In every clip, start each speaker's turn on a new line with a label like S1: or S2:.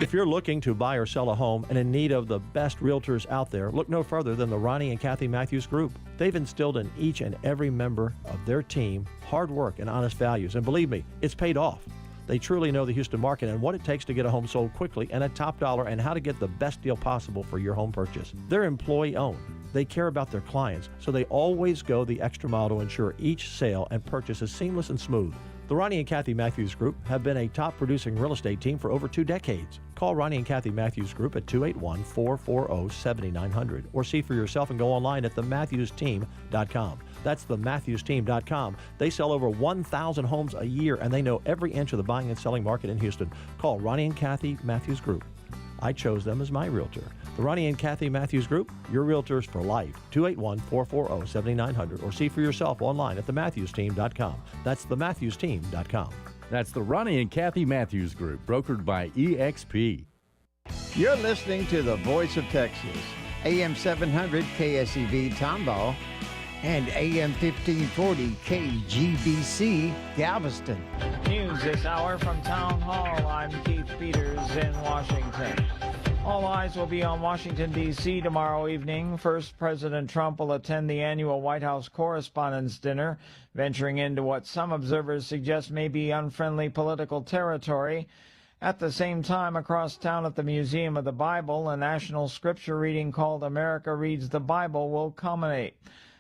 S1: If you're looking to buy or sell a home and in need of the best realtors out there, look no further than the Ronnie and Kathy Matthews Group. They've instilled in each and every member of their team hard work and honest values, and believe me, it's paid off. They truly know the Houston market and what it takes to get a home sold quickly and at top dollar, and how to get the best deal possible for your home purchase. They're employee-owned. They care about their clients, so they always go the extra mile to ensure each sale and purchase is seamless and smooth. The Ronnie and Kathy Matthews Group have been a top-producing real estate team for over 2 decades. Call Ronnie and Kathy Matthews Group at 281-440-7900 or see for yourself and go online at thematthewsteam.com. That's thematthewsteam.com. They sell over 1,000 homes a year, and they know every inch of the buying and selling market in Houston. Call Ronnie and Kathy Matthews Group. I chose them as my realtor. The Ronnie and Kathy Matthews Group, your realtors for life. 281-440-7900 or see for yourself online at thematthewsteam.com. That's thematthewsteam.com.
S2: That's the Ronnie and Kathy Matthews Group, brokered by EXP.
S3: You're listening to the Voice of Texas, AM 700 KSEV Tomball and AM 1540 KGBC Galveston.
S4: News this hour from Town Hall. I'm Keith Peters in Washington. All eyes will be on Washington, D.C. tomorrow evening. First, President Trump will attend the annual White House Correspondents' Dinner, venturing into what some observers suggest may be unfriendly political territory. At the same time, across town at the Museum of the Bible, a national scripture reading called America Reads the Bible will culminate.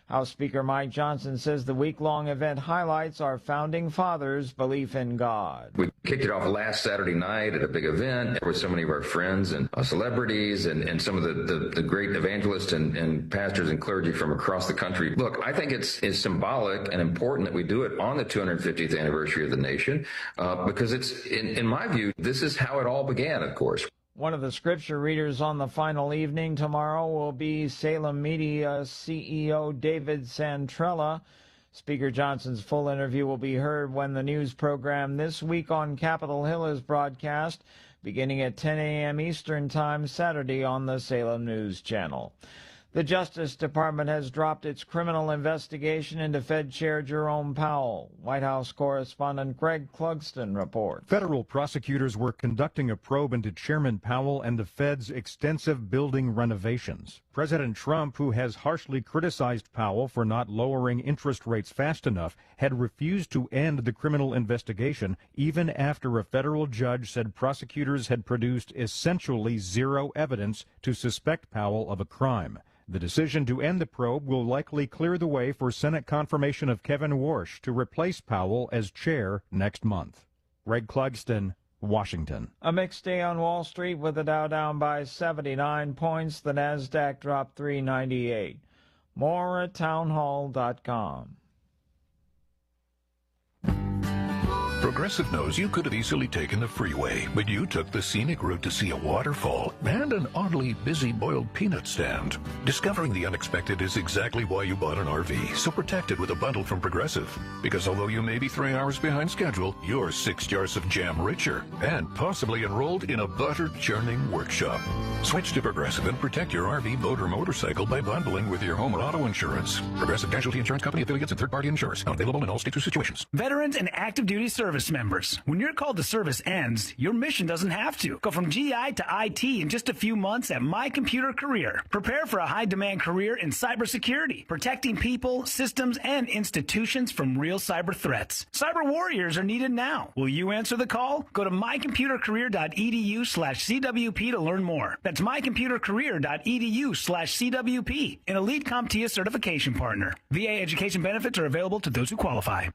S4: House Speaker Mike Johnson says the week-long event highlights our founding fathers' belief in God.
S5: We kicked it off last Saturday night at a big event with so many of our friends and celebrities and some of the great evangelists and pastors and clergy from across the country. Look, I think it's symbolic and important that we do it on the 250th anniversary of the nation because it's, in my view, this is how it all began, of course.
S4: One of the scripture readers on the final evening tomorrow will be Salem Media CEO David Santrella. Speaker Johnson's full interview will be heard when the news program This Week on Capitol Hill is broadcast, beginning at 10 a.m. Eastern Time Saturday on the Salem News Channel. The Justice Department has dropped its criminal investigation into Fed Chair Jerome Powell. White House correspondent Greg Clugston reports.
S6: Federal prosecutors were conducting a probe into Chairman Powell and the Fed's extensive building renovations. President Trump, who has harshly criticized Powell for not lowering interest rates fast enough, had refused to end the criminal investigation even after a federal judge said prosecutors had produced essentially zero evidence to suspect Powell of a crime. The decision to end the probe will likely clear the way for Senate confirmation of Kevin Warsh to replace Powell as chair next month. Greg Clugston, Washington.
S4: A mixed day on Wall Street with the Dow down by 79 points. The Nasdaq dropped 398. More at townhall.com.
S7: Progressive knows you could have easily taken the freeway, but you took the scenic route to see a waterfall and an oddly busy boiled peanut stand. Discovering the unexpected is exactly why you bought an RV, so protect it with a bundle from Progressive. Because although you may be 3 hours behind schedule, you're 6 jars of jam richer and possibly enrolled in a butter-churning workshop. Switch to Progressive and protect your RV, boat, or motorcycle by bundling with your home or auto insurance. Progressive Casualty Insurance Company affiliates and third-party insurers. Not available in all states or situations.
S8: Veterans and active duty service members. When your call to service ends, your mission doesn't have to. Go from GI to IT in just a few months at My Computer Career. Prepare for a high-demand career in cybersecurity, protecting people, systems, and institutions from real cyber threats. Cyber warriors are needed now. Will you answer the call? Go to mycomputercareer.edu/CWP to learn more. That's mycomputercareer.edu/CWP, an elite CompTIA certification partner. VA education benefits are available to those who qualify.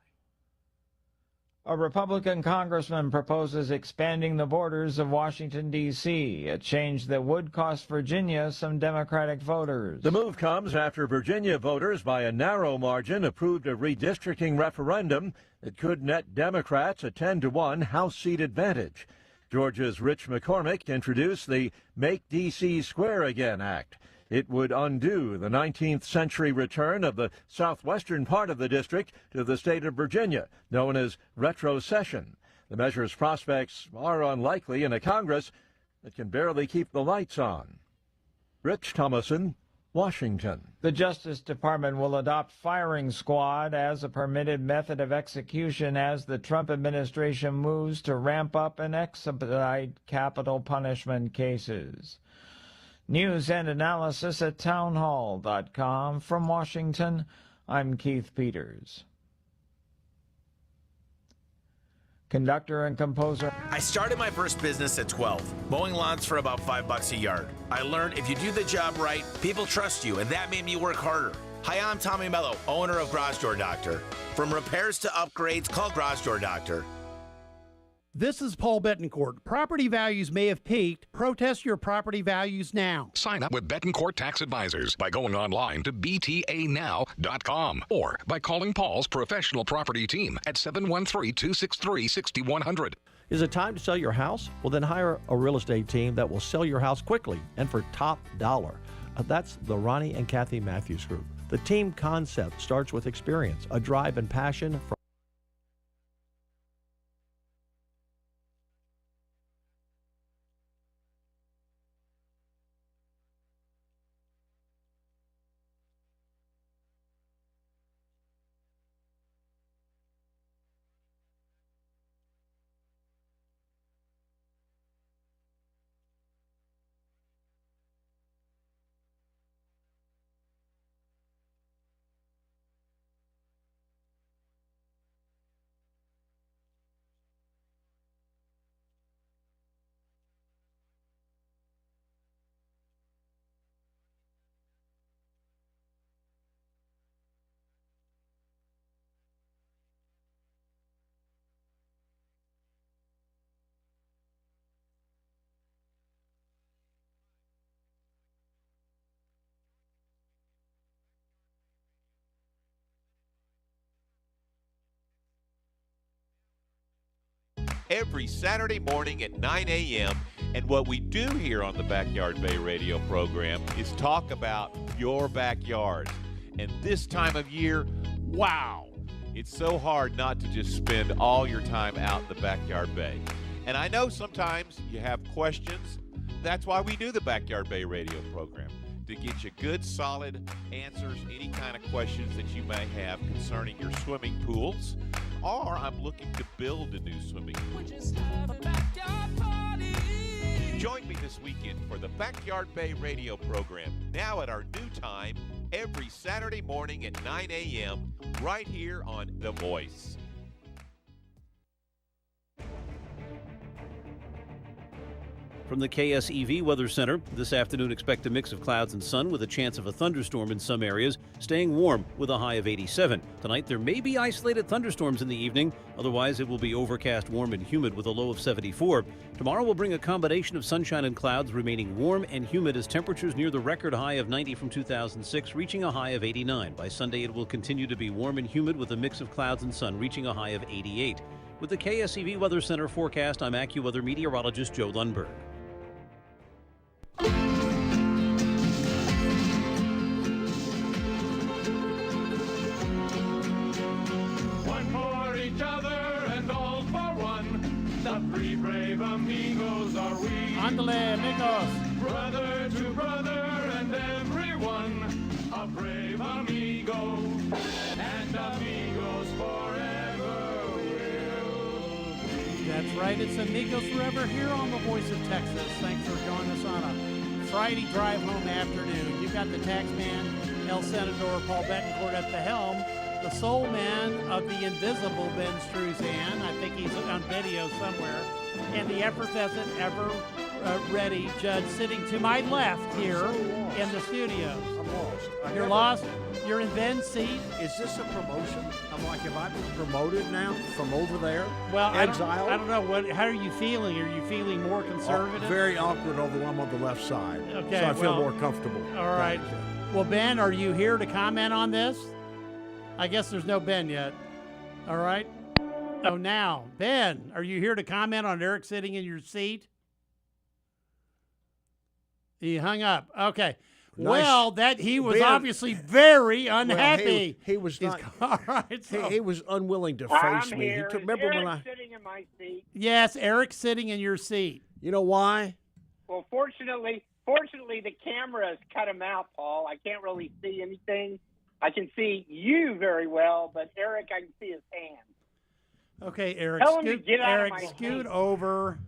S4: A Republican congressman proposes expanding the borders of Washington, D.C., a change that would cost Virginia some Democratic voters.
S9: The move comes after Virginia voters, by a narrow margin, approved a redistricting referendum that could net Democrats a 10-1 House seat advantage. Georgia's Rich McCormick introduced the Make D.C. Square Again Act. It would undo the 19th century return of the southwestern part of the district to the state of Virginia, known as retrocession. The measure's prospects are unlikely in a Congress that can barely keep the lights on. Rich Thomason, Washington.
S4: The Justice Department will adopt firing squad as a permitted method of execution as the Trump administration moves to ramp up and expedite capital punishment cases. News and analysis at townhall.com. From Washington, I'm Keith Peters. Conductor and composer.
S10: I started my first business at 12, mowing lawns for about $5 a yard. I learned if you do the job right, people trust you, and that made me work harder. Hi, I'm Tommy Mello, owner of Garage Door Doctor. From repairs to upgrades, call Garage Door Doctor.
S11: This is Paul Betancourt. Property values may have peaked. Protest your property values now.
S12: Sign up with Betancourt Tax Advisors by going online to btanow.com or by calling Paul's professional property team at 713-263-6100.
S1: Is it time to sell your house? Well, then hire a real estate team that will sell your house quickly and for top dollar. That's the Ronnie and Kathy Matthews Group. The team concept starts with experience, a drive and passion for
S13: every Saturday morning at 9 a.m. And what we do here on the Backyard Bay radio program is talk about your backyard. And this time of year, wow, it's so hard not to just spend all your time out in the Backyard Bay. And I know sometimes you have questions. That's why we do the Backyard Bay radio program, to get you good, solid answers, any kind of questions that you may have concerning your swimming pools, or I'm looking to build a new swimming pool. Join me this weekend for the Backyard Bay radio program, now at our new time, every Saturday morning at 9 a.m., right here on The Voice.
S14: From the KSEV Weather Center, this afternoon expect a mix of clouds and sun with a chance of a thunderstorm in some areas, staying warm with a high of 87. Tonight there may be isolated thunderstorms in the evening, otherwise it will be overcast, warm and humid with a low of 74. Tomorrow will bring a combination of sunshine and clouds, remaining warm and humid as temperatures near the record high of 90 from 2006, reaching a high of 89. By Sunday it will continue to be warm and humid with a mix of clouds and sun, reaching a high of 88. With the KSEV Weather Center forecast, I'm AccuWeather meteorologist Joe Lundberg.
S15: One for each other and all for one. The three brave amigos are we.
S11: Andale, amigos.
S15: Brother to brother and everyone. A brave amigo. And amigos forever will be.
S11: That's right. It's Amigos Forever here on the Voice of Texas. Thanks for joining us on a Friday drive home afternoon. You've got the taxman, El Senador Paul Betancourt at the helm, the soul man of the invisible Ben Struzan. I think he's on video somewhere. And the effervescent, ever ready judge sitting to my left here in the studio.
S16: I'm lost.
S11: You're lost? You're in Ben's seat?
S16: Is this a promotion? I'm like, have I been promoted now from over there?
S11: Well,
S16: exiled?
S11: I don't know. How are you feeling? Are you feeling more conservative?
S16: Very awkward, although I'm on the left side.
S11: Okay,
S16: so I feel more comfortable.
S11: All right. Well, Ben, are you here to comment on this? I guess there's no Ben yet. All right. Oh, now, Ben, are you here to comment on Eric sitting in your seat? He hung up. Okay.
S16: Nice.
S11: Well, he was
S16: Ben,
S11: obviously very unhappy.
S16: Well, he was not.
S11: All right. So.
S16: He was unwilling to face me.
S17: Here.
S16: Remember
S17: Eric's
S16: when I?
S17: sitting in my seat.
S11: Yes, Eric's sitting in your seat.
S16: You know why?
S17: Well, fortunately unfortunately, the cameras cut him out, Paul. I can't really see anything. I can see you very well, but Eric, I can see his hands.
S11: Okay, Eric,
S17: Tell him to get out of my
S11: scoot
S17: seat.
S11: over.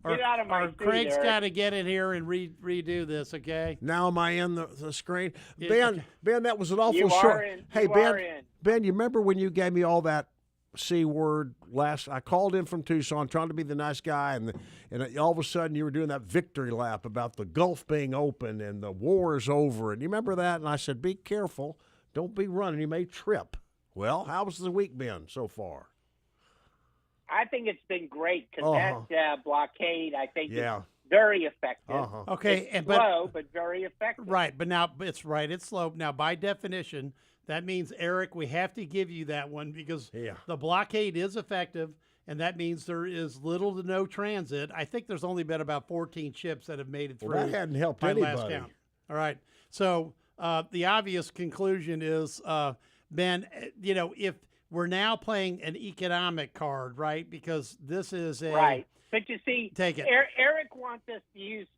S17: Get out of my seat,
S11: Craig's
S17: Eric.
S11: got to get in here and redo this, okay?
S16: Now am I in the screen?
S11: Yeah,
S16: Ben,
S11: okay.
S16: Ben, that was an awful
S17: You
S16: short.
S17: are in.
S16: Hey,
S17: You
S16: Ben,
S17: are in.
S16: Ben, you remember when you gave me all that C word last? I called in from Tucson trying to be the nice guy, and all of a sudden you were doing that victory lap about the Gulf being open and the war is over. And you remember that? And I said, be careful. Don't be running. You may trip. Well, how's the week been so far?
S17: I think it's been great because that blockade, I think, is very effective.
S11: Okay,
S17: it's slow, but very effective.
S11: Right, but now it's right. It's slow. Now, by definition, that means, Eric, we have to give you that one because the blockade is effective, and that means there is little to no transit. I think there's only been about 14 ships that have made it through.
S16: Well, that hadn't helped
S11: by
S16: anybody.
S11: last count. All right. So the obvious conclusion is, Ben, if we're now playing an economic card, right? Because this is a
S17: right. But you see,
S11: take it.
S17: Eric wants us to use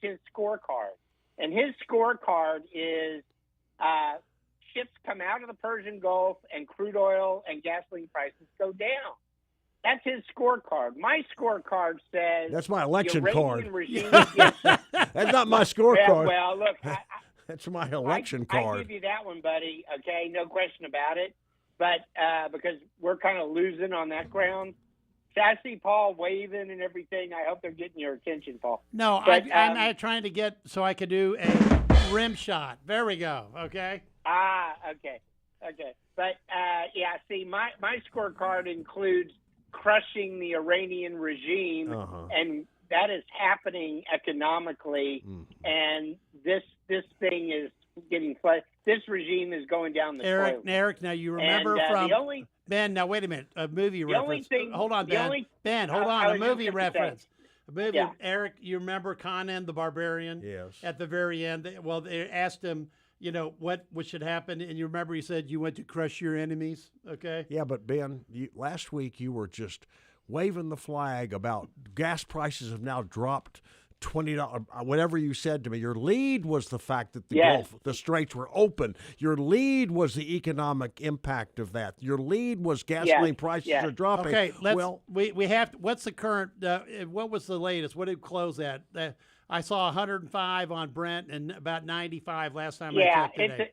S17: his scorecard, and his scorecard is ships come out of the Persian Gulf and crude oil and gasoline prices go down. That's his scorecard. My scorecard says
S16: That's my election
S17: the
S16: card.
S17: Iranian regime
S16: That's not my scorecard.
S17: Well, look,
S16: that's my election card.
S17: I give you that one, buddy. Okay, no question about it. But because we're kind of losing on that ground. So I see Paul waving and everything. I hope they're getting your attention, Paul.
S11: No,
S17: but,
S11: I'm trying to get so I could do a rim shot. There we go. Okay.
S17: Okay. But see, my scorecard includes crushing the Iranian regime, and that is happening economically. And this thing is getting flooded. This regime is going down the
S11: Eric,
S17: slope.
S11: Eric, now you remember from Ben. Now wait a minute, a movie reference. Hold on, Ben. Ben, hold on, a movie reference. A movie.
S17: Yeah.
S11: Eric, you remember Conan the Barbarian?
S16: Yes.
S11: At the very end, they asked him, what should happen, and you remember he said, "You went to crush your enemies." Okay.
S16: Yeah, but Ben, last week you were just waving the flag about gas prices have now dropped $20, whatever you said to me. Your lead was the fact that the straits were open. Your lead was the economic impact of that. Your lead was gasoline prices are dropping.
S11: Okay, we have to, what's the current, what was the latest? What did it close at? I saw 105 on Brent and about 95 last time I checked today.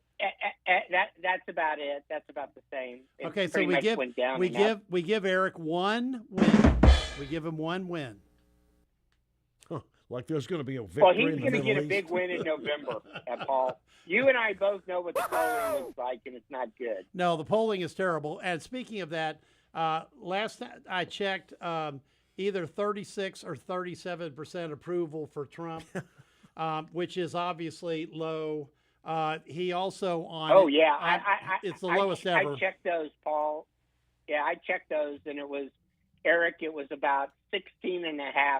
S17: That's about it. That's about the same.
S11: Okay, so we give Eric one win. We give him one win.
S16: Like there's going to be a victory.
S17: Well, he's
S16: going to
S17: get a big win in November, Paul. You and I both know what the polling looks like, and it's not good.
S11: No, the polling is terrible. And speaking of that, last time I checked, either 36 or 37% approval for Trump, which is obviously low. He also on it's the lowest ever.
S17: I checked those, Paul. Yeah, I checked those, and it was Eric. It was about 16.5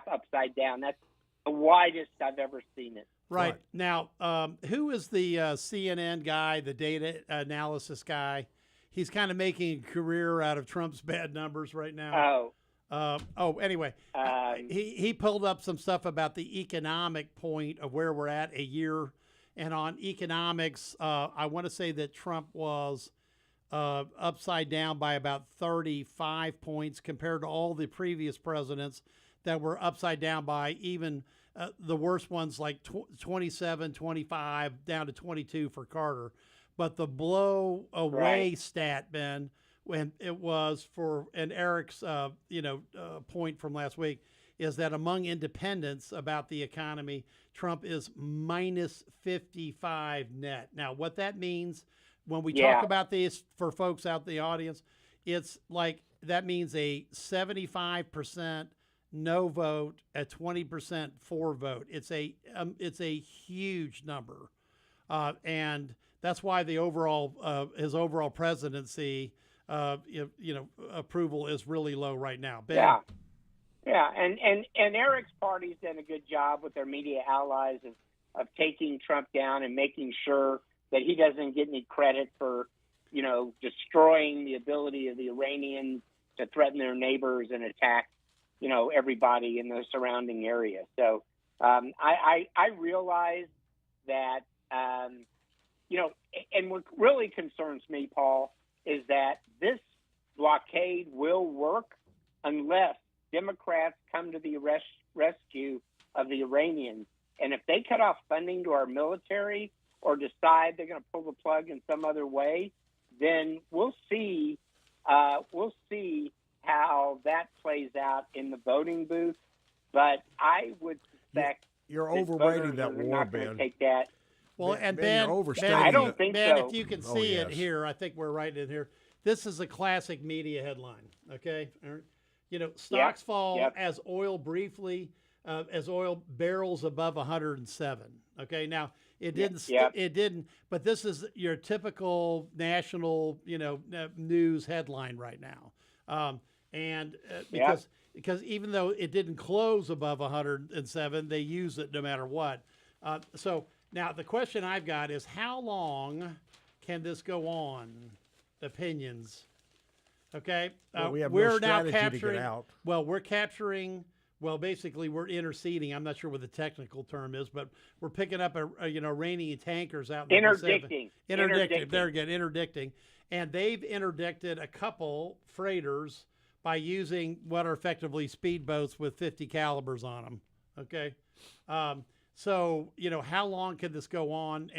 S17: upside down. That's the widest I've ever seen it.
S11: Right. Now, who is the CNN guy, the data analysis guy? He's kind of making a career out of Trump's bad numbers right now. Anyway, he pulled up some stuff about the economic point of where we're at a year. And on economics, I want to say that Trump was upside down by about 35 points compared to all the previous presidents that were upside down by even the worst ones like 27, 25, down to 22 for Carter. But the blow away stat, Ben, when it was for, and Eric's, point from last week, is that among independents about the economy, Trump is minus 55 net. Now, what that means when we talk about this for folks out in the audience, it's like that means a 75% no vote, a 20% for vote. It's a huge number, and that's why the overall his overall presidency approval is really low right now. Ben?
S17: Yeah, and Eric's party's done a good job with their media allies of taking Trump down and making sure that he doesn't get any credit for, destroying the ability of the Iranians to threaten their neighbors and attack, everybody in the surrounding area. So I realize that, and what really concerns me, Paul, is that this blockade will work unless Democrats come to the rescue of the Iranians. And if they cut off funding to our military or decide they're going to pull the plug in some other way, then we'll see how that plays out in the voting booth. But I would suspect
S16: you're
S17: that
S16: overrating
S17: voters
S16: that
S17: are
S16: war,
S17: not going to
S16: Ben.
S17: take that.
S11: Well, and
S16: Ben,
S11: Ben,
S16: you're overstating
S17: I don't
S16: it.
S17: think
S11: Ben,
S17: so.
S11: if you can
S16: Oh,
S11: see
S16: yes.
S11: it here, I think we're right in here. This is a classic media headline. Okay, stocks fall as oil barrels above 107. Okay, now it didn't. It didn't. But this is your typical national, news headline right now, because even though it didn't close above 107, they use it no matter what. So now the question I've got is, how long can this go on? Opinions. Okay,
S16: Well, we have
S11: we're
S16: no
S11: now
S16: strategy
S11: capturing.
S16: to get out.
S11: Well, we're capturing. Well, basically, we're interceding. I'm not sure what the technical term is, but we're picking up Iranian tankers out in the Pacific. Interdicting. Very good. Interdicting, and they've interdicted a couple freighters by using what are effectively speedboats with 50 calibers on them. Okay, so how long can this go on?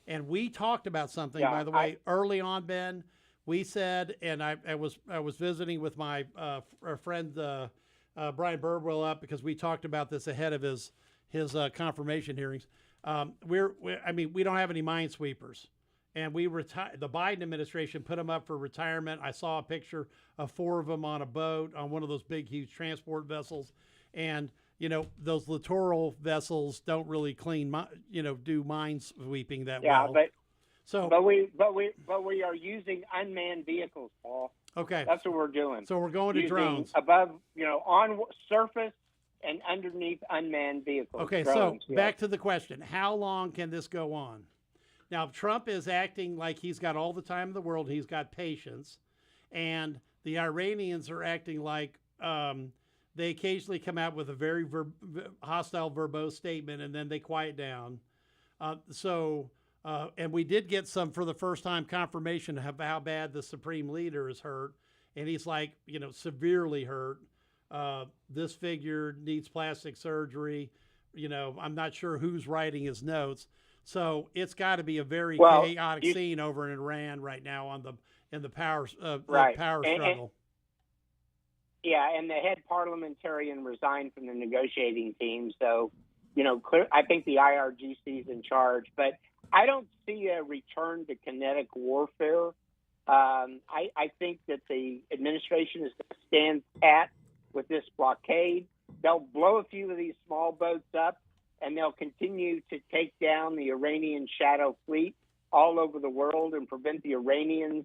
S11: And we talked about something, by the way, early on, Ben. We said, and I was visiting with my friend Brian Birdwell up because we talked about this ahead of his confirmation hearings. We don't have any minesweepers, and the Biden administration put them up for retirement. I saw a picture of 4 of them on a boat on one of those big, huge transport vessels, and those littoral vessels don't really do minesweeping that well.
S17: But we are using unmanned vehicles, Paul.
S11: Okay,
S17: that's what we're doing.
S11: So we're going to drones
S17: above, on surface and underneath unmanned vehicles.
S11: Okay,
S17: drones,
S11: so back to the question: how long can this go on? Now, Trump is acting like he's got all the time in the world. He's got patience, and the Iranians are acting like they occasionally come out with a very hostile, verbose statement, and then they quiet down. And we did get some, for the first time, confirmation of how bad the Supreme Leader is hurt. And he's like, severely hurt. This figure needs plastic surgery. I'm not sure who's writing his notes. So it's got to be a very chaotic scene over in Iran right now in the power struggle.
S17: And the head parliamentarian resigned from the negotiating team. So, I think the IRGC is in charge. But I don't see a return to kinetic warfare. I think that the administration is going to stand pat with this blockade. They'll blow a few of these small boats up, and they'll continue to take down the Iranian shadow fleet all over the world and prevent the Iranians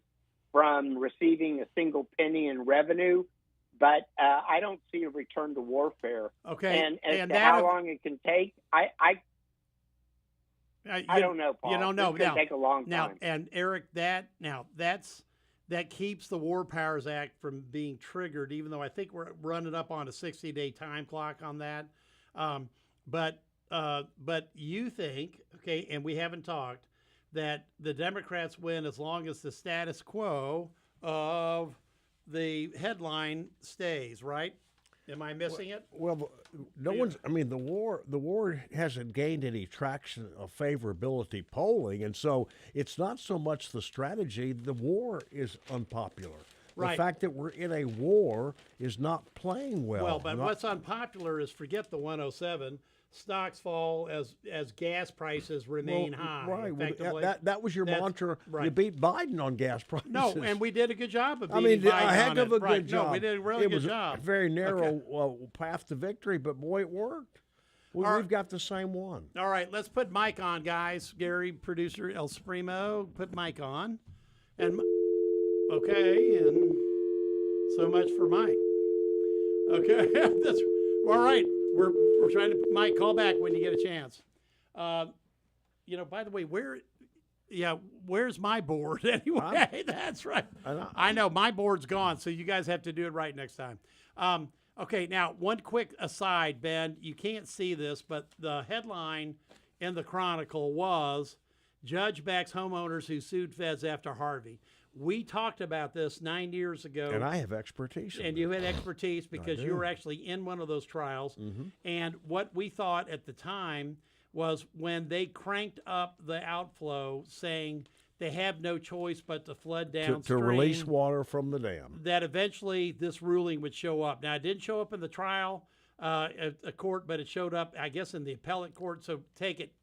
S17: from receiving a single penny in revenue. But I don't see a return to warfare.
S11: Okay.
S17: And as to how long it can take, I don't know, Paul.
S11: You don't know.
S17: It's going to take a long time.
S11: Now, and Eric, that keeps the War Powers Act from being triggered, even though I think we're running up on a 60-day time clock on that. But you think, okay, and we haven't talked, that the Democrats win as long as the status quo of the headline stays, right? Am I missing it?
S16: Well, no one's. I mean, the war hasn't gained any traction of favorability polling, and so it's not so much the strategy. The war is unpopular.
S11: Right.
S16: The fact that we're in a war is not playing well.
S11: Well, but what's unpopular is forget the 107. Stocks fall as gas prices remain high.
S16: Right.
S11: Effectively.
S16: That was your mantra.
S11: Right.
S16: You beat Biden on gas prices.
S11: No, and we did a good job of beating Biden
S16: a heck of a
S11: on it.
S16: good job.
S11: No, we did a really good job.
S16: It was a very narrow path to victory, but boy, it worked. We've got the same one.
S11: All right, let's put Mike on, guys. Gary, producer El Supremo, put Mike on. And and so much for Mike. Okay, that's all right. We're trying to, Mike, call back when you get a chance. By the way, where's my board anyway? That's right. I know my board's gone, so you guys have to do it right next time. Okay, now one quick aside, Ben. You can't see this, but the headline in the Chronicle was Judge backs homeowners who sued feds after Harvey. We talked about this 9 years ago.
S16: And I have expertise.
S11: And you had expertise because you were actually in one of those trials.
S16: Mm-hmm.
S11: And what we thought at the time was when they cranked up the outflow, saying they have no choice but to flood downstream.
S16: To release water from the dam.
S11: That eventually this ruling would show up. Now, it didn't show up in the trial at a court, but it showed up, I guess, in the appellate court. So take it,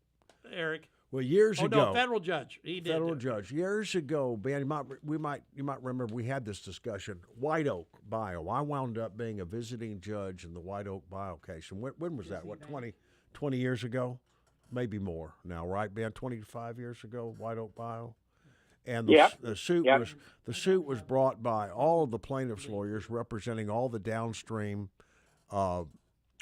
S11: Eric.
S16: Well, years ago,
S11: no, federal judge. He did.
S16: Federal judge. Years ago, Ben, you might remember we had this discussion. White Oak Bio. I wound up being a visiting judge in the White Oak Bio case. And when was that? What, 20 years ago? Maybe more now, right, Ben? 25 years ago, White Oak Bio. And the suit was brought by all of the plaintiffs' lawyers representing all the downstream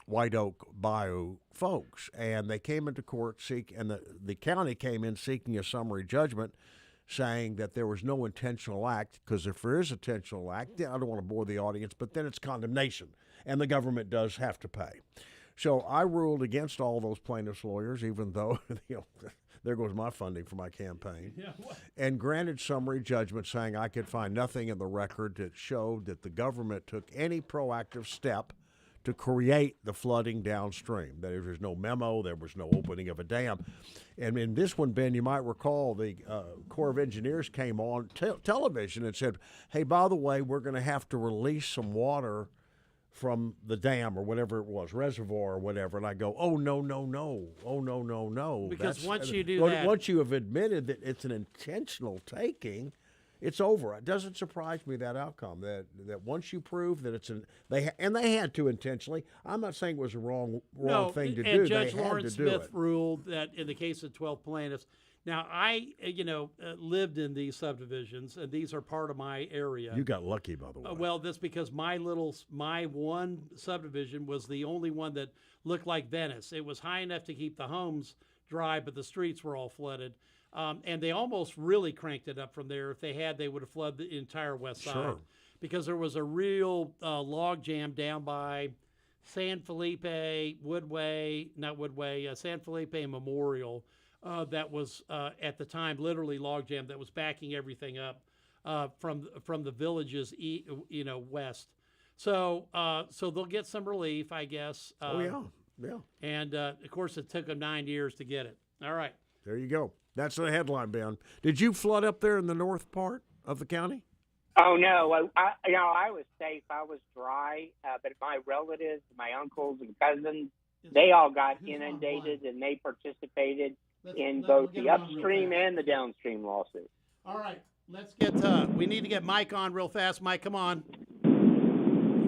S16: White Oak Bayou folks, and they came into court and the county came in seeking a summary judgment, saying that there was no intentional act, because if there is intentional act, I don't want to bore the audience, but then it's condemnation, and the government does have to pay. So I ruled against all those plaintiffs' lawyers, even though there goes my funding for my campaign, and granted summary judgment, saying I could find nothing in the record that showed that the government took any proactive step to create the flooding downstream. That there was no memo, there was no opening of a dam. And in this one, Ben, you might recall the Corps of Engineers came on television and said, hey, by the way, we're going to have to release some water from the dam or whatever it was, reservoir or whatever. And I go, oh, no. Oh, no.
S11: Because once you do that.
S16: Once you have admitted that it's an intentional taking, it's over. It doesn't surprise me, that outcome, that once you prove that they had to intentionally. I'm not saying it was a wrong thing to do.
S11: And Judge Lawrence Smith
S16: it.
S11: ruled that in the case of 12 plaintiffs. Now, I lived in these subdivisions, and these are part of my area.
S16: You got lucky, by the way.
S11: Well, that's because my one subdivision was the only one that looked like Venice. It was high enough to keep the homes dry, but the streets were all flooded. And they almost really cranked it up from there. If they had, they would have flooded the entire west side. Because there was a real log jam down by San Felipe, San Felipe Memorial that was at the time literally log jam that was backing everything up from the villages west. So they'll get some relief, I guess.
S16: Yeah.
S11: And of course, it took them 9 years to get it. All right.
S16: There you go. That's the headline, Ben. Did you flood up there in the north part of the county?
S17: Oh, no. I was safe. I was dry. But my relatives, my uncles and cousins, they all got inundated, and they participated in both the upstream and the downstream losses.
S11: All right. Let's get we need to get Mike on real fast. Mike, come on.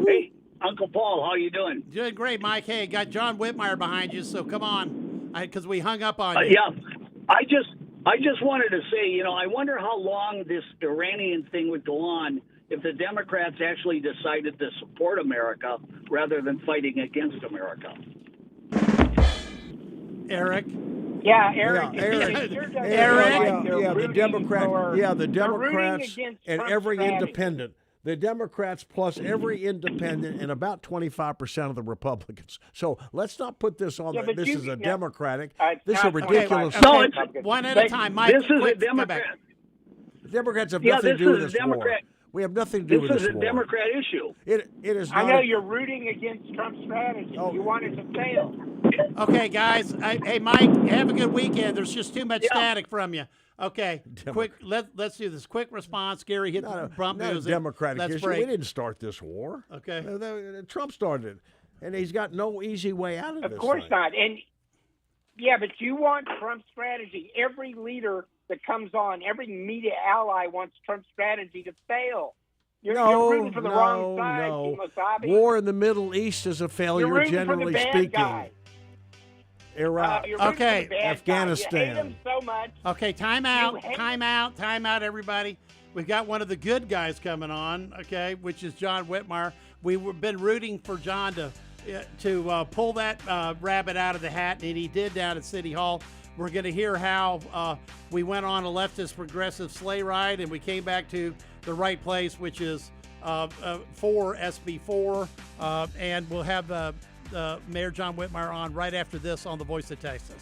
S18: Hey, Uncle Paul, how you doing?
S11: Doing great, Mike. Hey, got John Whitmire behind you, so come on, because we hung up on you.
S18: Yeah. I just wanted to say, I wonder how long this Iranian thing would go on if the Democrats actually decided to support America rather than fighting against America.
S11: Eric?
S17: Yeah, Eric.
S16: The Democrats and every independent. The Democrats plus every independent and about 25% of the Republicans. So let's not put this on. This is a Democratic. This is a ridiculous.
S11: No, it's one at a time, Mike.
S18: This is a Democrat.
S16: The Democrats have nothing to do with this war. We have nothing to do with this war.
S18: This is a Democrat issue.
S16: It is.
S17: I know you're rooting against Trump's strategy. You want it to fail.
S11: Okay, guys. Hey, Mike, have a good weekend. There's just too much static from you. Okay, quick. Let's do this. Quick response. Gary, hit the prompt music.
S16: Not a Democratic
S11: Let's
S16: issue.
S11: break.
S16: We didn't start this war.
S11: Okay.
S16: Trump started it, and he's got no easy way out of this.
S17: Of course
S16: thing.
S17: not. And but you want Trump's strategy. Every leader that comes on, every media ally wants Trump's strategy to fail. You're rooting for the wrong side, Wasabi.
S16: War in the Middle East is a failure,
S17: You're rooting
S16: generally
S17: for the bad
S16: speaking.
S17: guy.
S16: Iraq.
S11: Okay.
S16: Afghanistan.
S17: You hate him so much.
S11: Okay, time out, everybody. We've got one of the good guys coming on, okay, which is John Whitmire. We've been rooting for John to pull that rabbit out of the hat, and he did down at City Hall. We're going to hear how we went on a leftist progressive sleigh ride, and we came back to the right place, which is for SB4, and we'll have Mayor John Whitmire on right after this on The Voice of Texas.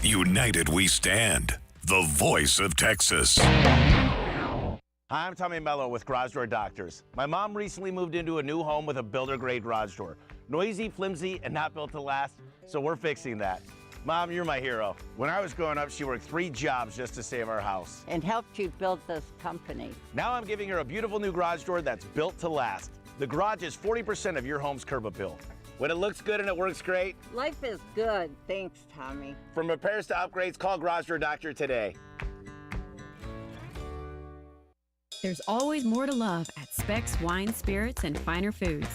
S19: United we stand. The Voice of Texas.
S10: Hi, I'm Tommy Mello with Garage Door Doctors. My mom recently moved into a new home with a builder-grade garage door. Noisy, flimsy, and not built to last, so we're fixing that. Mom, you're my hero. When I was growing up, she worked 3 jobs just to save our house.
S20: And helped you build this company.
S10: Now I'm giving her a beautiful new garage door that's built to last. The garage is 40% of your home's curb appeal. When it looks good and it works great.
S20: Life is good. Thanks, Tommy.
S10: From repairs to upgrades, call Garage Door Doctor today.
S21: There's always more to love at Specs Wine, Spirits, and Finer Foods.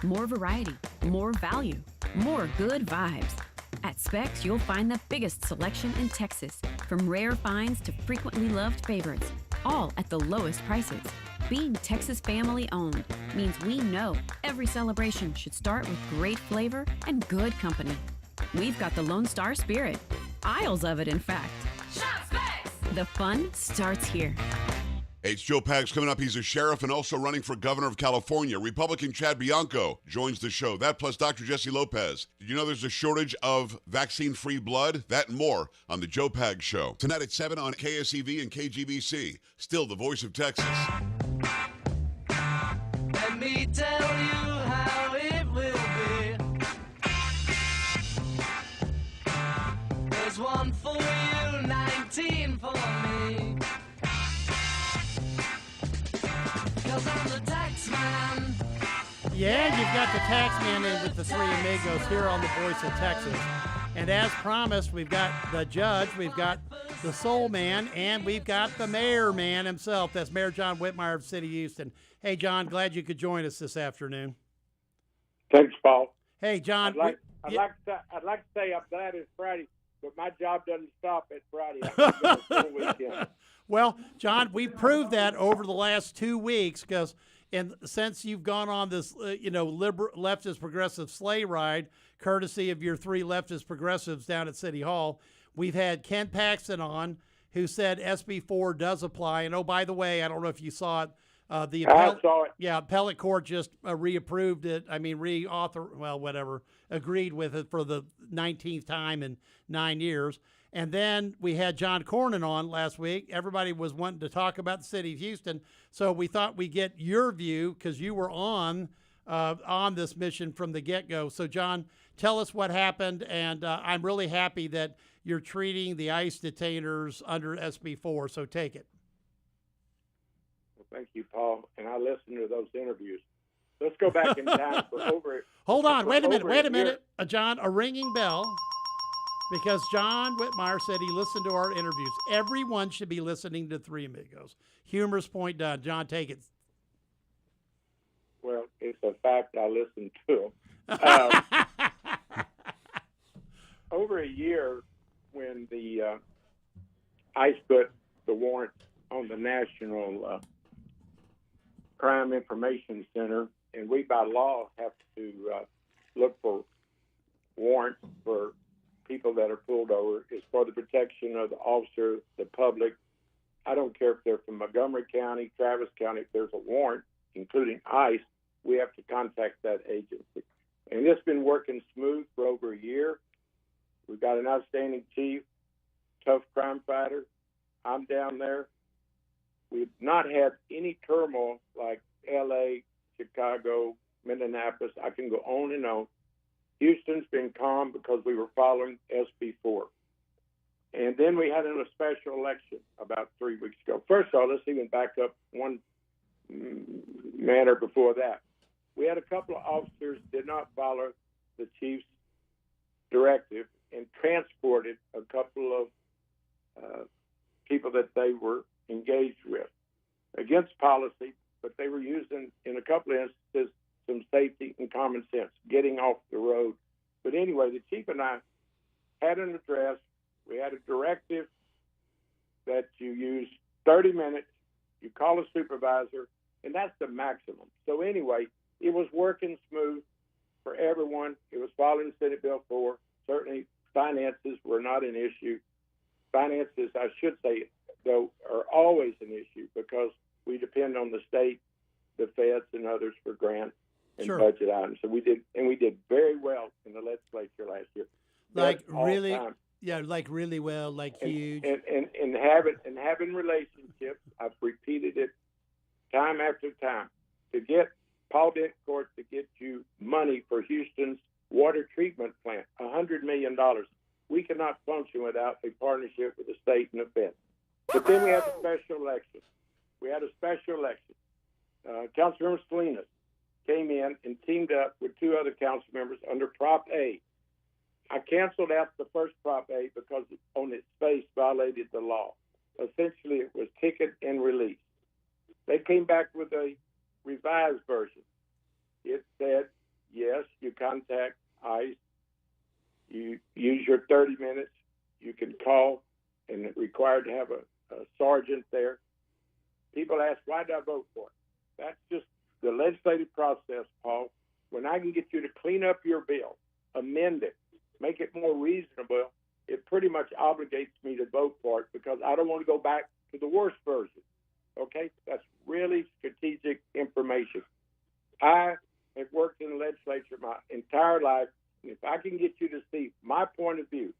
S21: More variety, more value, more good vibes. At Specs, you'll find the biggest selection in Texas, from rare finds to frequently loved favorites, all at the lowest prices. Being Texas family owned means we know every celebration should start with great flavor and good company. We've got the Lone Star Spirit, aisles of it in fact. Shop Specs! The fun starts here.
S22: Hey, it's Joe Pags coming up. He's a sheriff and also running for governor of California. Republican Chad Bianco joins the show. That plus Dr. Jesse Lopez. Did you know there's a shortage of vaccine-free blood? That and more on the Joe Pags Show. Tonight at 7 on KSEV and KGBC. Still the voice of Texas.
S15: Let me tell you how it will be. There's one for you, 19 for me. 'Cause I'm the tax man.
S11: Yeah, you've got the tax man in with the 3 Amigos here on the Voice of Texas. And as promised, we've got the judge, we've got the soul man, and we've got the mayor man himself. That's Mayor John Whitmire of City of Houston. Hey, John, glad you could join us this afternoon.
S23: Thanks, Paul.
S11: Hey, John.
S23: I'd like to say I'm glad it's Friday, but my job doesn't stop at Friday. I have to go the full weekend.
S11: Well, John, we've proved that over the last 2 weeks because since you've gone on this, liberal, leftist progressive sleigh ride, courtesy of your 3 leftist progressives down at City Hall, we've had Ken Paxton on, who said SB4 does apply. And, oh, by the way, I don't know if you saw it. I saw it. Yeah, appellate court just reapproved it. I mean, agreed with it for the 19th time in 9 years. And then we had John Cornyn on last week. Everybody was wanting to talk about the city of Houston. So we thought we'd get your view because you were on this mission from the get-go. So, John, tell us what happened. And I'm really happy that you're treating the ICE detainers under SB4. So take it.
S23: Well, thank you, Paul. And I listened to those interviews. Let's go back in time for over.
S11: Hold on. Wait a minute. John, a ringing bell. Because John Whitmire said he listened to our interviews. Everyone should be listening to 3 Amigos. Humorous point done. John, take it.
S23: Well, it's a fact I listened to them. Over a year, when the ICE put the warrant on the National Crime Information Center, and we by law have to look for warrants for people that are pulled over, is for the protection of the officer, the public. I don't care if they're from Montgomery County, Travis County. If there's a warrant, including ICE, we have to contact that agency. And it's been working smooth for over a year. We've got an outstanding chief, tough crime fighter. I'm down there. We've not had any turmoil like L.A., Chicago, Minneapolis. I can go on and on. Houston's been calm because we were following SB4. And then we had a special election about 3 weeks ago. First of all, let's even back up one matter before that. We had a couple of officers did not follow the chief's directive and transported a couple of people that they were engaged with against policy, but they were using, in a couple of instances, some safety and common sense, getting off the road. But anyway, the chief and I had an address. We had a directive that you use 30 minutes, you call a supervisor, and that's the maximum. So anyway, it was working smooth for everyone. It was following Senate Bill 4. Certainly finances were not an issue. Finances, I should say, so are always an issue because we depend on the state, the feds, and others for grants and budget items. So we did very well in the legislature last year.
S11: Like
S23: Best all
S11: really,
S23: time.
S11: yeah, like really well, like huge.
S23: And having relationships, I've repeated it time after time, to get Paul Dencourt to get you money for Houston's water treatment plant, $100 million. We cannot function without a partnership with the state and the feds. But then we had a special election. Councilmember Salinas came in and teamed up with two other council members under Prop A. I canceled out the first Prop A because it, on its face, violated the law. Essentially, it was ticket and release. They came back with a revised version. It said, yes, you contact ICE, you use your 30 minutes, you can call, and it's required to have a sergeant there. People ask, why did I vote for it? That's just the legislative process, Paul. When I can get you to clean up your bill, amend it, make it more reasonable, it pretty much obligates me to vote for it because I don't want to go back to the worst version. Okay? That's really strategic information. I have worked in the legislature my entire life, and if I can get you to see my point of view,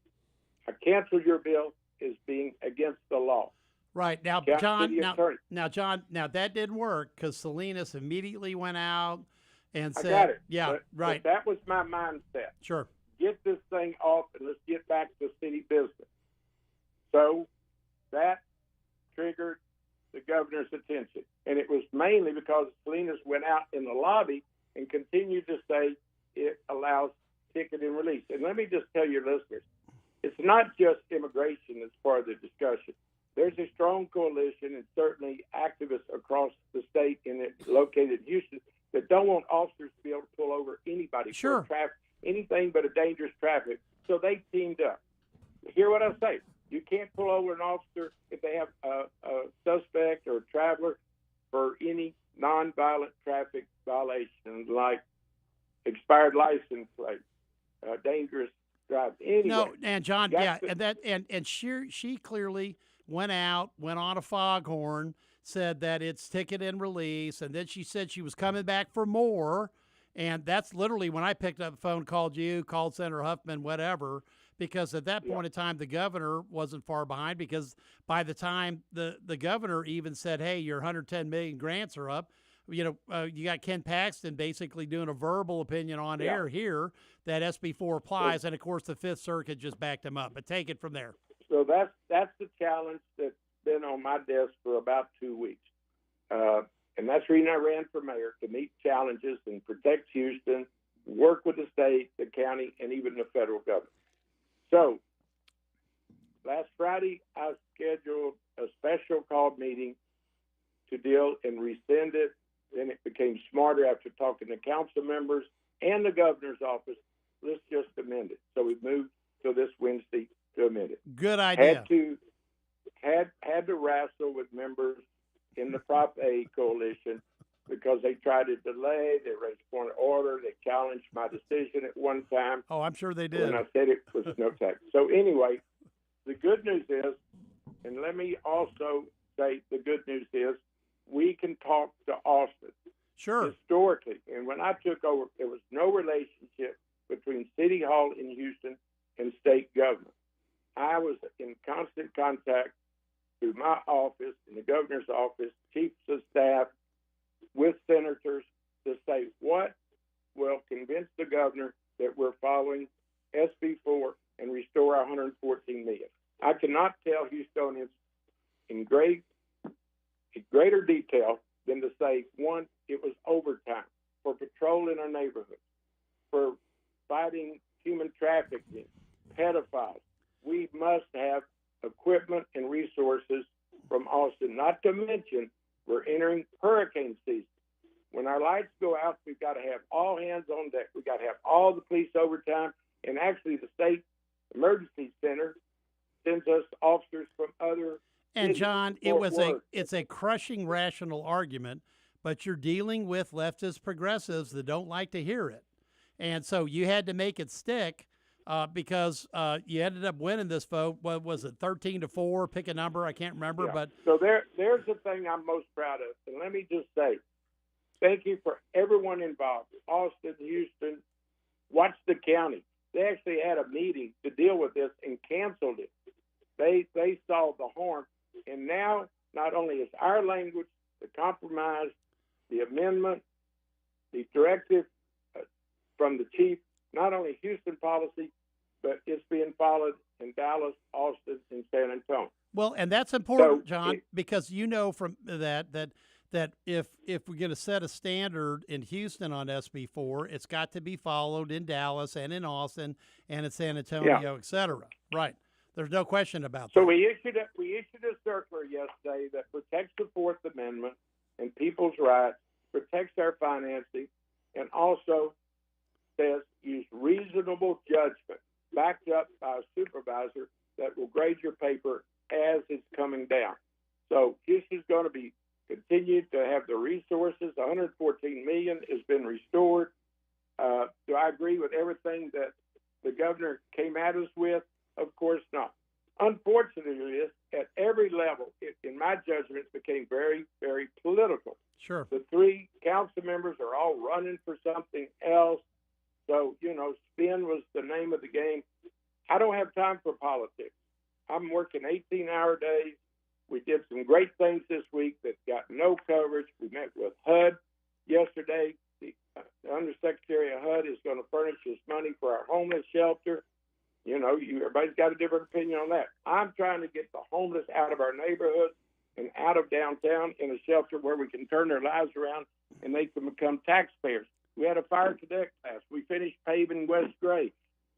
S23: I cancel your bill as being against the law.
S11: Right. Now, John, that didn't work because Salinas immediately went out and said,
S23: I got it.
S11: Yeah,
S23: but,
S11: right.
S23: But that was my mindset.
S11: Sure.
S23: Get this thing off and let's get back to city business. So that triggered the governor's attention. And it was mainly because Salinas went out in the lobby and continued to say it allows ticket and release. And let me just tell your listeners, it's not just immigration that's part of the discussion. There's a strong coalition and certainly activists across the state and located in Houston that don't want officers to be able to pull over anybody for anything but a dangerous traffic. So they teamed up. Hear what I say. You can't pull over an officer if they have a suspect or a traveler for any nonviolent traffic violation like expired license plate, dangerous driving. Anyway,
S11: no, and John, and she clearly went on a foghorn, said that it's ticket and release, and then she said she was coming back for more. And that's literally when I picked up the phone, called you, called Senator Huffman, whatever, because at that point in time, the governor wasn't far behind because by the time the governor even said, hey, your 110 million grants are up, you got Ken Paxton basically doing a verbal opinion on air here that SB4 applies. And, of course, the Fifth Circuit just backed him up. But take it from there.
S23: So that's the challenge that's been on my desk for about 2 weeks. And that's the reason I ran for mayor, to meet challenges and protect Houston, work with the state, the county, and even the federal government. So last Friday, I scheduled a special called meeting to deal and rescind it. Then it became smarter after talking to council members and the governor's office. Let's just amend it. So we moved to this Wednesday to amend it.
S11: Good idea.
S23: Had to wrestle with members in the Prop A coalition because they tried to delay, they raised point of order, they challenged my decision at one time.
S11: Oh, I'm sure they did.
S23: And I said it was no tax. So anyway, the good news is, and let me also say the good news is, we can talk to Austin.
S11: Sure.
S23: Historically, and when I took over, there was no relationship between City Hall in Houston and state government. I was in constant contact through my office and the governor's office, chiefs of staff, with senators to say what will convince the governor that we're following SB4 and restore our $114 million. I cannot tell Houstonians in greater detail than to say, one, it was overtime for patrol in our neighborhoods, for fighting human trafficking, pedophiles. We must have equipment and resources from Austin, not to mention we're entering hurricane season. When our lights go out, we've got to have all hands on deck. We've got to have all the police overtime, and actually the state emergency center sends us officers from other
S11: And
S23: cities.
S11: John, it's a crushing rational argument, but you're dealing with leftist progressives that don't like to hear it. And so you had to make it stick because you ended up winning this vote. What was it, 13-4? Pick a number. I can't remember.
S23: Yeah.
S11: But
S23: so there's the thing I'm most proud of. And let me just say, thank you for everyone involved. Austin, Houston, watch the county. They actually had a meeting to deal with this and canceled it. They saw the harm, and now not only is our language, the compromise, the amendment, the directive from the chief, not only Houston policy, but it's being followed in Dallas, Austin, and San Antonio.
S11: Well, and that's important,
S23: So,
S11: John, because you know from that if we're going to set a standard in Houston on SB4, it's got to be followed in Dallas and in Austin and in San Antonio, et cetera. Right. There's no question about that.
S23: So we issued a circular yesterday that protects the Fourth Amendment and people's rights, protects our financing, and also says use reasonable judgment backed up by a supervisor that will grade your paper as it's coming down. So Houston's going to be continued to have the resources. $114 million has been restored. Do I agree with everything that the governor came at us with? Of course not. Unfortunately, at every level, in my judgment, it became very, very political.
S11: Sure.
S23: The three council members are all running for something else. So, spin was the name of the game. I don't have time for politics. I'm working 18-hour days. We did some great things this week that got no coverage. We met with HUD yesterday. The Undersecretary of HUD is going to furnish us money for our homeless shelter. Everybody's got a different opinion on that. I'm trying to get the homeless out of our neighborhoods and out of downtown in a shelter where we can turn their lives around and they can become taxpayers. We had a fire cadet class. We finished paving West Gray.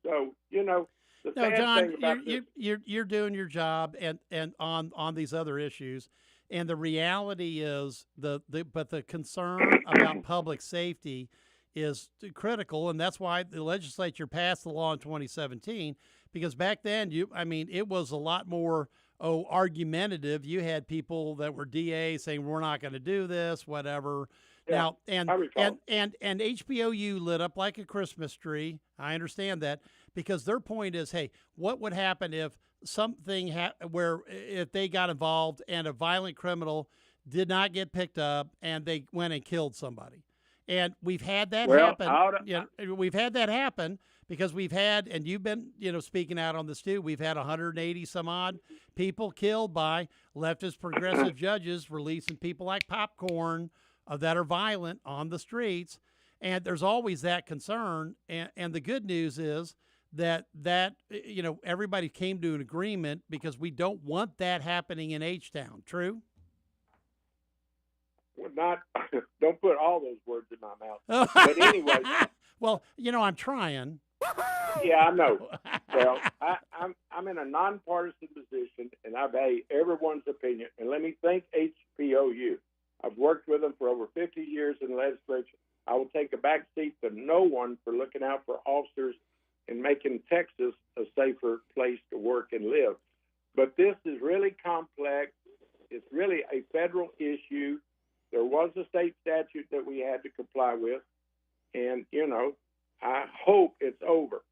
S23: So, the sad
S11: John,
S23: thing about
S11: you're doing your job and on these other issues, and the reality is the concern about public safety is critical, and that's why the legislature passed the law in 2017. Because back then, it was a lot more argumentative. You had people that were DAs saying we're not going to do this, whatever.
S23: Yeah,
S11: now, and HBOU lit up like a Christmas tree. I understand that, because their point is, hey, what would happen if something where if they got involved and a violent criminal did not get picked up and they went and killed somebody? And we've had that happen. We've had that happen because we've had, and you've been, speaking out on this too. We've had 180 some odd people killed by leftist progressive judges releasing people like popcorn that are violent on the streets. And there's always that concern. And the good news is that everybody came to an agreement because we don't want that happening in H-Town. True?
S23: Don't put all those words in my mouth. But anyway.
S11: Well, I'm trying.
S23: Yeah, I know. Well, I'm in a nonpartisan position, and I value everyone's opinion. And let me thank HPOU. I've worked with them for over 50 years in the legislature. I will take a back seat to no one for looking out for officers and making Texas a safer place to work and live. But this is really complex. It's really a federal issue. There was a state statute that we had to comply with, and, I hope it's over.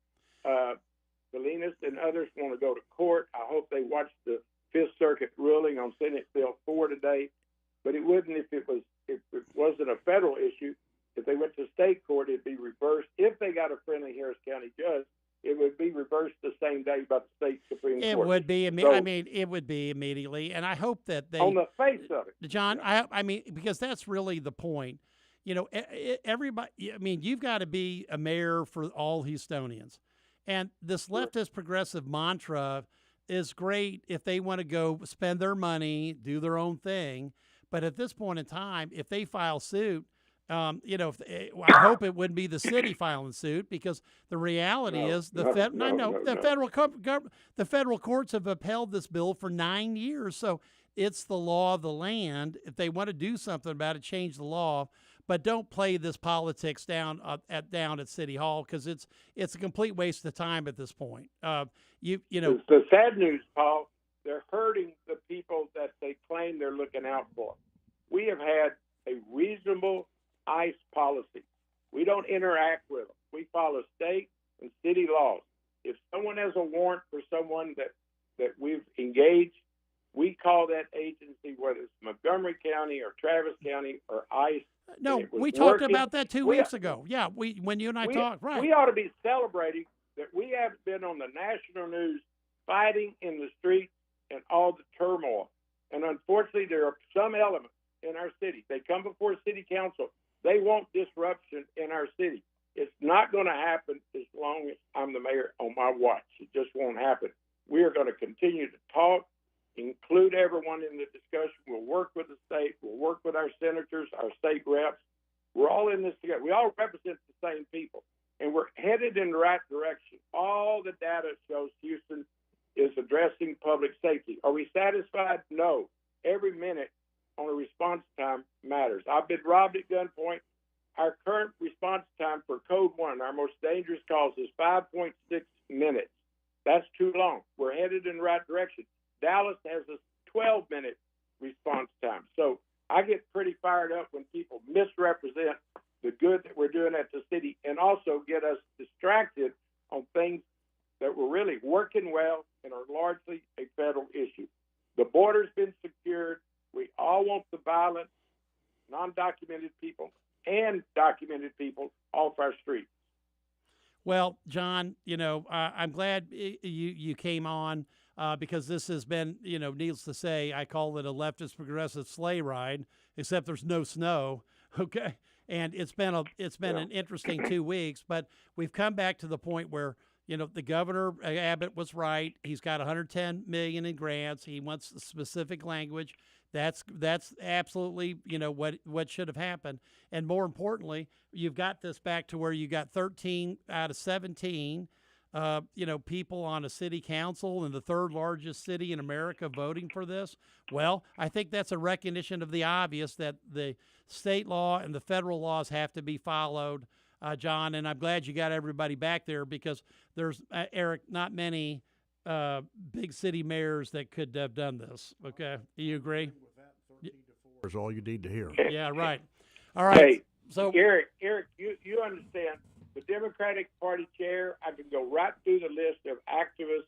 S23: Salinas and others want to go to court. I hope they watch the Fifth Circuit ruling on Senate Bill 4 today, but it wouldn't if it wasn't a federal issue. If they went to state court, it'd be reversed. If they got a friendly Harris County judge, it would be reversed the same day by the state Supreme Court.
S11: It would be. It would be immediately, and I hope that they
S23: on the face of it,
S11: John. Because that's really the point. Everybody. You've got to be a mayor for all Houstonians, and this leftist progressive mantra is great if they want to go spend their money, do their own thing. But at this point in time, if they file suit, I hope it wouldn't be the city filing suit, because the reality is the federal courts have upheld this bill for 9 years. So it's the law of the land. If they want to do something about it, change the law, but don't play this politics down at City Hall, because it's a complete waste of time at this point.
S23: It's the sad news, Paul. They're hurting the people that they claim they're looking out for. We have had a reasonable ICE policy. We don't interact with them. We follow state and city laws. If someone has a warrant for someone that we've engaged, we call that agency, whether it's Montgomery County or Travis County or ICE.
S11: No, we talked about that 2 weeks ago. Yeah, when you and I talked, right.
S23: We ought to be celebrating that we haven't been on the national news fighting in the streets and all the turmoil. And unfortunately, there are some elements in our city. They come before city council. They want disruption in our city. It's not going to happen as long as I'm the mayor on my watch. It just won't happen. We are going to continue to talk, include everyone in the discussion. We'll work with the state. We'll work with our senators, our state reps. We're all in this together. We all represent the same people, and we're headed in the right direction. All the data shows Houston is addressing public safety. Are we satisfied? No. Every minute on a response time matters. I've been robbed at gunpoint. Our current response time for Code 1, our most dangerous calls, is 5.6 minutes. That's too long. We're headed in the right direction. Dallas has a 12-minute response time. So I get pretty fired up when people misrepresent the good that we're doing at the city and also get us distracted on things that were really working well and are largely a federal issue. The border's been secured. We all want the violent, non-documented people and documented people off our streets.
S11: Well, John, I'm glad you came on because this has been, needless to say, I call it a leftist progressive sleigh ride, except there's no snow. Okay. And it's been an interesting 2 weeks, but we've come back to the point where, the governor, Abbott, was right. He's got $110 million in grants. He wants specific language. That's absolutely, what should have happened. And more importantly, you've got this back to where you got 13 out of 17, people on a city council in the third largest city in America voting for this. Well, I think that's a recognition of the obvious that the state law and the federal laws have to be followed. John, and I'm glad you got everybody back there because there's, Eric, not many big city mayors that could have done this. Okay, you agree?
S16: Is all you need to hear.
S11: Yeah, right. All right.
S23: Hey,
S11: so
S23: Eric, you understand the Democratic Party chair. I can go right through the list of activists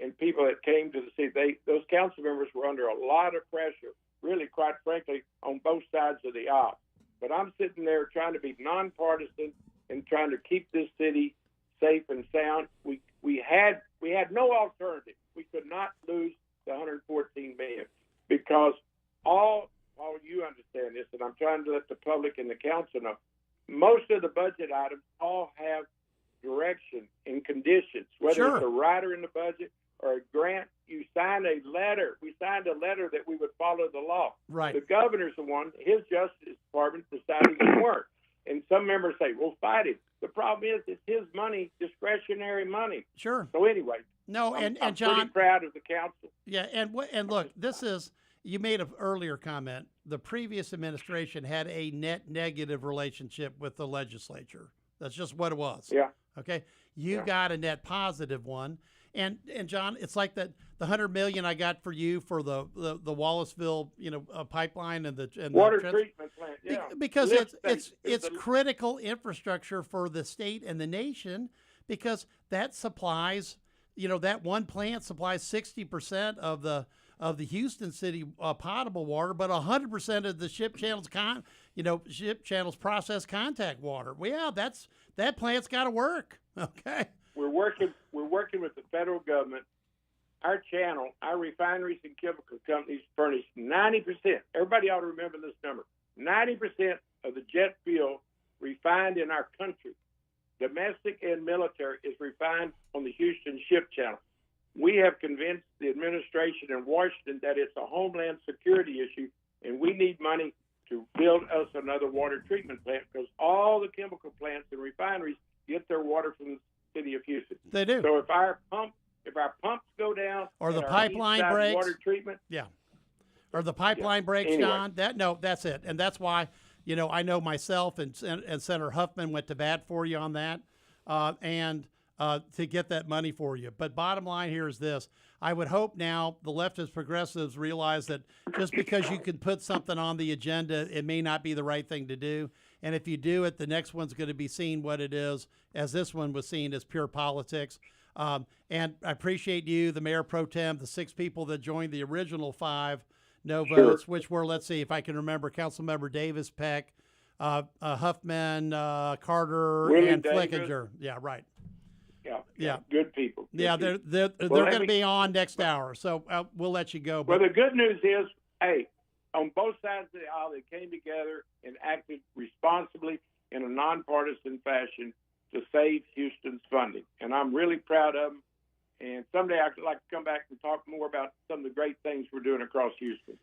S23: and people that came to the city. Those council members were under a lot of pressure, really, quite frankly, on both sides of the aisle. But I'm sitting there trying to be nonpartisan and trying to keep this city safe and sound. We had no alternative. We could not lose the $114 million because all you understand this, and I'm trying to let the public and the council know. Most of the budget items all have direction and conditions, whether it's a rider in the budget or a grant. You sign a letter. We signed a letter that we would follow the law.
S11: Right.
S23: The governor's the one, his Justice Department decided to work. And some members say, well, fight it. The problem is it's his money, discretionary money.
S11: Sure.
S23: So anyway,
S11: no,
S23: I'm
S11: John,
S23: pretty proud of the council.
S11: Yeah, and look, this is, you made an earlier comment. The previous administration had a net negative relationship with the legislature. That's just what it was.
S23: Yeah.
S11: Okay. You got a net positive one. And John, it's like that the $100 million I got for you for the Wallaceville, pipeline and the
S23: water treatment plant. Yeah.
S11: Because it's critical infrastructure for the state and the nation because that supplies, that one plant supplies 60% of the Houston city potable water, but 100% of the ship channels processed contact water. Well, yeah, that plant's got to work. Okay.
S23: We're working with the federal government. Our channel, our refineries and chemical companies furnish 90%. Everybody ought to remember this number. 90% of the jet fuel refined in our country, domestic and military, is refined on the Houston Ship Channel. We have convinced the administration in Washington that it's a homeland security issue, and we need money to build us another water treatment plant because all the chemical plants and refineries get their water from the city of Houston.
S11: They do.
S23: So if our pumps go down,
S11: or the pipeline breaks,
S23: water treatment,
S11: or the pipeline breaks,
S23: anyway.
S11: John. That's it, and that's why I know myself and Senator Huffman went to bat for you on that, and to get that money for you. But bottom line here is this: I would hope now the leftist progressives realize that just because you can put something on the agenda, it may not be the right thing to do. And if you do it, the next one's going to be seen what it is, as this one was seen as pure politics. And I appreciate you, the Mayor Pro Tem, the 6 people that joined the original 5 no
S23: Sure.
S11: votes, which were, let's see if I can remember, Councilmember Davis, Peck, Huffman, Carter,
S23: Willie
S11: and
S23: Davis.
S11: Flickinger. Yeah, right.
S23: Yeah. Good people. Good
S11: Yeah,
S23: people.
S11: they're
S23: Well,
S11: going
S23: let
S11: to
S23: me-
S11: be on next hour, so we'll let you go.
S23: Well,
S11: But
S23: the good news is, hey, on both sides of the aisle, they came together and acted responsibly in a nonpartisan fashion to save Houston's funding. And I'm really proud of them. And someday I'd like to come back and talk more about some of the great things we're doing across Houston.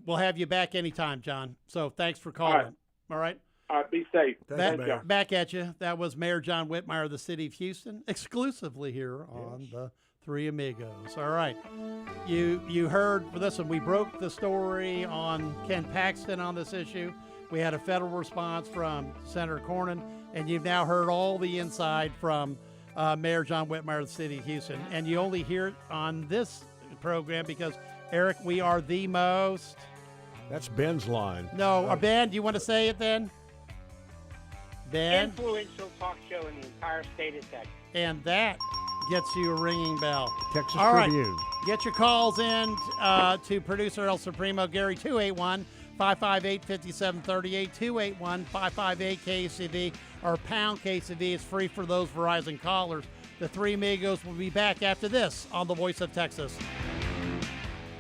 S11: we'll have you back anytime, John. So thanks for calling. All right.
S23: All right, be safe.
S11: Back at you. That was Mayor John Whitmire of the City of Houston, exclusively here on the Three Amigos. All right. You heard, listen, we broke the story on Ken Paxton on this issue. We had a federal response from Senator Cornyn, and you've now heard all the inside from Mayor John Whitmire of the City of Houston. And you only hear it on this program because, Eric, we are the most...
S16: That's Ben's line.
S11: No, Ben, do you want to say it then? Ben?
S17: Influential talk show in the entire state of Texas.
S11: And that gets you a ringing bell.
S16: Texas
S11: All right.
S16: Tribune.
S11: Get your calls in to producer El Supremo, Gary, 281-558-5738, 281-558-KCV, or pound KCV. It's free for those Verizon callers. The Three Amigos will be back after this on The Voice of Texas.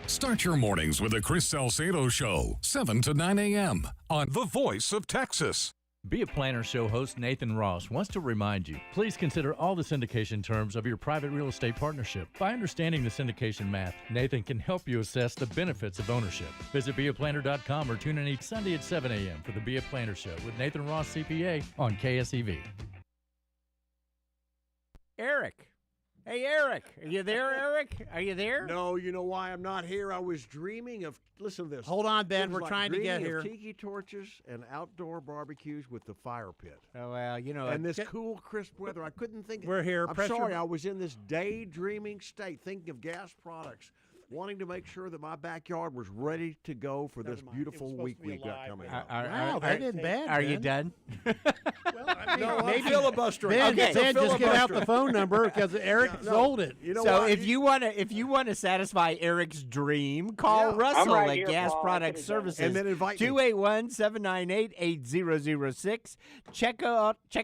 S12: Start your mornings with the Chris Salcedo Show, 7 to 9 a.m. on The Voice of Texas.
S2: Be a Planner Show host Nathan Ross wants to remind you, please consider all the syndication terms of your private real estate partnership. By understanding the syndication math, Nathan can help you assess the benefits of ownership. Visit beaplanner.com or tune in each Sunday at 7 a.m. for the Be a Planner Show with Nathan Ross, CPA, on KSEV.
S3: Eric. Hey, Eric. Are you there, Eric? Are you there?
S16: No, you know why I'm not here? I was dreaming of, listen to this.
S11: Hold on, Ben.
S16: It was
S11: We're
S16: like
S11: trying to get
S16: dreaming
S11: here.
S16: of tiki torches and outdoor barbecues with the fire pit.
S3: Oh, well,
S16: And this cool, crisp weather. I couldn't think.
S11: We're here.
S16: I'm
S11: Pressure-
S16: sorry. I was in this daydreaming state, thinking of gas products, wanting to make sure that my backyard was ready to go for this beautiful week we've got coming up.
S11: Wow, that isn't bad,
S3: Are you
S11: Ben.
S3: done?
S16: No, I'm filibustering.
S11: Ben,
S16: Okay, so
S11: Ben just give out the
S16: filibuster.
S11: phone number because Eric sold it.
S16: You know
S3: So
S16: what?
S3: if you want to satisfy Eric's dream, call Russell
S16: right
S3: at
S16: here,
S3: Gas
S16: Paul.
S3: Product Services.
S16: And then invite me.
S3: 281-798-8006. Check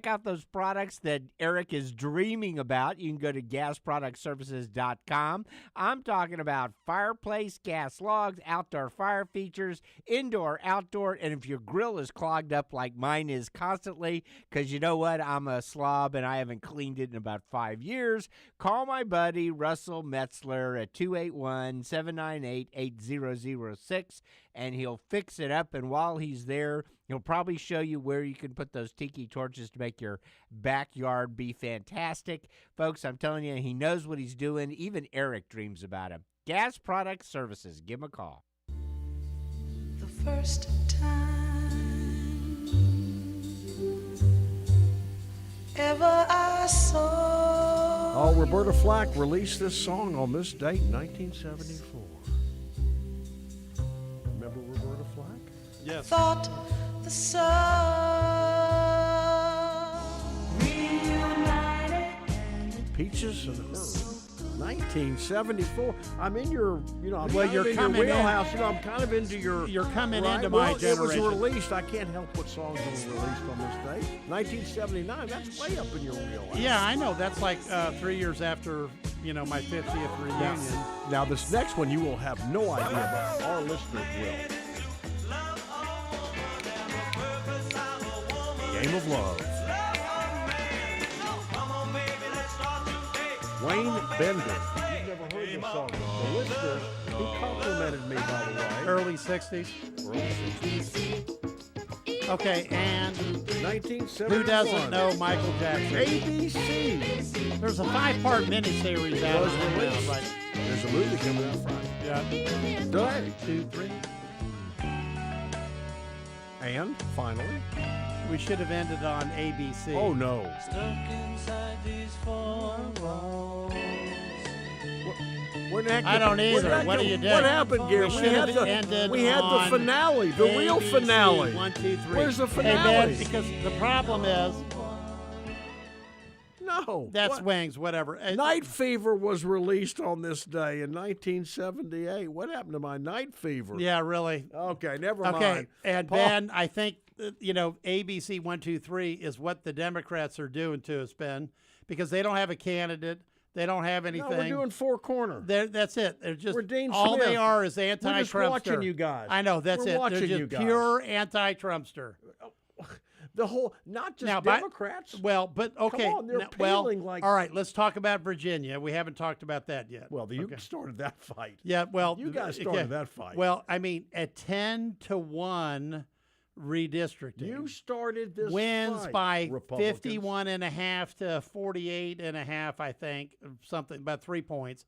S3: out those products that Eric is dreaming about. You can go to gasproductservices.com. I'm talking about fireplace, gas logs, outdoor fire features, indoor, outdoor, and if your grill is clogged up like mine is constantly, because you know what? I'm a slob and I haven't cleaned it in about 5 years. Call my buddy Russell Metzler at 281-798-8006, and he'll fix it up. And while he's there, he'll probably show you where you can put those tiki torches to make your backyard be fantastic. Folks, I'm telling you, he knows what he's doing. Even Eric dreams about him. Gas Product Services. Give him a call.
S5: The first time ever I saw.
S16: Oh, Roberta Flack released this song on this date, 1974. Remember Roberta Flack?
S11: Yes.
S5: Thought the sun reunited.
S16: Peaches and Her. 1974. I'm in your, I'm
S11: Well,
S16: kind
S11: you're
S16: of in
S11: coming
S16: your
S11: in.
S16: wheelhouse. I'm kind of into your.
S11: You're coming
S16: right?
S11: into
S16: well,
S11: my generation.
S16: It was released. I can't help what songs were released on this date. 1979. That's way up in your wheelhouse.
S11: Yeah, I know. That's like 3 years after, my 50th reunion.
S16: Now, this next one you will have no idea about. Our listeners will. Game of Love. Wayne Bender. You've never heard this song. The listener, he complimented me, by the way.
S11: Early 60s.
S16: Early 60s.
S11: Okay, and
S16: 1971.
S11: who doesn't know Michael Jackson?
S16: ABC.
S11: There's a 5-part miniseries out
S16: Was
S11: of it
S16: released.
S11: now, right?
S16: There's a movie coming out Friday.
S11: Yeah.
S16: Today.
S11: 2, 3.
S16: And finally,
S11: We should have ended on ABC.
S16: oh no.
S5: Stuck inside these four walls.
S16: Where the heck
S11: I
S16: did-
S11: don't
S16: where
S11: either.
S16: did that
S11: What do
S16: come-
S11: you do?
S16: What happened, Gary?
S11: We should have ended
S16: we had the
S11: on
S16: finale, the real
S11: ABC,
S16: finale.
S11: 1, 2, 3.
S16: Where's the
S11: Hey,
S16: finale?
S11: Ben, because the problem is,
S16: No, No.
S11: That's wings, whatever.
S16: Night Fever was released on this day in 1978. What happened to my Night Fever?
S11: Yeah, really.
S16: Okay, never mind.
S11: Okay, and
S16: Paul-
S11: Ben, I think, ABC 123 is what the Democrats are doing to us, Ben, because they don't have a candidate. They don't have anything.
S16: No, we're doing Four Corner.
S11: That's it. They're just
S16: We're Dean
S11: all
S16: Smith.
S11: they are is anti-Trumpster.
S16: We're just watching you guys.
S11: I know, that's
S16: We're
S11: it.
S16: watching
S11: They're just
S16: you guys.
S11: pure anti-Trumpster.
S16: The whole, not just
S11: Now,
S16: Democrats.
S11: But okay.
S16: Come on, they're peeling like.
S11: All right, let's talk about Virginia. We haven't talked about that yet.
S16: Well, you started that fight.
S11: Yeah, well,
S16: you guys started that fight.
S11: Well, I mean, at 10-1 redistricting,
S16: you started this
S11: wins
S16: fight,
S11: by
S16: Republicans.
S11: 51.5 to 48.5, I think, something about 3 points.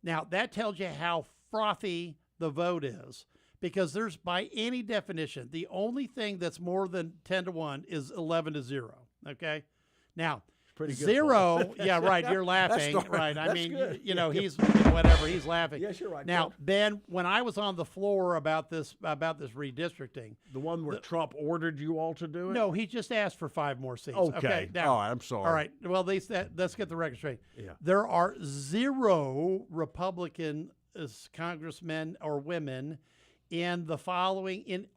S11: Now that tells you how frothy the vote is, because there's, by any definition, the only thing that's more than 10-1 is 11-0. Okay, now.
S16: Pretty good,
S11: 0,
S16: Paul.
S11: yeah, right. You're laughing,
S16: That's
S11: right? I
S16: that's
S11: mean,
S16: good.
S11: he's whatever. He's laughing.
S16: Yes, you're right.
S11: Now, Ben, when I was on the floor about this redistricting,
S16: the one where Trump ordered you all to do it.
S11: no, he just asked for 5 more seats.
S16: Okay.
S11: Now,
S16: All right, I'm sorry.
S11: All right. Well, let's get the record straight.
S16: Yeah.
S11: There are 0 Republican congressmen or women in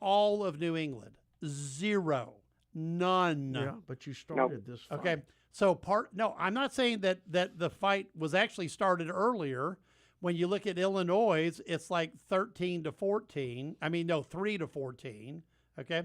S11: all of New England. 0. None.
S16: Yeah, but you started this fight.
S11: Okay. So I'm not saying that the fight was actually started earlier. When you look at Illinois, it's like 13-14. I mean, no, 3-14. Okay.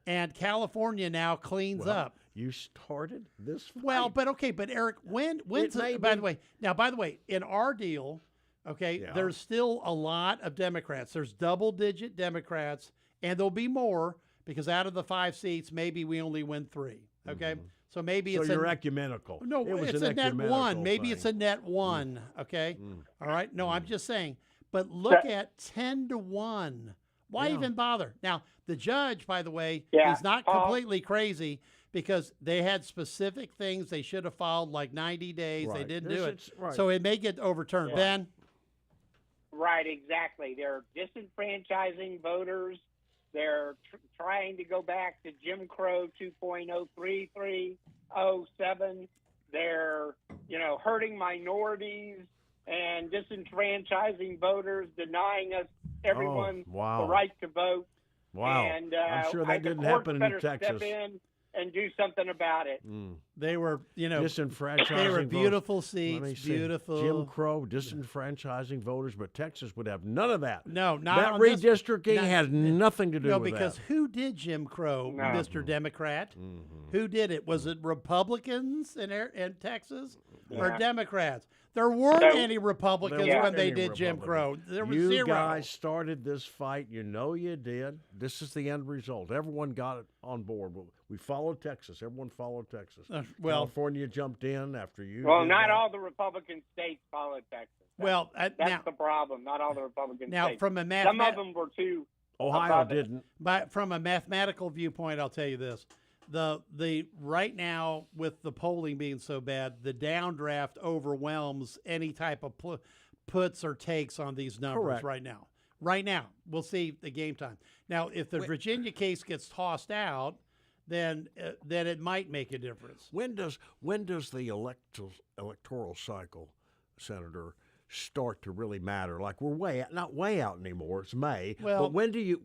S11: And California now cleans up.
S16: You started this fight.
S11: Well, but Eric, when's by the way, in our deal, okay, there's still a lot of Democrats. There's double-digit Democrats, and there'll be more, because out of the 5 seats, maybe we only win 3. Okay, so maybe it's
S16: you're ecumenical.
S11: No, it's a net 1. Maybe it's a net 1. Okay, all right. No, I'm just saying. But look at 10-1. Why even bother? Now, the judge, by the way, is not completely crazy, because they had specific things they should have followed, like 90 days. They didn't do it, so it may get overturned. Ben.
S17: Right, exactly. They're disenfranchising voters. They're trying to go back to Jim Crow 2.03307. They're, hurting minorities and disenfranchising voters, denying us everyone the right to vote.
S16: Wow.
S17: And
S16: I'm sure that didn't happen in Texas.
S17: Step in and do something about it.
S11: They were,
S16: disenfranchising.
S11: They were beautiful
S16: voters. Let me
S11: seats,
S16: see.
S11: beautiful.
S16: Jim Crow disenfranchising voters, but Texas would have none of that.
S11: No, not
S16: that
S11: on
S16: redistricting
S11: this,
S16: has nothing to do with
S11: No, because
S16: that.
S11: who did Jim Crow,
S17: No.
S11: Mr. Democrat? Who did it? Was it Republicans in Texas or Democrats? There weren't any Republicans when they did Jim Crow. There was 0.
S16: You guys started this fight. You know you did. This is the end result. Everyone got it on board. We followed Texas. Everyone followed Texas. California jumped in after you.
S17: Well,
S16: did
S17: not
S16: that.
S17: all the Republican states followed Texas. That's the problem. Not all the Republican states.
S11: Now, from a
S17: some of them were too.
S16: Ohio didn't.
S11: But from a mathematical viewpoint, I'll tell you this. The right now, with the polling being so bad, the downdraft overwhelms any type of puts or takes on these numbers.
S16: Correct.
S11: Right now. Right now, we'll see the game time. Now, if the Virginia case gets tossed out, then it might make a difference.
S16: When does the electoral cycle, Senator, start to really matter? Like, we're not way out anymore. It's May.
S11: Well,
S16: but when do you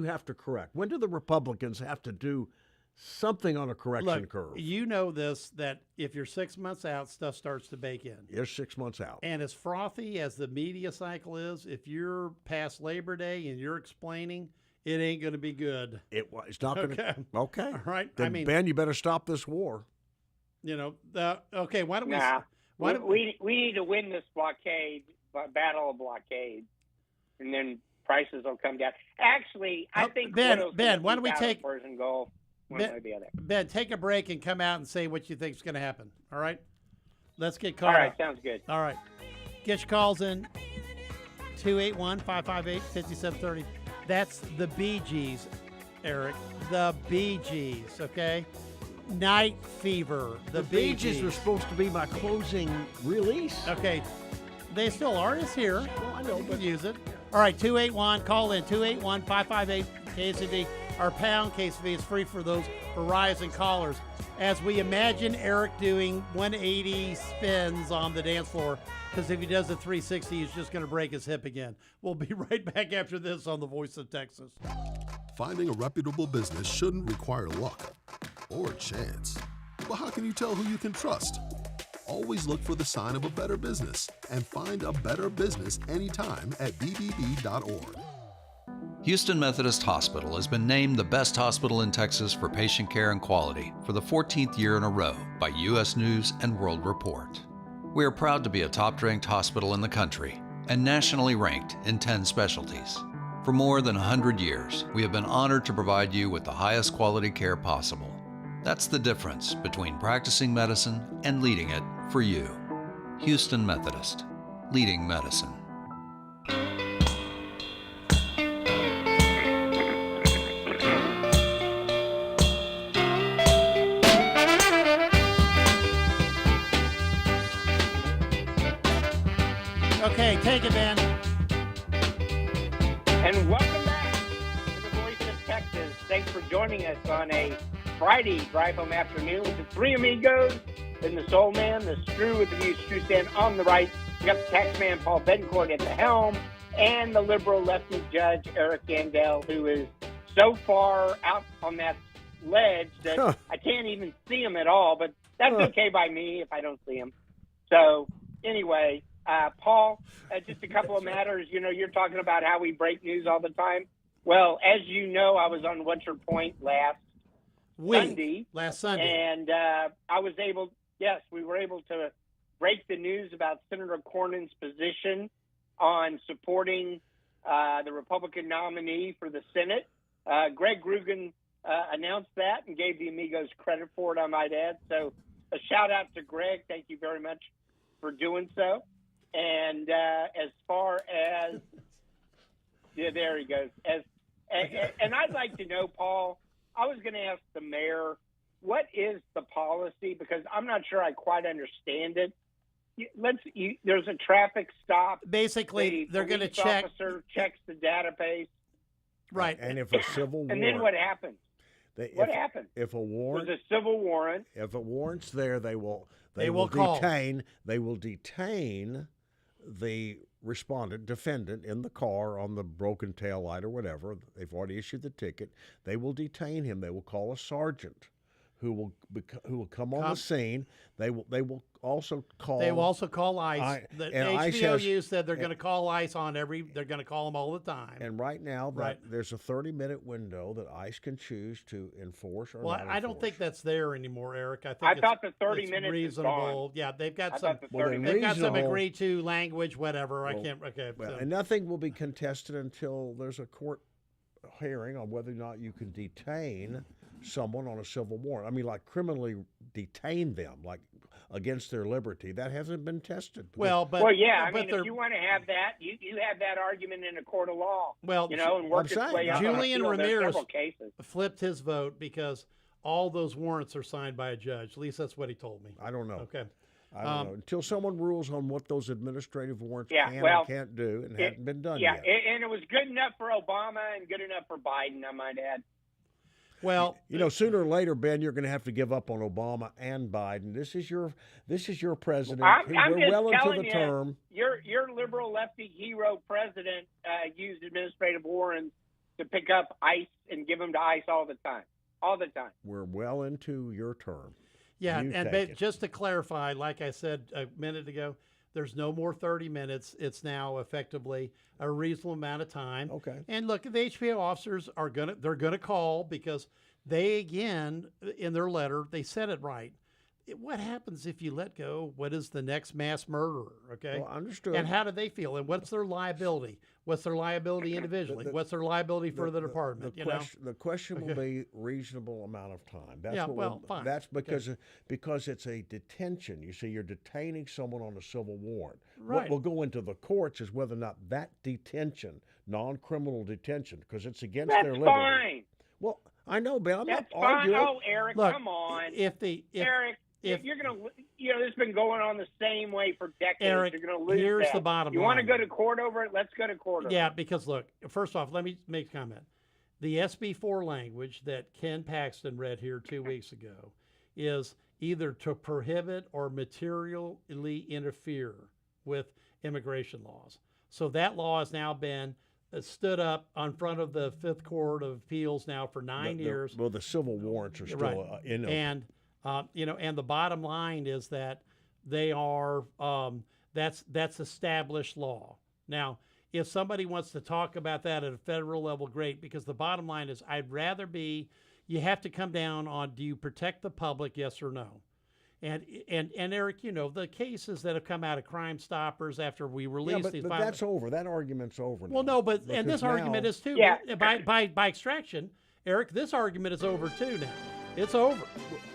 S16: have to correct? When do the Republicans have to do something on a correction curve?
S11: You know this, that if you're 6 months out, stuff starts to bake in.
S16: You're 6 months out.
S11: And as frothy as the media cycle is, if you're past Labor Day and you're explaining, it ain't going to be good.
S16: It's not going to.
S11: Okay.
S16: Okay.
S11: All right.
S16: Then, Ben, you better stop this war.
S11: Okay. Why don't we?
S17: We need to win this battle of blockade, and then prices will come down. Actually, I think
S11: Ben, why don't we take
S17: Persian Gulf one way or the other?
S11: Ben, take a break and come out and say what you think is going to happen. All right. Let's get caught
S17: All right,
S11: up.
S17: sounds good.
S11: All right. Get your calls in. 281-558-5730. That's the Bee Gees, Eric. The Bee Gees, okay? Night Fever. The
S16: Bee Gees were supposed to be my closing release.
S11: Okay. They still are. It's here.
S16: Well, I know,
S11: you can use it. All right, 281. Call in. 281-558-KCB. our pound case fee is free for those Verizon callers. As we imagine Eric doing 180 spins on the dance floor, because if he does a 360, he's just going to break his hip again. We'll be right back after this on The Voice of Texas.
S6: Finding a reputable business shouldn't require luck or chance. But how can you tell who you can trust? Always look for the sign of a better business and find a better business anytime at bbb.org.
S7: Houston Methodist Hospital has been named the best hospital in Texas for patient care and quality for the 14th year in a row by U.S. News and World Report. We are proud to be a top-ranked hospital in the country and nationally ranked in 10 specialties. For more than 100 years, we have been honored to provide you with the highest quality care possible. That's the difference between practicing medicine and leading it for you. Houston Methodist, leading medicine.
S11: Okay, take it, man.
S17: And welcome back to the Voice of Texas. Thanks for joining us on a Friday drive home afternoon with the three amigos and the Soul Man, the Strew with the View Strew stand on the right. We got the tax man Paul Betancourt at the helm, and the liberal lefty judge Eric Gandel, who is so far out on that ledge that I can't even see him at all. But that's okay by me if I don't see him. So anyway, Paul, just a couple of matters. You know, you're talking about how we break news all the time. Well, as you know, I was on What's Your Point last Sunday, and I was able. Yes, we were able to break the news about Senator Cornyn's position on supporting the Republican nominee for the Senate. Greg Grugan announced that and gave the Amigos credit for it, I might add. So a shout out to Greg. Thank you very much for doing so. And as far as, yeah, there he goes. And I'd like to know, Paul, I was going to ask the mayor, what is the policy? Because I'm not sure I quite understand it. There's a traffic stop.
S11: Basically, they're going to check.
S17: Officer checks the database.
S11: Right.
S16: And if a civil warrant.
S17: And then what happens? What happens?
S16: If a warrant.
S17: There's a civil warrant.
S16: If a warrant's there, they will
S11: call.
S16: They will detain the defendant in the car on the broken taillight or whatever. They've already issued the ticket. They will detain him. They will call a sergeant who will come on the scene. They will also call.
S11: They will also call ICE. The HVOU said they're going to call ICE on they're going to call them all the time.
S16: And right now, there's a 30-minute window that ICE can choose to enforce or not enforce.
S11: I don't think that's there anymore, Eric. I
S17: thought the 30 minutes
S11: reasonable.
S17: Is gone.
S11: Yeah, they've got some agreed to language, whatever. I can't. Okay.
S16: Well, and nothing will be contested until there's a court hearing on whether or not you can detain someone on a civil warrant. I mean, like criminally detain them, like against their liberty. That hasn't been tested.
S11: Well,
S17: yeah. I mean, if you want to have that, you have that argument in a court of law.
S11: Well,
S17: and work its way out.
S11: Julian Ramirez flipped his vote because all those warrants are signed by a judge. At least that's what he told me.
S16: I don't know.
S11: Okay.
S16: I don't know. Until someone rules on what those administrative warrants can and can't do, and hadn't been done yet.
S17: Yeah, and it was good enough for Obama and good enough for Biden, I might add.
S11: Well,
S16: sooner or later, Ben, you're going to have to give up on Obama and Biden. This is your president.
S17: We're
S16: well into
S17: telling
S16: the term.
S17: Your liberal lefty hero president used administrative warrants to pick up ICE and give them to ICE all the time. All the time.
S16: We're well into your term.
S11: Yeah, just to clarify, like I said a minute ago, there's no more 30 minutes. It's now effectively a reasonable amount of time.
S16: Okay.
S11: And look, the HPO officers they're gonna call because they, again, in their letter, they said it right. What happens if you let go? What is the next mass murderer? Okay.
S16: Well, understood.
S11: And how do they feel? And what's their liability? What's their liability individually? What's their liability for the department?
S16: The question will be reasonable amount of time. That's
S11: fine.
S16: That's because it's a detention. You see, you're detaining someone on a civil warrant.
S11: Right.
S16: What will go into the courts is whether or not that detention, non-criminal detention, because it's against their liberty.
S17: That's fine.
S16: Well, I know, Ben. I'm
S17: That's
S16: not
S17: fine.
S16: arguing.
S17: Oh, Eric,
S11: Look,
S17: come on.
S11: Eric,
S17: if you're going to, this has been going on the same way for decades.
S11: Eric,
S17: you're going to lose
S11: here's
S17: that.
S11: the bottom
S17: You
S11: line.
S17: want to go to court over it? Let's go to court over it.
S11: Yeah, because look, first off, let me make a comment. the SB4 language that Ken Paxton read here 2 weeks ago is either to prohibit or materially interfere with immigration laws. So that law has now been stood up on front of the Fifth Court of Appeals now for 9 years.
S16: Well, the civil warrants are still
S11: Right.
S16: in.
S11: And and the bottom line is that they are that's established law. Now, if somebody wants to talk about that at a federal level, great, because the bottom line is I'd rather you have to come down on, do you protect the public, yes or no? And Eric, the cases that have come out of Crime Stoppers after we released these.
S16: But that's over. That argument's over now.
S11: Well, no, and this argument is too.
S17: Yeah.
S11: By extraction, Eric, this argument is over too now. It's over.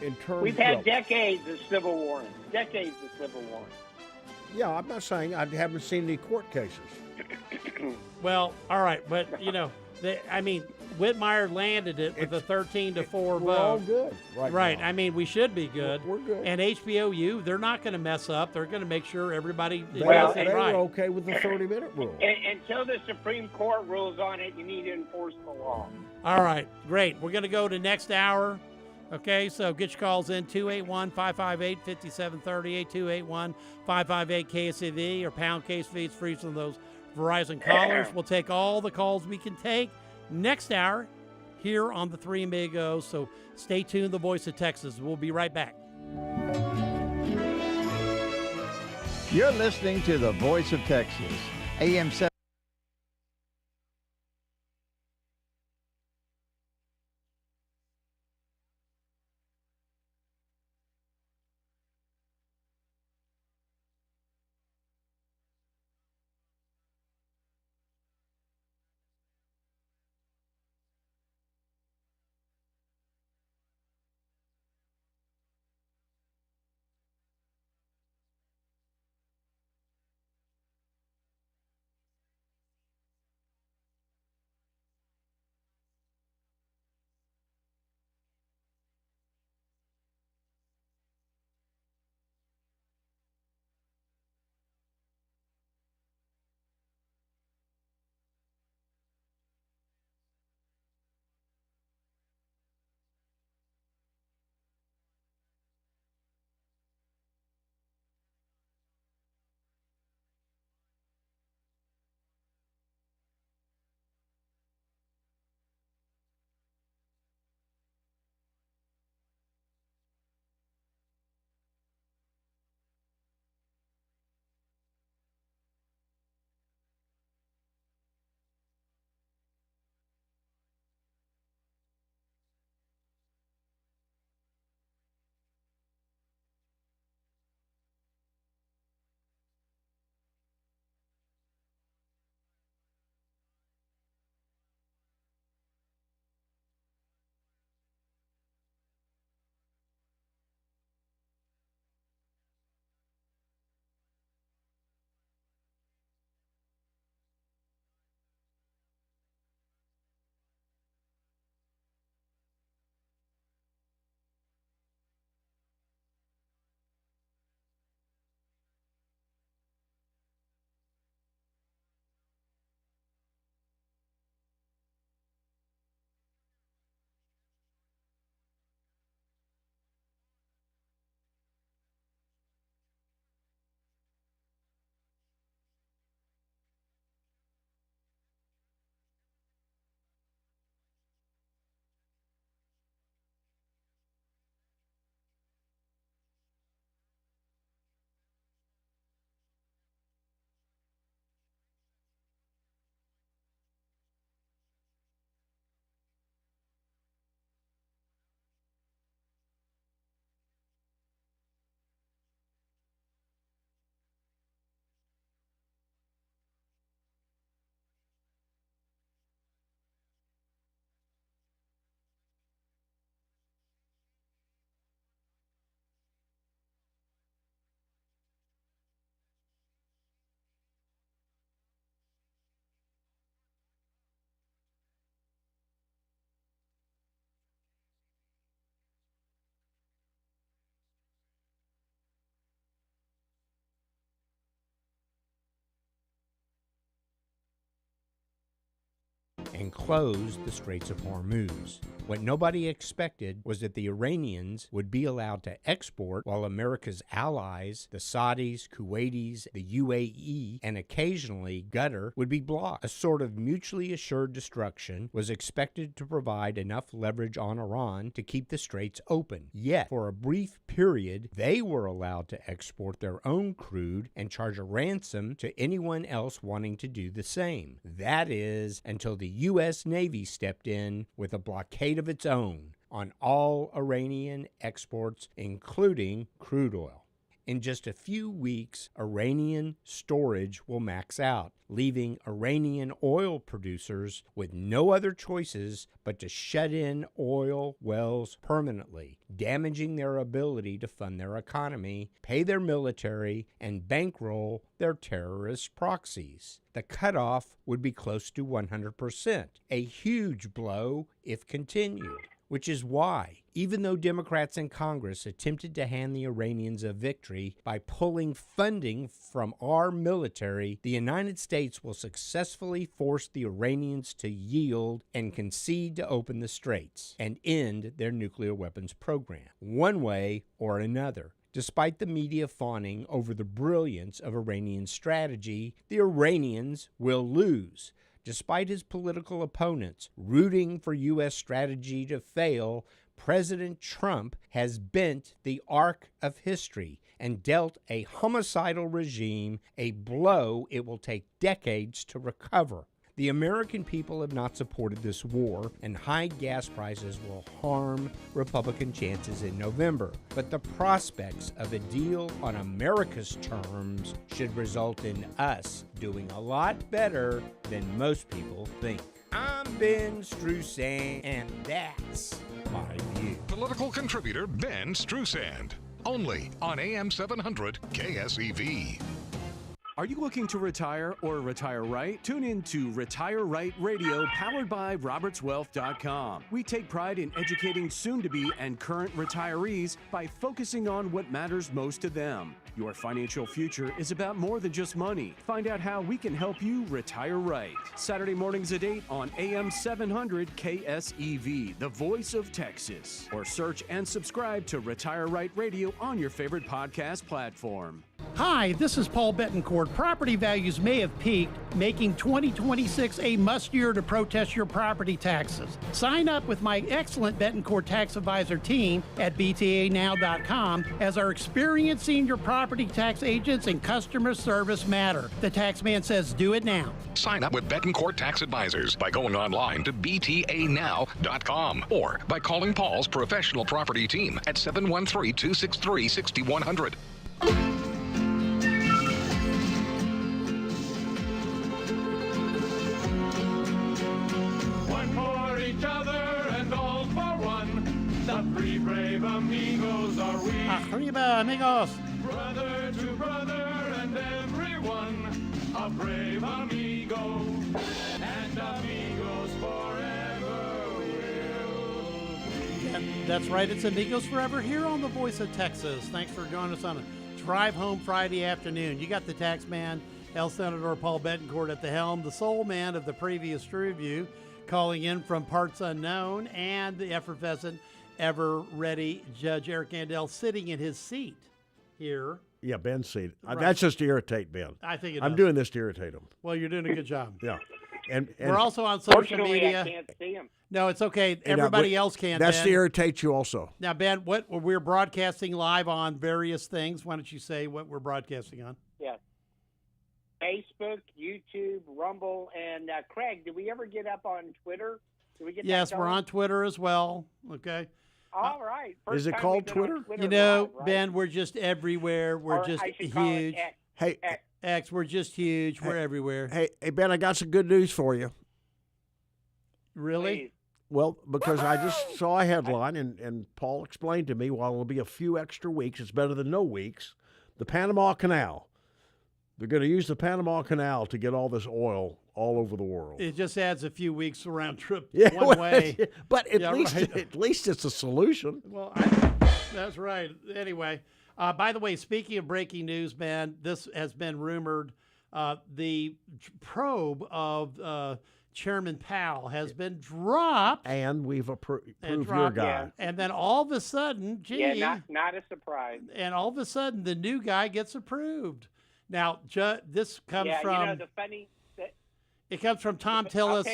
S16: In terms
S17: We've had decades of civil warrants. Decades of civil warrants.
S16: Yeah, I'm not saying I haven't seen any court cases.
S11: Well, all right, but Whitmire landed it with a 13-4 vote.
S16: We're all good
S11: right.
S16: now.
S11: I mean, we should be good.
S16: We're good.
S11: And HBOU, they're not going to mess up. They're going to make sure everybody
S16: They
S11: does it right.
S16: were okay with the 30-minute rule.
S17: Until the Supreme Court rules on it, you need to enforce the law.
S11: All right, great. We're going to go to next hour. Okay, so get your calls in 281-558-5738, 281-558-KSEV or pound KSEV. It's free from those Verizon callers. We'll take all the calls we can take next hour here on the Three Amigos. So stay tuned, the Voice of Texas. We'll be right back.
S4: You're listening to the Voice of Texas, AM 7.
S3: and closed the Straits of Hormuz. What nobody expected was that the Iranians would be allowed to export while America's allies, the Saudis, Kuwaitis, the UAE, and occasionally Qatar, would be blocked. A sort of mutually assured destruction was expected to provide enough leverage on Iran to keep the straits open. Yet, for a brief period, they were allowed to export their own crude and charge a ransom to anyone else wanting to do the same. That is, until the U.S. Navy stepped in with a blockade of its own on all Iranian exports, including crude oil. In just a few weeks, Iranian storage will max out, leaving Iranian oil producers with no other choices but to shut in oil wells permanently, damaging their ability to fund their economy, pay their military, and bankroll their terrorist proxies. The cutoff would be close to 100%, a huge blow if continued. Which is why, even though Democrats in Congress attempted to hand the Iranians a victory by pulling funding from our military, the United States will successfully force the Iranians to yield and concede to open the straits and end their nuclear weapons program, one way or another. Despite the media fawning over the brilliance of Iranian strategy, the Iranians will lose. Despite his political opponents rooting for U.S. strategy to fail, President Trump has bent the arc of history and dealt a homicidal regime a blow it will take decades to recover. The American people have not supported this war, and high gas prices will harm Republican chances in November. But the prospects of a deal on America's terms should result in us doing a lot better than most people think. I'm Ben Strusand, and that's my view.
S12: Political contributor Ben Strusand, only on AM 700 KSEV.
S1: Are you looking to retire or retire right? Tune in to Retire Right Radio, powered by RobertsWealth.com. We take pride in educating soon-to-be and current retirees by focusing on what matters most to them. Your financial future is about more than just money. Find out how we can help you retire right. Saturday mornings at 8 on AM 700 KSEV, the voice of Texas. Or search and subscribe to Retire Right Radio on your favorite podcast platform.
S11: Hi, this is Paul Betancourt. Property values may have peaked, making 2026 a must year to protest your property taxes. Sign up with my excellent Betancourt tax advisor team at btanow.com, as our experienced senior property tax agents and customer service matter. The Taxman says do it now.
S12: Sign up with Betancourt Tax Advisors by going online to btanow.com or by calling Paul's professional property team at 713-263-6100.
S15: Three brave amigos are we.
S11: Arriba, amigos.
S15: Brother to brother and everyone, a brave amigo, and amigos forever will be.
S11: That's right, it's Amigos Forever here on the Voice of Texas. Thanks for joining us on a drive home Friday afternoon. You got the tax man, El Senador Paul Betancourt at the helm, the soul man of the previous review, calling in from parts unknown, and the effervescent, ever-ready Judge Eric Andel sitting in his seat here.
S16: Yeah, Ben's seat.
S11: Right.
S16: That's just to irritate Ben.
S11: I think
S16: I'm doing this to irritate him.
S11: Well, you're doing a good job.
S16: Yeah. And
S11: we're also on social
S17: Fortunately,
S11: media.
S17: I can't see him.
S11: No, it's okay. Everybody else can.
S16: That's
S11: Ben.
S16: to irritate you also.
S11: Now, Ben, we're broadcasting live on various things. Why don't you say what we're broadcasting on?
S17: Yes. Facebook, YouTube, Rumble, and Craig, did we ever get up on Twitter? Did we get
S11: Yes,
S17: that
S11: we're
S17: going?
S11: on Twitter as well. Okay.
S17: All right.
S16: Is it called Twitter?
S11: You know,
S17: live, right?
S11: Ben, we're just everywhere. We're
S17: Or
S11: just
S17: I should call it
S11: huge.
S17: X.
S16: Hey,
S11: X, we're just huge. We're everywhere.
S16: Hey, Ben, I got some good news for you.
S11: Really?
S17: Please.
S16: Well, because I just saw a headline, and Paul explained to me, while it'll be a few extra weeks, it's better than no weeks, the Panama Canal. They're going to use the Panama Canal to get all this oil all over the world.
S11: It just adds a few weeks round trip
S16: Yeah,
S11: one
S16: well,
S11: way.
S16: But at
S11: Yeah,
S16: least
S11: right.
S16: at least it's a solution.
S11: Well, that's right. Anyway, by the way, speaking of breaking news, man, this has been rumored. The probe of Chairman Powell has been dropped.
S16: And we've approved your
S11: dropped,
S16: guy.
S11: And then all of a sudden,
S17: not a surprise.
S11: And all of a sudden, the new guy gets approved. Now, this comes from.
S17: The funny.
S11: It comes from Tom Tillis,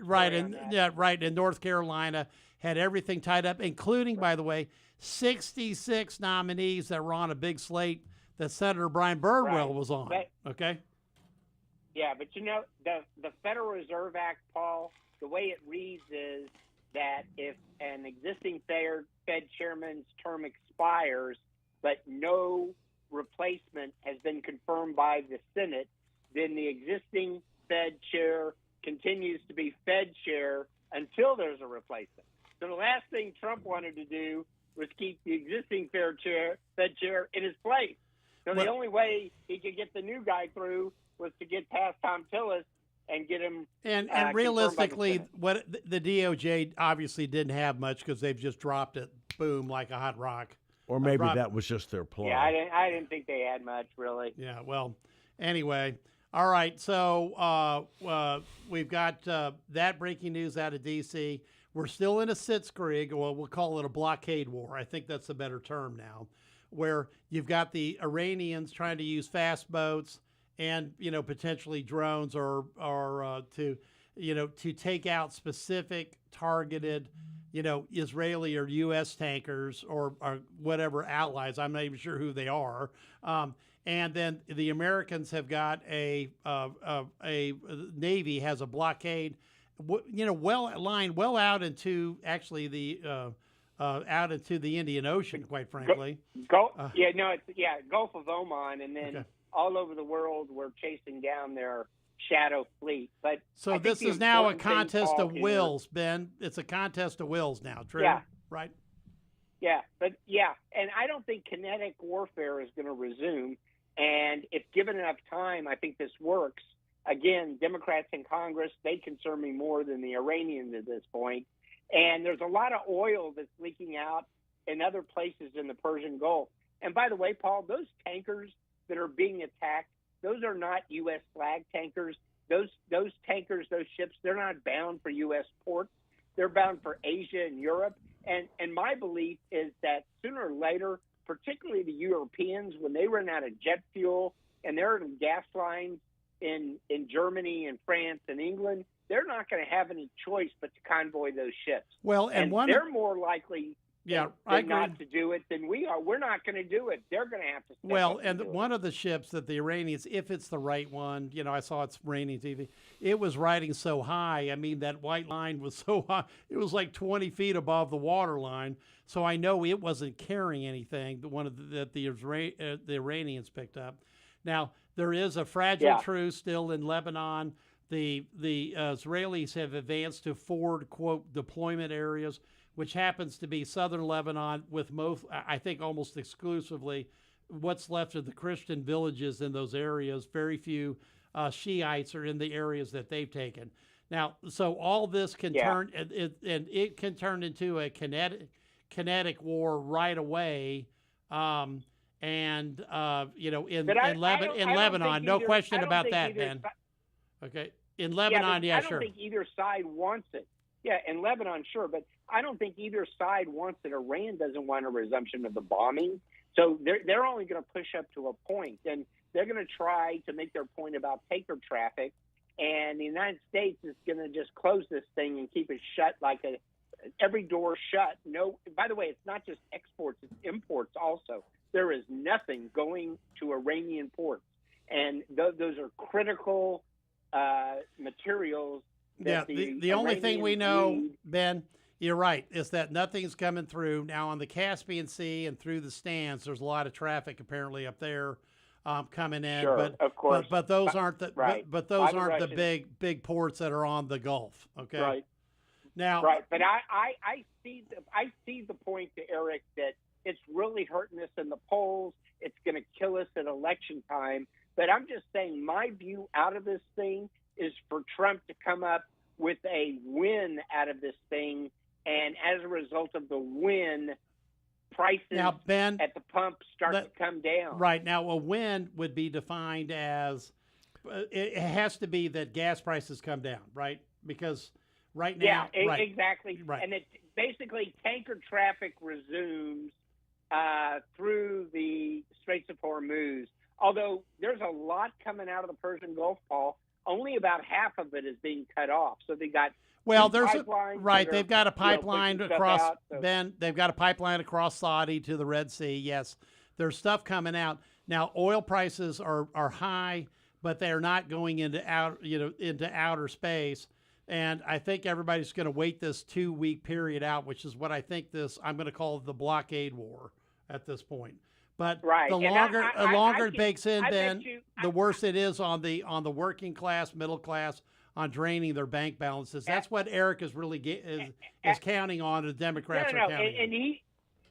S11: right in North Carolina. Had everything tied up, including, by the way, 66 nominees that were on a big slate that Senator Brian Birdwell was on. Okay.
S17: Yeah, but the Federal Reserve Act, Paul, the way it reads is that if an existing Fed chairman's term expires, but no replacement has been confirmed by the Senate, then the existing Fed chair continues to be Fed chair until there's a replacement. So the last thing Trump wanted to do was keep the existing Fed chair in his place. So the only way he could get the new guy through was to get past Tom Tillis and get him.
S11: And realistically, what the DOJ obviously didn't have much because they've just dropped it, boom, like a hot rock.
S16: Or maybe that was just their plan.
S17: Yeah, I didn't think they had much, really.
S11: Yeah, well, anyway. All right, so we've got that breaking news out of D.C. We're still in a sitzkrieg, or we'll call it a blockade war. I think that's a better term now, where you've got the Iranians trying to use fast boats and potentially drones or to take out specific targeted Israeli or U.S. tankers or whatever allies. I'm not even sure who they are. And then the Americans have got a Navy has a blockade, lined well out into actually out into the Indian Ocean, quite frankly.
S17: Gulf of Oman, and then all over the world we're chasing down their shadow fleet. But
S11: so this is now a contest of wills, Ben. It's a contest of wills now, true?
S17: Yeah.
S11: Right?
S17: Yeah, and I don't think kinetic warfare is going to resume. And if given enough time, I think this works. Again, Democrats in Congress, they concern me more than the Iranians at this point. And there's a lot of oil that's leaking out in other places in the Persian Gulf. And by the way, Paul, those tankers that are being attacked, those are not U.S. flag tankers. Those tankers, those ships, they're not bound for U.S. ports. They're bound for Asia and Europe. And my belief is that sooner or later, particularly the Europeans, when they run out of jet fuel and they're in gas lines in Germany and France and England, they're not going to have any choice but to convoy those ships.
S11: Well,
S17: they're more likely not to do it than we are. We're not going to do it. They're going to have to step up and do
S11: one of the ships that the Iranians, if it's the right one, I saw it's Iranian TV, it was riding so high. I mean, that white line was so high. It was like 20 feet above the water line. So I know it wasn't carrying anything, that the Iranians picked up. Now, there is a fragile truce still in Lebanon. The Israelis have advanced to forward, quote, deployment areas, which happens to be southern Lebanon with most, I think almost exclusively, what's left of the Christian villages in those areas. Very few Shiites are in the areas that they've taken. Now, so all this can turn, and it can turn into a kinetic war right away. In Lebanon, no question about that, Ben. Okay, in Lebanon,
S17: I
S11: sure.
S17: don't think either side wants it. Yeah, in Lebanon, sure, but I don't think either side wants it. Iran doesn't want a resumption of the bombing, so they're only going to push up to a point, and they're going to try to make their point about taker traffic, and the United States is going to just close this thing and keep it shut every door shut. No, by the way, it's not just exports; it's imports also. There is nothing going to Iranian ports, and those are critical materials.
S11: The only thing we know, Ben, you're right, is that nothing's coming through. Now, on the Caspian Sea and through the Stans, there's a lot of traffic apparently up there coming in.
S17: Sure,
S11: but
S17: of course.
S11: But those aren't the but those aren't the
S17: Russians.
S11: big ports that are on the Gulf. Okay.
S17: Right.
S11: Now.
S17: Right, but I see the point to Eric that it's really hurting us in the polls. It's going to kill us at election time. But I'm just saying, my view out of this thing is for Trump to come up with a win out of this thing, and as a result of the win, prices
S11: now, Ben,
S17: at the pump start to come down.
S11: Right. Now, a win would be defined as it has to be that gas prices come down, right? because right now,
S17: exactly.
S11: Right.
S17: And it basically tanker traffic resumes through the Straits of Hormuz. Although there's a lot coming out of the Persian Gulf, Paul, only about half of it is being cut off. So they got
S11: they've got a pipeline across
S17: so.
S11: they've got a pipeline across Saudi to the Red Sea. Yes, there's stuff coming out now. Oil prices are high, but they're not going into outer space. And I think everybody's going to wait this 2-week period out, which is what I think I'm going to call the blockade war at this point. But the longer it bakes in, the worse it is on the working class, middle class, on draining their bank balances. That's what Eric is really is counting on. The Democrats are counting.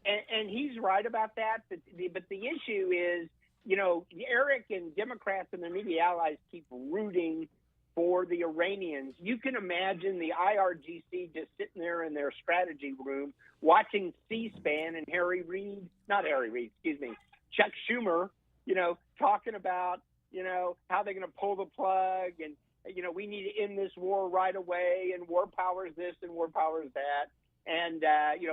S17: And he's right about that. But the issue is, Eric and Democrats and their media allies keep rooting for the Iranians. You can imagine the IRGC just sitting there in their strategy room watching C-SPAN and Chuck Schumer, talking about, how they're going to pull the plug and, we need to end this war right away and war powers this and war powers that. And,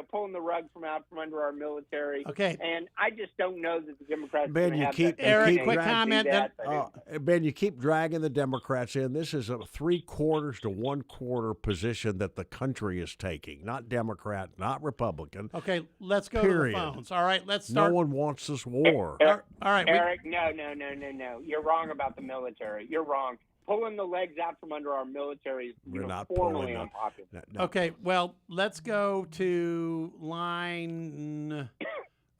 S17: pulling the rug from under our military.
S11: Okay.
S17: And I just don't know that the Democrats
S16: Ben,
S11: quick comment.
S16: Ben, you keep dragging the Democrats in. This is a 3/4 to 1/4 position that the country is taking, not Democrat, not Republican.
S11: Okay, let's go to the phones. All right, let's start.
S16: No one wants this war.
S11: All right.
S17: Eric, no. You're wrong about the military. You're wrong. Pulling the legs out from under our military is formally unpopular.
S16: No.
S11: Okay, well, let's go to line.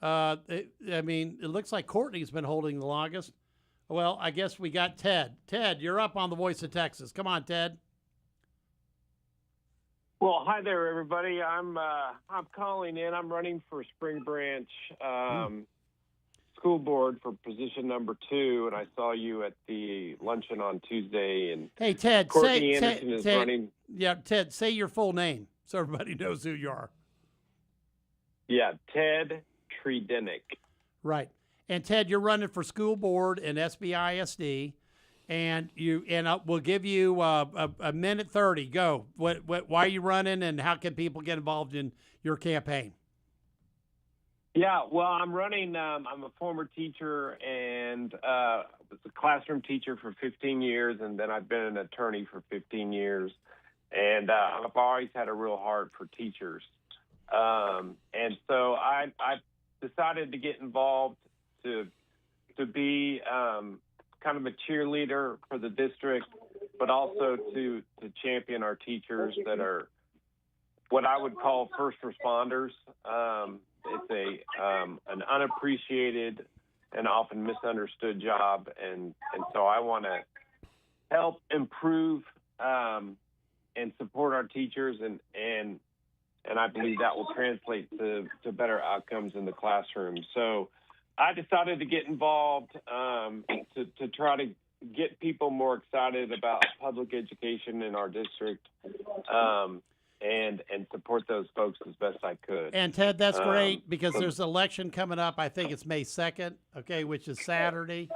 S11: It looks like Courtney's been holding the longest. Well, I guess we got Ted. Ted, you're up on the Voice of Texas. Come on, Ted.
S8: Well, hi there, everybody. I'm calling in. I'm running for Spring Branch School Board for position number 2, and I saw you at the luncheon on Tuesday. And
S11: hey, Ted,
S8: Courtney Anderson is running.
S11: Yeah, Ted, say your full name so everybody knows who you are.
S8: Yeah, Ted Tredenick.
S11: Right, and Ted, you're running for school board in SBISD, and we'll give you a minute 30. Go. Why are you running, and how can people get involved in your campaign?
S8: Yeah, well, I'm running. I'm a former teacher and was a classroom teacher for 15 years, and then I've been an attorney for 15 years. And I've always had a real heart for teachers. And so I decided to get involved to be kind of a cheerleader for the district, but also to champion our teachers that are what I would call first responders. It's an unappreciated and often misunderstood job, and so I want to help improve and support our teachers, and I believe that will translate to better outcomes in the classroom. So I decided to get involved to try to get people more excited about public education in our district. And support those folks as best I could.
S11: And Ted, that's great because there's an election coming up. I think it's May 2nd, okay, which is Saturday,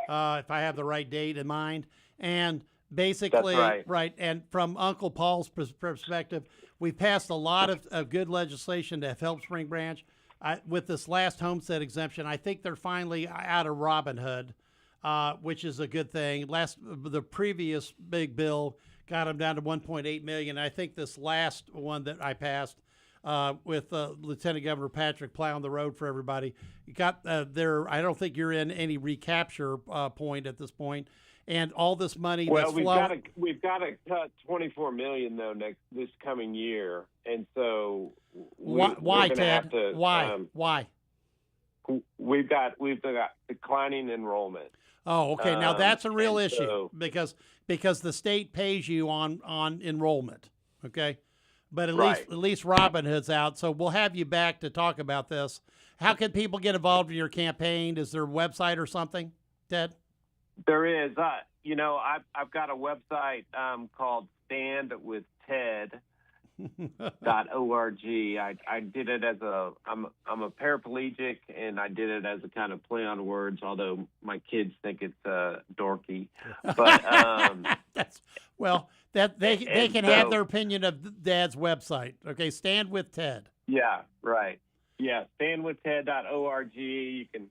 S11: if I have the right date in mind. And basically,
S8: that's
S11: right, and from Uncle Paul's perspective, we passed a lot of good legislation to have helped Spring Branch. With this last homestead exemption, I think they're finally out of Robin Hood, which is a good thing. The previous big bill got them down to $1.8 million. I think this last one that I passed with Lieutenant Governor Patrick plowing the road for everybody, got there. I don't think you're in any recapture point at this point, and all this money.
S8: Well, we've got to cut $24 million though this coming year, and so
S11: why, Ted? Why?
S8: We've got declining enrollment.
S11: Oh, okay. Now that's a real issue because the state pays you on enrollment. Okay, but at least Robin Hood's out, so we'll have you back to talk about this. How can people get involved in your campaign? Is there a website or something, Ted?
S8: There is. I've got a website called Stand with Ted. .org. I did it as I'm a paraplegic, and I did it as a kind of play on words, although my kids think it's dorky. But
S11: they can have their opinion of Dad's website. Okay, Stand with Ted.
S8: Yeah, right. Yeah, standwithted.org. You can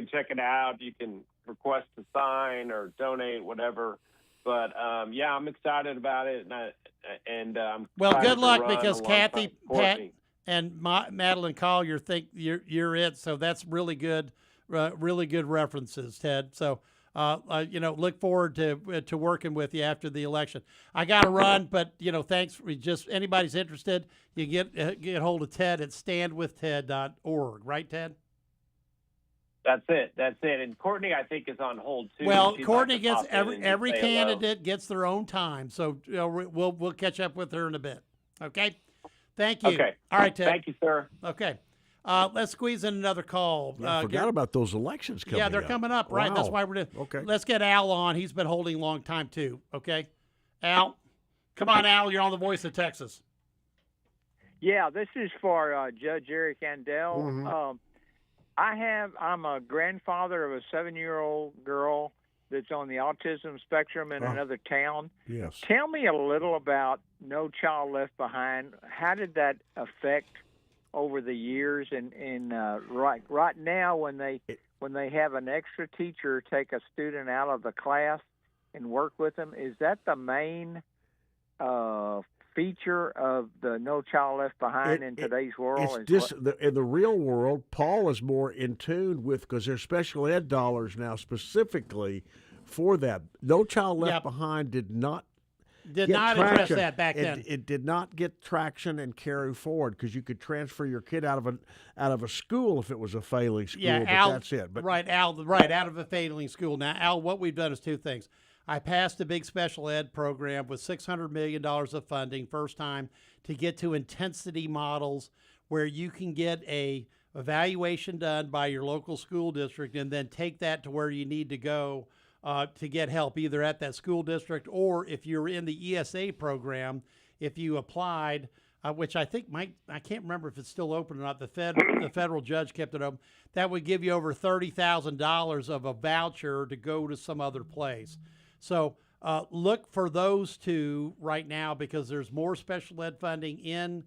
S8: check it out. You can request a sign or donate, whatever. But I'm excited about it, and I'm
S11: good luck, because
S8: Kathy,
S11: Pat, and Madeline call you're it. So that's really good references, Ted. So look forward to working with you after the election. I got to run, but thanks. Just anybody's interested, you get hold of Ted at standwithted.org. Right, Ted?
S8: That's it. And Courtney, I think, is on hold too.
S11: Well, Courtney gets every candidate gets their own time, so we'll catch up with her in a bit. Okay. Thank you.
S8: Okay.
S11: All right, Ted.
S8: Thank you, sir.
S11: Okay. Let's squeeze in another call.
S16: I forgot about those elections coming up.
S11: Yeah, they're coming up, right?
S16: Wow.
S11: That's why we're doing.
S16: Okay.
S11: Let's get Al on. He's been holding a long time too. Okay. Al, come on, Al. You're on the Voice of Texas.
S9: Yeah, this is for Judge Eric Andel.
S16: Mm-hmm.
S9: I'm a grandfather of a 7-year-old girl that's on the autism spectrum in another town.
S16: Yes.
S9: Tell me a little about No Child Left Behind. How did that affect over the years? And right now, when they have an extra teacher take a student out of the class and work with them, is that the main feature of the No Child Left Behind in today's world?
S16: In the real world, Paul is more in tune with, because there's special ed dollars now specifically for that. No Child Left Behind did not
S11: address that back then.
S16: It did not get traction and carry forward, because you could transfer your kid out of a school if it was a failing school.
S11: Yeah,
S16: but
S11: Al,
S16: that's it. But
S11: Al, out of a failing school. Now, Al, what we've done is two things. I passed a big special ed program with $600 million of funding, first time, to get to intensity models where you can get a evaluation done by your local school district and then take that to where you need to go to get help, either at that school district or if you're in the ESA program, if you applied, which I think I can't remember if it's still open or not. The federal judge kept it open. That would give you over $30,000 of a voucher to go to some other place. So look for those two right now, because there's more special ed funding in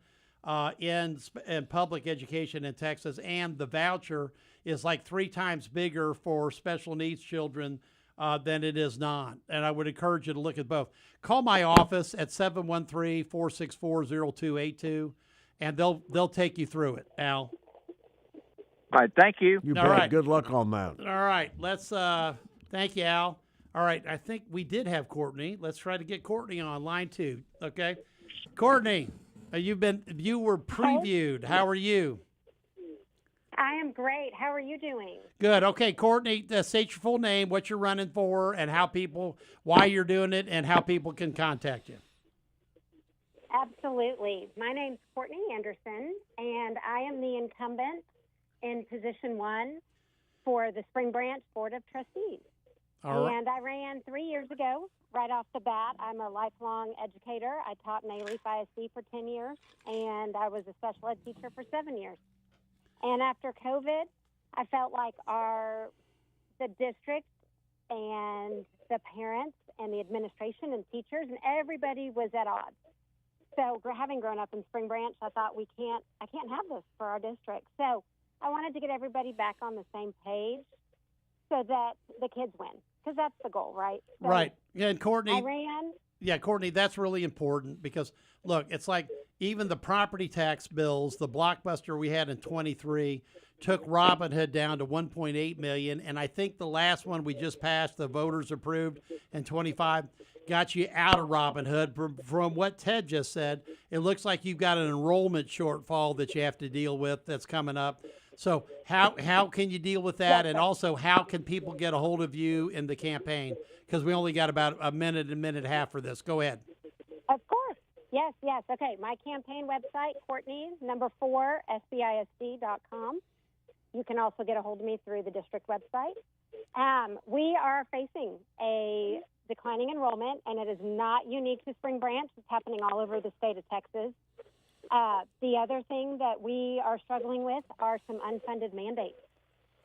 S11: public education in Texas, and the voucher is like 3 times bigger for special needs children than it is not. And I would encourage you to look at both. Call my office at 713-464-0282, and they'll take you through it, Al.
S9: All right, thank you.
S16: You bet. Right. Good luck on that.
S11: All right, let's thank you, Al. All right, I think we did have Courtney. Let's try to get Courtney on line 2. Okay, Courtney, you were previewed. How are you?
S13: I am great. How are you doing?
S11: Good. Okay, Courtney, state your full name, what you're running for, and why you're doing it, and how people can contact you.
S13: Absolutely. My name's Courtney Anderson, and I am the incumbent in position 1 for the Spring Branch Board of Trustees. And I ran 3 years ago, right off the bat. I'm a lifelong educator. I taught in Alief ISD for 10 years, and I was a special ed teacher for 7 years. And after COVID, I felt like the district and the parents and the administration and teachers and everybody was at odds. So having grown up in Spring Branch, I thought I can't have this for our district. So I wanted to get everybody back on the same page so that the kids win, because that's the goal, right? So
S11: right. Yeah, and Courtney.
S13: I ran.
S11: Yeah, Courtney, that's really important, because, look, it's like even the property tax bills, the blockbuster we had in 23 took Robin Hood down to $1.8 million, and I think the last one we just passed, the voters approved in 25, got you out of Robin Hood. From what Ted just said, it looks like you've got an enrollment shortfall that you have to deal with that's coming up. So how can you deal with that? And also, how can people get a hold of you in the campaign? Because we only got about a minute and a half for this. Go ahead.
S13: Of course. Yes. Okay. My campaign website, Courtney, 4, SBISD.com. You can also get a hold of me through the district website. We are facing a declining enrollment, and it is not unique to Spring Branch. It's happening all over the state of Texas. The other thing that we are struggling with are some unfunded mandates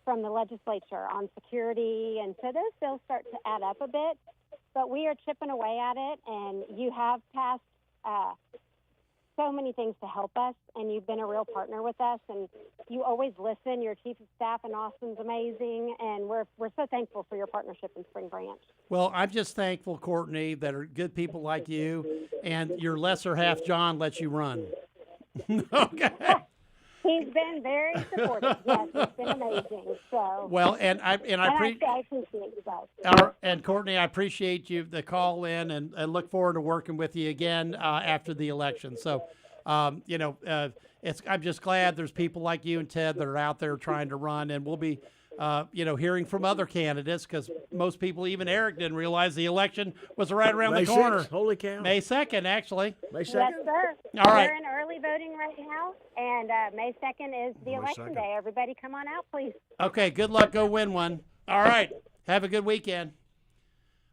S13: from the legislature on security, and so those bills start to add up a bit. But we are chipping away at it, and you have passed so many things to help us, and you've been a real partner with us, and you always listen. Your chief of staff in Austin's amazing, and we're so thankful for your partnership in Spring Branch.
S11: Well, I'm just thankful, Courtney, that are good people like you, and your lesser half, John, lets you run. Okay.
S13: He's been very supportive. Yes, it's been amazing. So
S11: Well, and I appreciate
S13: you guys.
S11: And Courtney, I appreciate you the call in, and look forward to working with you again after the election. So, I'm just glad there's people like you and Ted that are out there trying to run, and we'll be, hearing from other candidates, because most people, even Eric, didn't realize the election was right around
S16: May
S11: the corner.
S16: 6th, holy cow.
S11: May 2nd, actually.
S16: May 2nd?
S13: Yes, sir.
S11: All right.
S13: We're in early voting right now, and May 2nd is the election
S16: 2nd.
S13: day. Everybody come on out, please.
S11: Okay, good luck. Go win one. All right. Have a good weekend.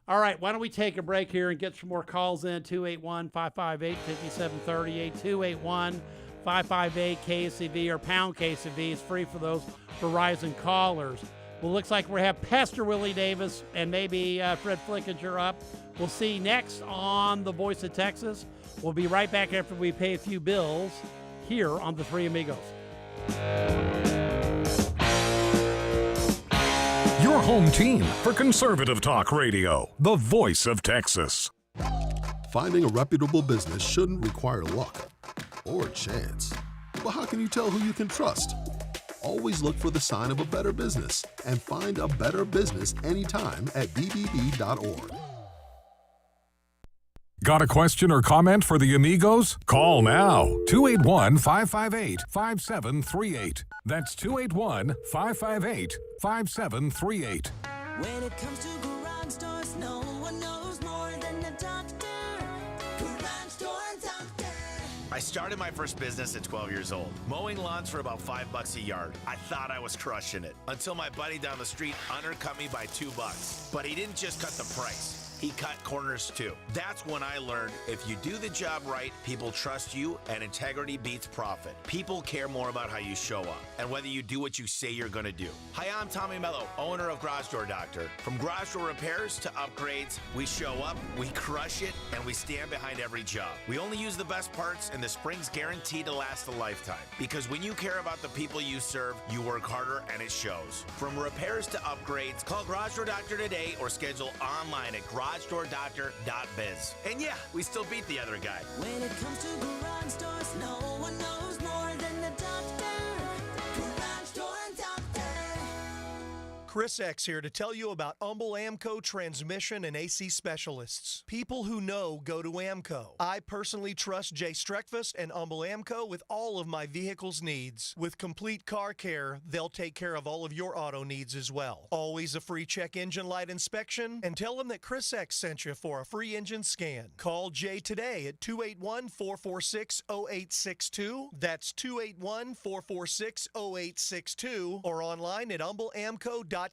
S11: All right, why don't we take a break here and get some more calls in, 281-558-5738, 281-558-KSCV or pound KSCV. It's free for those Verizon callers. Well, looks like we have Pastor Willie Davis and maybe Fred Flickinger up. We'll see you next on The Voice of Texas. We'll be right back after we pay a few bills here on The Three Amigos.
S12: Your home team for conservative talk radio, The Voice of Texas.
S6: Finding a reputable business shouldn't require luck or chance. But how can you tell who you can trust? Always look for the sign of a better business and find a better business anytime at bbb.org.
S12: Got a question or comment for the Amigos? Call now. 281-558-5738. That's 281-558-5738.
S5: When it comes to garage doors, no one knows more than the doctor. Garage Door Doctor.
S10: I started my first business at 12 years old, mowing lawns for about $5 a yard. I thought I was crushing it until my buddy down the street undercut me by $2. But he didn't just cut the price. He cut corners too. That's when I learned if you do the job right, people trust you, and integrity beats profit. People care more about how you show up and whether you do what you say you're going to do. Hi, I'm Tommy Mello, owner of Garage Door Doctor. From garage door repairs to upgrades, we show up, we crush it, and we stand behind every job. We only use the best parts, and the spring's guaranteed to last a lifetime. Because when you care about the people you serve, you work harder, and it shows. From repairs to upgrades, call Garage Door Doctor today or schedule online at garagedoordoctor.biz. And yeah, we still beat the other guy.
S5: When it comes to garage doors, no one knows more than the doctor. Garage Door Doctor.
S14: Chris X here to tell you about Humble Amco Transmission and AC Specialists. People who know go to Amco. I personally trust Jay Streckfuss and Humble Amco with all of my vehicle's needs. With complete car care, they'll take care of all of your auto needs as well. Always a free check engine light inspection, and tell them that Chris X sent you for a free engine scan. Call Jay today at 281-446-0862. That's 281-446-0862, or online at humbleamco.com.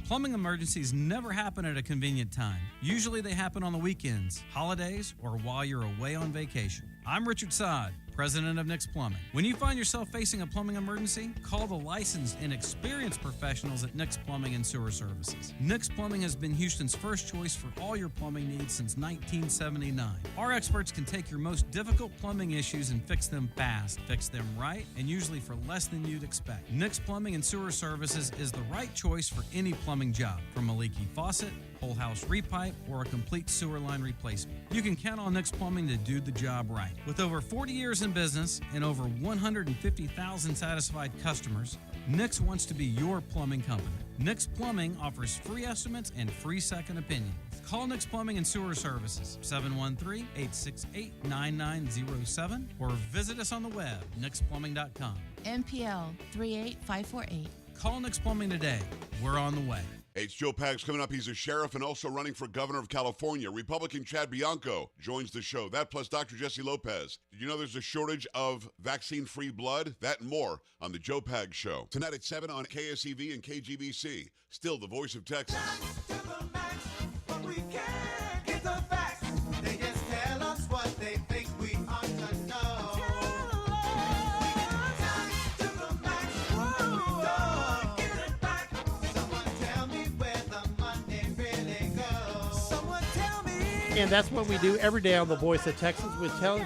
S18: Plumbing emergencies never happen at a convenient time. Usually they happen on the weekends, holidays, or while you're away on vacation. I'm Richard Sod, president of Nick's Plumbing. When you find yourself facing a plumbing emergency, call the licensed and experienced professionals at Nick's Plumbing and Sewer Services. Nick's Plumbing has been Houston's first choice for all your plumbing needs since 1979. Our experts can take your most difficult plumbing issues and fix them fast, fix them right, and usually for less than you'd expect. Nick's Plumbing and Sewer Services is the right choice for any plumbing job, from a leaky faucet, whole house repipe, or a complete sewer line replacement. You can count on Nick's Plumbing to do the job right. With over 40 years in business and over 150,000 satisfied customers, Nick's wants to be your plumbing company. Nick's Plumbing offers free estimates and free second opinions. Call Nick's Plumbing and Sewer Services, 713-868-9907, or visit us on the web, nicksplumbing.com.
S19: NPL 38548.
S18: Call Nick's Plumbing today. We're on the way.
S22: Hey, it's Joe Pags coming up. He's a sheriff and also running for governor of California. Republican Chad Bianco joins the show. That plus Dr. Jesse Lopez. Did you know there's a shortage of vaccine-free blood? That and more on the Joe Pags Show. Tonight at 7 on KSEV and KGBC. Still the voice of Texas.
S11: And that's what we do every day on The Voice of Texas. We tell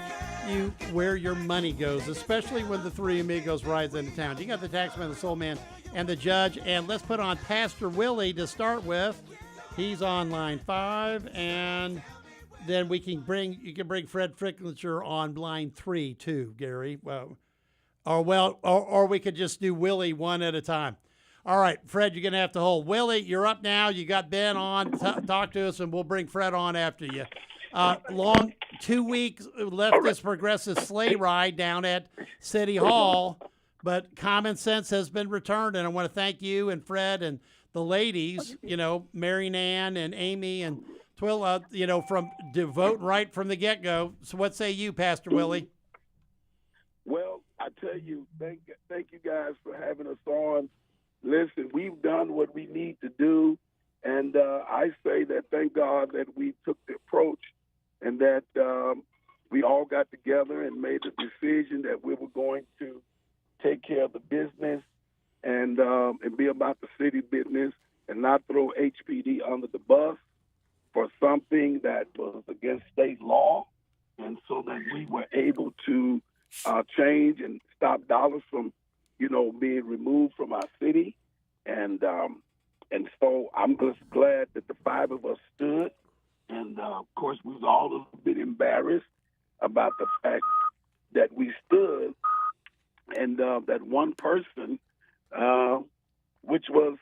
S11: you where your money goes, especially when the three amigos rides into town. You got the taxman, the soul man, and the judge. And let's put on Pastor Willie to start with. He's on line 5, and then you can bring Fred Fricklinger on line 3 too, Gary. Or we could just do Willie one at a time. All right, Fred, you're going to have to hold. Willie, you're up now. You got Ben on. Talk to us, and we'll bring Fred on after you. 2 weeks left this progressive sleigh ride down at City Hall, but common sense has been returned, and I want to thank you and Fred and the ladies, Mary Nan and Amy and Twilla, from voting right from the get-go. So what say you, Pastor Willie?
S20: Well, I tell you, thank you guys for having us on. Listen, we've done what we need to do, and I say that thank God that we took the approach and that we all got together and made the decision that we were going to take care of the business and be about the city business and not throw HPD under the bus for something that was against state law, and so that we were able to change and stop dollars from being removed from our city, and so I'm just glad that the 5 of us stood, and of course we was all a little bit embarrassed about the fact that we stood, and that one person, which was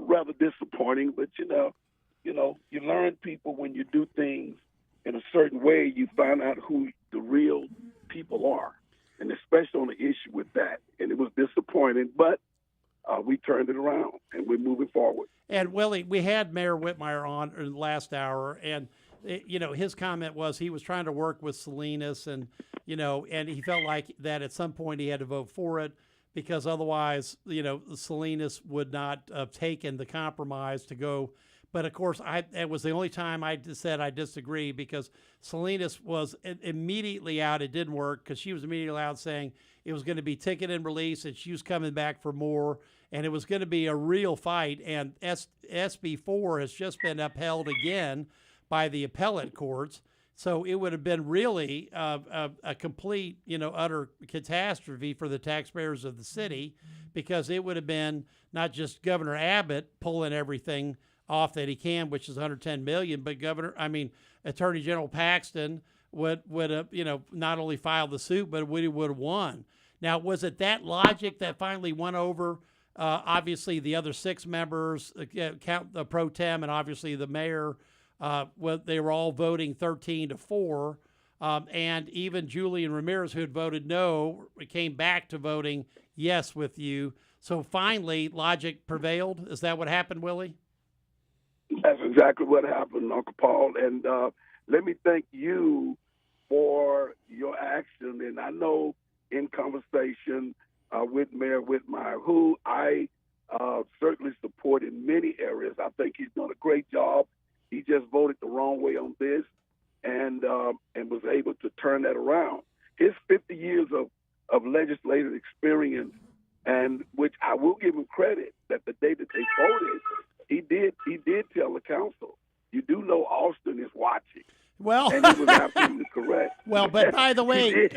S20: rather disappointing, but you learn people when you do things in a certain way, you find out who the real people are. And especially on the issue with that. And it was disappointing, but we turned it around, and we're moving forward.
S11: And, Willie, we had Mayor Whitmire on in the last hour, and, his comment was he was trying to work with Salinas, and, and he felt like that at some point he had to vote for it because otherwise, Salinas would not have taken the compromise to go. But, of course, it was the only time I said I disagree because Salinas was immediately out. It didn't work because she was immediately out saying it was going to be ticket and release, and she was coming back for more, and it was going to be a real fight. And SB 4 has just been upheld again by the appellate courts. So it would have been really a complete, utter catastrophe for the taxpayers of the city because it would have been not just Governor Abbott pulling everything off that he can, which is $110 million, but Attorney General Paxton would have, not only filed the suit, but would have won. Now, was it that logic that finally won over, obviously, the other 6 members, count the pro tem, and obviously the mayor? They were all voting 13-4, and even Julian Ramirez, who had voted no, came back to voting yes with you. So finally, logic prevailed. Is that what happened, Willie?
S20: That's exactly what happened, Uncle Paul. And let me thank you for your action. And I know in conversation with Mayor Whitmire, who I certainly support in many areas. I think he's done a great job. He just voted the wrong way on this and was able to turn that around. His 50 years of legislative experience, and which I will give him credit that the day that they voted, he did tell the council, you do know Austin is watching.
S11: Well,
S20: and he was absolutely correct.
S11: Well, but by the way,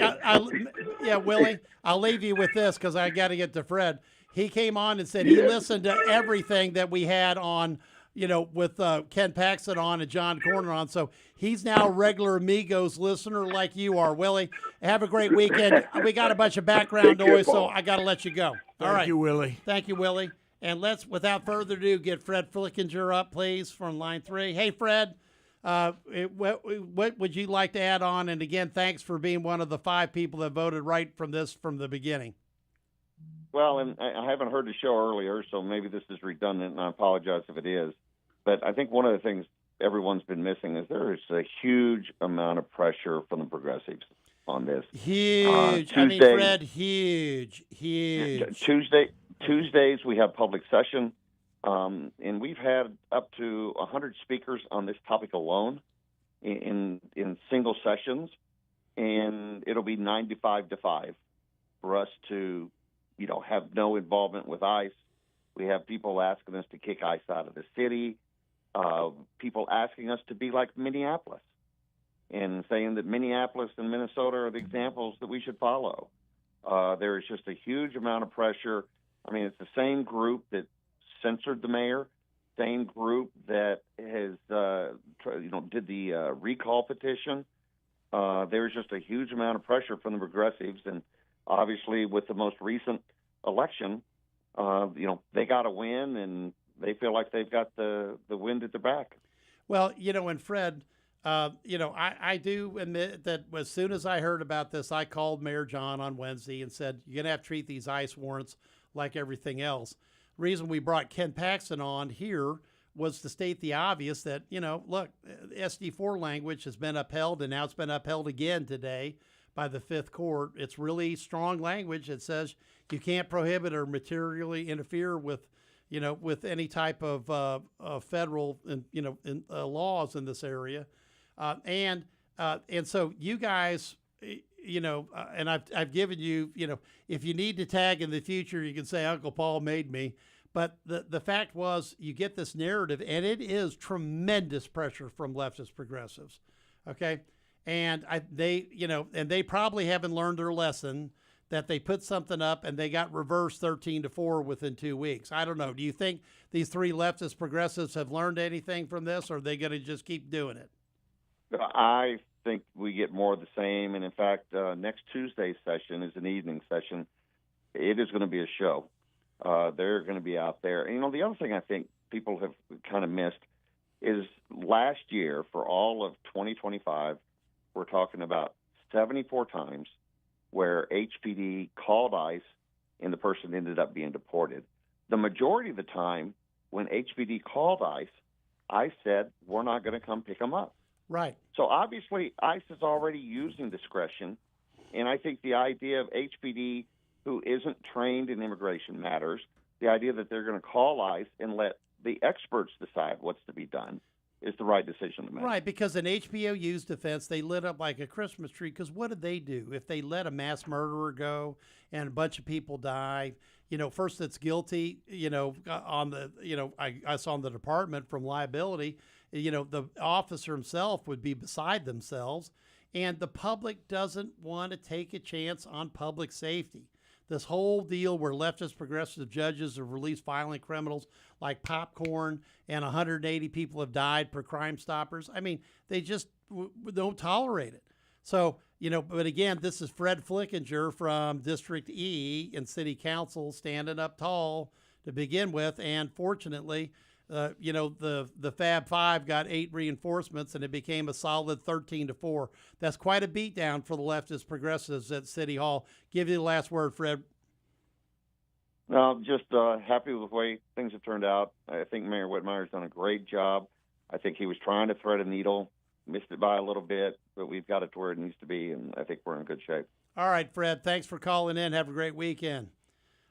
S11: Willie, I'll leave you with this because I got to get to Fred. He came on and said he listened to everything that we had on, with Ken Paxton on and John Corner on. So he's now a regular Amigos listener like you are. Willie, have a great weekend. We got a bunch of background noise, so I got to let you go. All right.
S16: Thank you, Willie.
S11: Thank you, Willie. And let's, without further ado, get Fred Flickinger up, please, from line 3. Hey, Fred, what would you like to add on? And again, thanks for being one of the 5 people that voted right from the beginning.
S21: Well, and I haven't heard the show earlier, so maybe this is redundant, and I apologize if it is. But I think one of the things everyone's been missing is there is a huge amount of pressure from the progressives on this.
S11: Huge. Fred, huge.
S21: Tuesdays we have public session, and we've had up to 100 speakers on this topic alone in single sessions, and it'll be 95-5 for us to, have no involvement with ICE. We have people asking us to kick ICE out of the city, people asking us to be like Minneapolis. and saying that Minneapolis and Minnesota are the examples that we should follow. There is just a huge amount of pressure. I mean, it's the same group that censored the mayor, same group that has, did the recall petition. There's just a huge amount of pressure from the progressives, and obviously with the most recent election, they got to win, and they feel like they've got the wind at their back.
S11: Well, and Fred, I do admit that as soon as I heard about this, I called Mayor John on Wednesday and said, you're going to have to treat these ICE warrants like everything else. Reason we brought Ken Paxton on here was to state the obvious that, look, SD4 language has been upheld, and now it's been upheld again today by the Fifth Court. It's really strong language. It says you can't prohibit or materially interfere with any type of federal, laws in this area. And so you guys, and I've given you, if you need to tag in the future, you can say Uncle Paul made me. But the fact was, you get this narrative, and it is tremendous pressure from leftist progressives. Okay. And they probably haven't learned their lesson that they put something up and they got reversed 13-4 within 2 weeks. I don't know. Do you think these three leftist progressives have learned anything from this, or are they going to just keep doing it?
S21: I think we get more of the same. And in fact, next Tuesday's session is an evening session. It is going to be a show. They're going to be out there. And, the other thing I think people have kind of missed is last year, for all of 2025, we're talking about 74 times where HPD called ICE and the person ended up being deported. The majority of the time when HPD called ICE said, we're not going to come pick them up.
S11: Right.
S21: So obviously ICE is already using discretion, and I think the idea of HPD, who isn't trained in immigration matters, the idea that they're going to call ICE and let the experts decide what's to be done is the right decision to make.
S11: Right, because in HBOU's defense, they lit up like a Christmas tree. Because what did they do? If they let a mass murderer go and a bunch of people die, first it's guilty, on the, I saw on the department from liability, the officer himself would be beside themselves. And the public doesn't want to take a chance on public safety. This whole deal where leftist progressive judges have released violent criminals like popcorn and 180 people have died per Crime Stoppers. I mean, they just don't tolerate it. So, but again, this is Fred Flickinger from District E in City Council standing up tall to begin with. And fortunately, the Fab Five got 8 reinforcements and it became a solid 13-4. That's quite a beatdown for the leftist progressives at City Hall. Give you the last word, Fred.
S21: No, just happy with the way things have turned out. I think Mayor Whitmire's done a great job. I think he was trying to thread a needle, missed it by a little bit, but we've got it to where it needs to be, and I think we're in good shape.
S11: All right, Fred, thanks for calling in. Have a great weekend.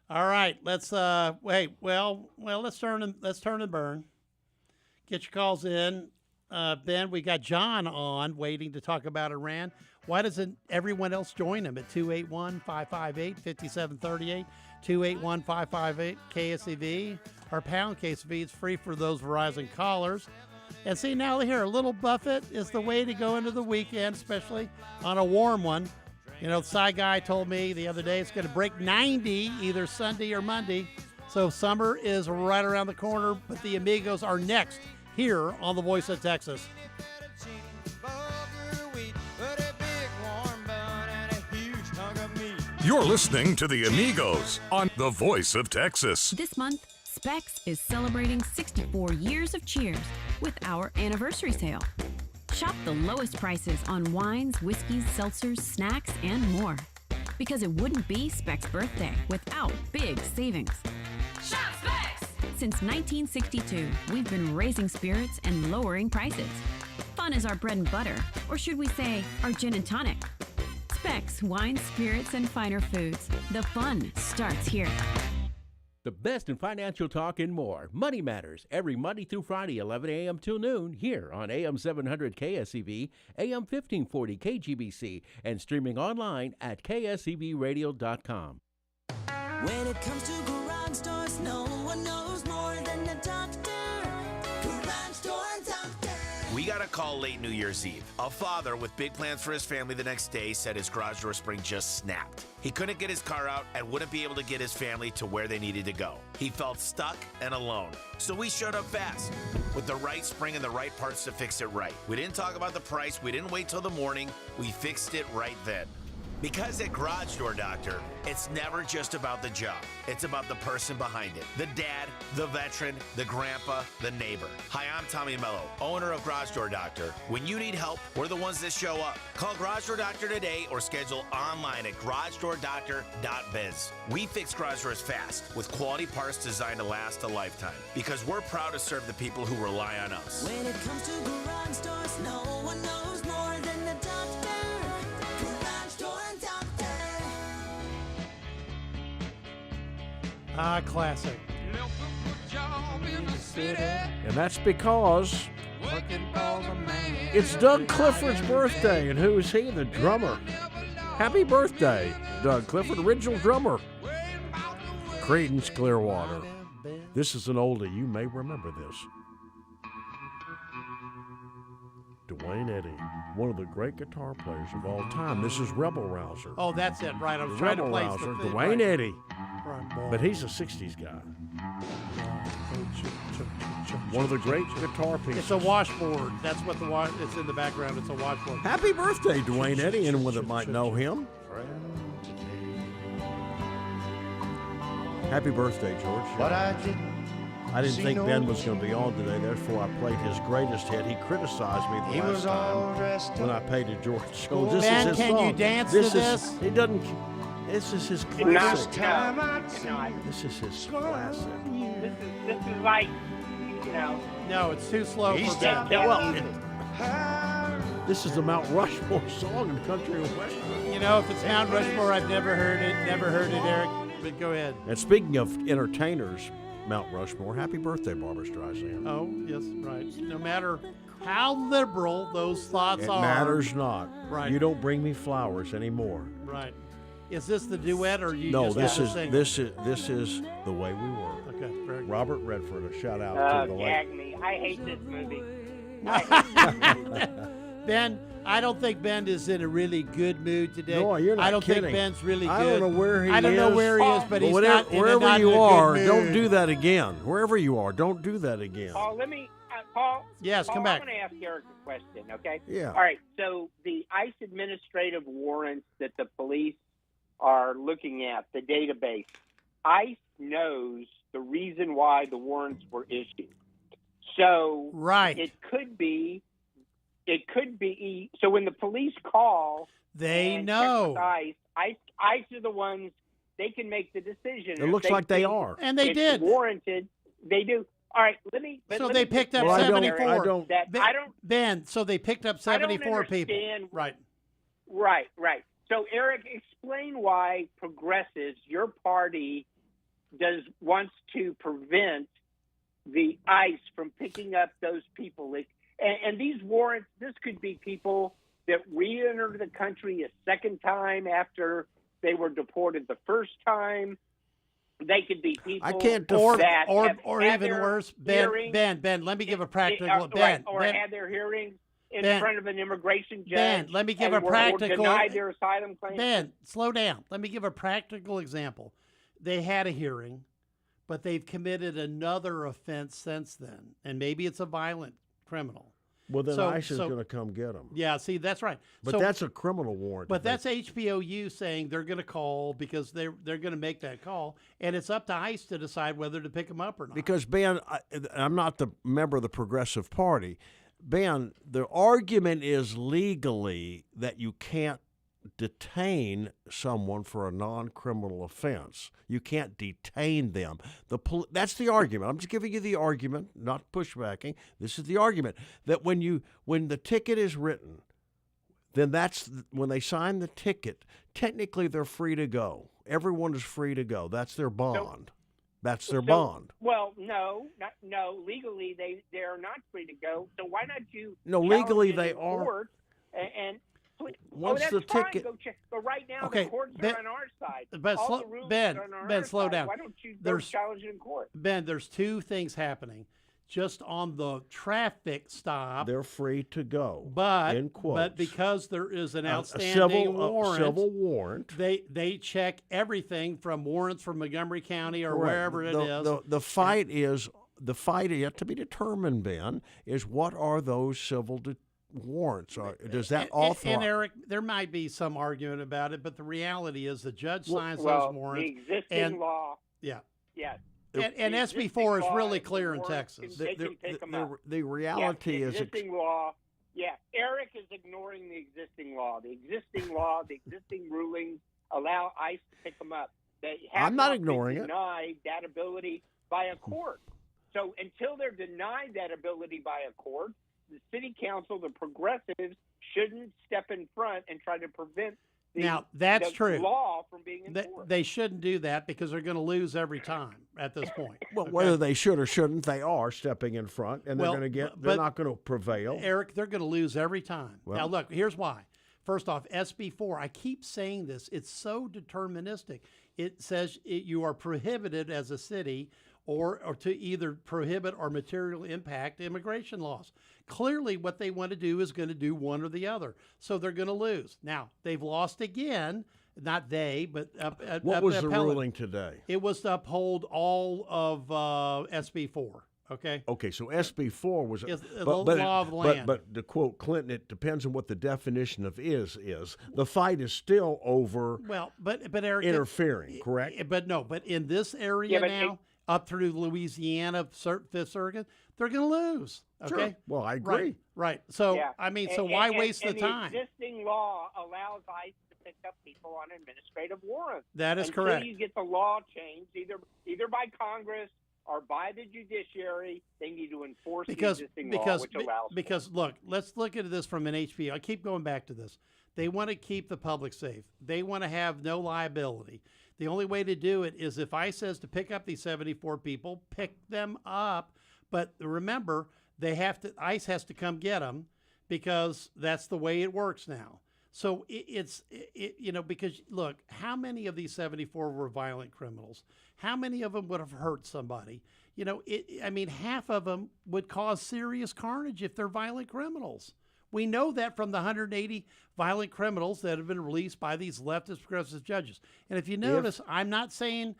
S11: All right, let's let's turn and burn. Get your calls in. Ben, we got John on waiting to talk about Iran. Why doesn't everyone else join him at 281-558-5738, 281-558 KSEV, or pound KSEV? It's free for those Verizon callers. And see, now here, a little Buffett is the way to go into the weekend, especially on a warm one. The Psy guy told me the other day it's going to break 90 either Sunday or Monday. So summer is right around the corner, but the Amigos are next here on The Voice of Texas.
S12: You're listening to the Amigos on The Voice of Texas.
S2: This month, Specs is celebrating 64 years of cheers with our anniversary sale. Shop the lowest prices on wines, whiskeys, seltzers, snacks, and more. Because it wouldn't be Specs' birthday without big savings. Shop Specs! Since 1962, we've been raising spirits and lowering prices. Fun is our bread and butter, or should we say, our gin and tonic. Specs, wine, spirits, and finer foods. The fun starts here.
S7: The best in financial talk and more. Money Matters, every Monday through Friday, 11 a.m. till noon, here on AM 700 KSEV, AM 1540 KGBC, and streaming online at ksevradio.com.
S5: When it comes to garage doors, no one knows more than the doctor. Garage Door Doctor.
S10: We got a a call late New Year's Eve. A father with big plans for his family the next day said his garage door spring just snapped. He couldn't get his car out and wouldn't be able to get his family to where they needed to go. He felt stuck and alone. So we showed up fast with the right spring and the right parts to fix it right. We didn't talk about the price. We didn't wait till the morning. We fixed it right then. Because at Garage Door Doctor, it's never just about the job. It's about the person behind it. The dad, the veteran, the grandpa, the neighbor. Hi, I'm Tommy Mello, owner of Garage Door Doctor. When you need help, we're the ones that show up. Call Garage Door Doctor today or schedule online at garagedoordoctor.biz. We fix garage doors fast with quality parts designed to last a lifetime because we're proud to serve the people who rely on us.
S5: When it comes to garage doors, no one knows more than the doctor. Garage Door Doctor.
S11: Ah, classic.
S16: And that's because it's Doug Clifford's birthday. And who is he? The drummer. Happy birthday, Doug Clifford, original drummer. Creedence Clearwater. This is an oldie. You may remember this. Dwayne Eddy, one of the great guitar players of all time. This is Rebel Rouser.
S11: Oh, that's it, right. I was trying to
S16: Rebel
S11: place
S16: Rouser,
S11: the thing.
S16: Dwayne
S11: Right.
S16: Eddy.
S11: Right.
S16: But he's a 60s guy. One of the great guitar pieces.
S11: It's a washboard. That's what it's in the background. It's a washboard.
S16: Happy birthday, Dwayne Eddy. Anyone that might know him. Happy birthday, George.
S3: But I
S16: didn't think Ben was going to be on today, therefore I played his greatest hit. He criticized me the last time when I paid to George Jones. This
S11: Ben,
S16: is his
S11: can
S16: song.
S11: you dance to this?
S16: He doesn't. This is his
S17: No,
S16: classic.
S17: no.
S16: This is his classic.
S17: This is like,
S11: No, it's too slow
S17: He's
S11: for Ben.
S17: got that
S16: Well,
S17: music.
S16: This is the Mount Rushmore song in country and western.
S11: You know, if it's Mount Rushmore, I've never heard it, Eric. But go ahead.
S16: And speaking of entertainers, Mount Rushmore, happy birthday, Barbara Streisand.
S11: Oh, yes, right. No matter how liberal those thoughts
S16: It
S11: are.
S16: matters not.
S11: Right.
S16: You don't bring me flowers anymore.
S11: Right. Is this the duet or you
S16: No,
S11: just
S16: this is the way we were.
S11: Okay, very good.
S16: Robert Redford, a shout out to the
S17: Gag me. I hate this movie.
S11: Ben, I don't think Ben is in a really good mood today.
S16: No, you're not
S11: I don't
S16: kidding.
S11: think Ben's really good.
S16: I don't know where he is.
S11: I don't know where he is, but he's
S16: whatever,
S11: not in
S16: wherever
S11: not
S16: you
S11: in a
S16: are,
S11: good
S16: don't
S11: mood.
S16: do that again. Wherever you are, don't do that again.
S17: Paul, let me, Paul.
S11: Yes,
S17: Paul,
S11: come back.
S17: I'm going to ask Eric a question, okay?
S16: Yeah.
S17: All right. So the ICE administrative warrants that the police are looking at, the database, ICE knows the reason why the warrants were issued. So
S11: right.
S17: it could be. So when the police call,
S11: they
S17: and
S11: know.
S17: check with ICE are the ones. They can make the decision.
S16: It
S17: If
S16: looks like they
S17: think
S16: are.
S11: And they
S17: it's
S11: did.
S17: warranted. They do. All right.
S11: So they picked up
S16: Well, I don't-
S11: 74.
S16: I don't-
S11: Ben, so they picked up
S17: I don't
S11: 74 people.
S17: understand-
S11: Right.
S17: Right. So, Eric, explain why progressives, your party, wants to prevent the ICE from picking up those people. And these warrants, this could be people that re-entered the country a second time after they were deported the first time. They could be people
S16: I can't
S11: Or
S17: that have had
S11: even
S17: their
S11: worse,
S17: hearing-
S11: Ben, let me give a practical.
S17: right,
S11: Ben,
S17: or
S11: Ben,
S17: had their hearings in
S11: Ben,
S17: front of an immigration judge.
S11: Ben, let me give
S17: and
S11: a
S17: were
S11: practical.
S17: denied their asylum claim.
S11: Ben, slow down. Let me give a practical example. They had a hearing, but they've committed another offense since then, and maybe it's a violent criminal.
S16: Well, then
S11: So-
S16: ICE is
S11: so-
S16: going to come get them.
S11: Yeah, see, that's right.
S16: But
S11: So-
S16: that's a criminal warrant.
S11: But that's HBOU saying they're going to call because they're going to make that call, and it's up to ICE to decide whether to pick them up or not.
S16: Because, Ben, I'm not the member of the Progressive Party. Ben, the argument is legally that you can't detain someone for a non-criminal offense. You can't detain them. That's the argument. I'm just giving you the argument, not pushbacking. This is the argument that when the ticket is written, then that's when they sign the ticket. Technically, they're free to go. Everyone is free to go. That's their bond. That's their bond.
S17: Well, no. Legally, they are not free to go. So why not you?
S16: No,
S17: challenge
S16: legally
S17: it
S16: they
S17: in
S16: are.
S17: court and
S16: Once
S17: that's
S16: the
S17: fine.
S16: ticket-
S17: Go check. But right now,
S11: Okay,
S17: the courts
S11: Ben-
S17: are on our side.
S11: but
S17: All
S11: slow-
S17: the rules
S11: Ben,
S17: are on
S11: Ben,
S17: our
S11: slow
S17: side.
S11: down.
S17: Why don't you go
S11: There's-
S17: challenge it in court?
S11: Ben, there's two things happening. just on the traffic stop.
S16: They're free to go.
S11: But because there is an outstanding
S16: civil warrant,
S11: they check everything from warrants from Montgomery County or wherever it is.
S16: The fight is yet to be determined. Ben, is what are those civil warrants? Does that authorize?
S11: And Eric, there might be some argument about it, but the reality is the judge signs those warrants.
S17: The existing law.
S11: Yeah.
S17: Yes.
S11: And SB 4 is really clear in Texas.
S16: The reality is
S17: existing law. Yeah, Eric is ignoring the existing law. The existing rulings allow ICE to pick them up. They have
S16: I'm not ignoring it.
S17: Denied that ability by a court. So until they're denied that ability by a court, the city council, the progressives, shouldn't step in front and try to prevent
S11: that's true.
S17: Law from being enforced.
S11: They shouldn't do that because they're going to lose every time at this point.
S16: Well, whether they should or shouldn't, they are stepping in front, and they're not going to prevail.
S11: Eric, they're going to lose every time. Well, now, look, here's why. First off, SB 4, I keep saying this, it's so deterministic. It says you are prohibited as a city or to either prohibit or materially impact immigration laws. Clearly, what they want to do is going to do one or the other. So they're going to lose. Now, they've lost again. Not they, but
S16: what was the ruling today?
S11: It was to uphold all of SB 4. Okay.
S16: Okay, so SB 4 was
S11: the law of the land.
S16: But to quote Clinton, it depends on what the definition of is. The fight is still over.
S11: Well, but Eric,
S16: interfering, correct?
S11: But in this area now, up through Louisiana, Fifth Circuit, they're going to lose. Okay.
S16: Sure. Well, I agree.
S11: Right. So why waste the time?
S17: The existing law allows ICE to pick up people on administrative warrants.
S11: That is
S17: Until
S11: correct.
S17: You get the law changed either by Congress or by the judiciary. They need to enforce the existing law, which allows.
S11: Because look, let's look at this from an HP. I keep going back to this. They want to keep the public safe. They want to have no liability. The only way to do it is if ICE says to pick up these 74 people, pick them up. But remember, ICE has to come get them because that's the way it works now. So it's because look, how many of these 74 were violent criminals? How many of them would have hurt somebody? Half of them would cause serious carnage if they're violent criminals. We know that from the 180 violent criminals that have been released by these leftist progressive judges. And if you notice, I'm not saying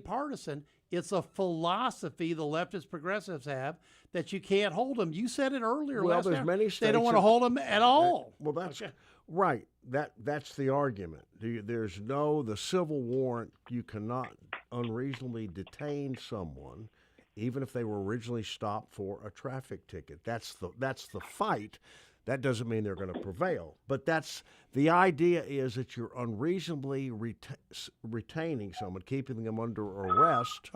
S11: partisan. It's a philosophy the leftist progressives have that you can't hold them. You said it earlier.
S16: Well, there's many states
S11: they don't want to hold them at all.
S16: Well, that's right. That's the argument. There's the civil warrant. You cannot unreasonably detain someone, even if they were originally stopped for a traffic ticket. That's the fight. That doesn't mean they're going to prevail. But the idea is that you're unreasonably retaining someone, keeping them under arrest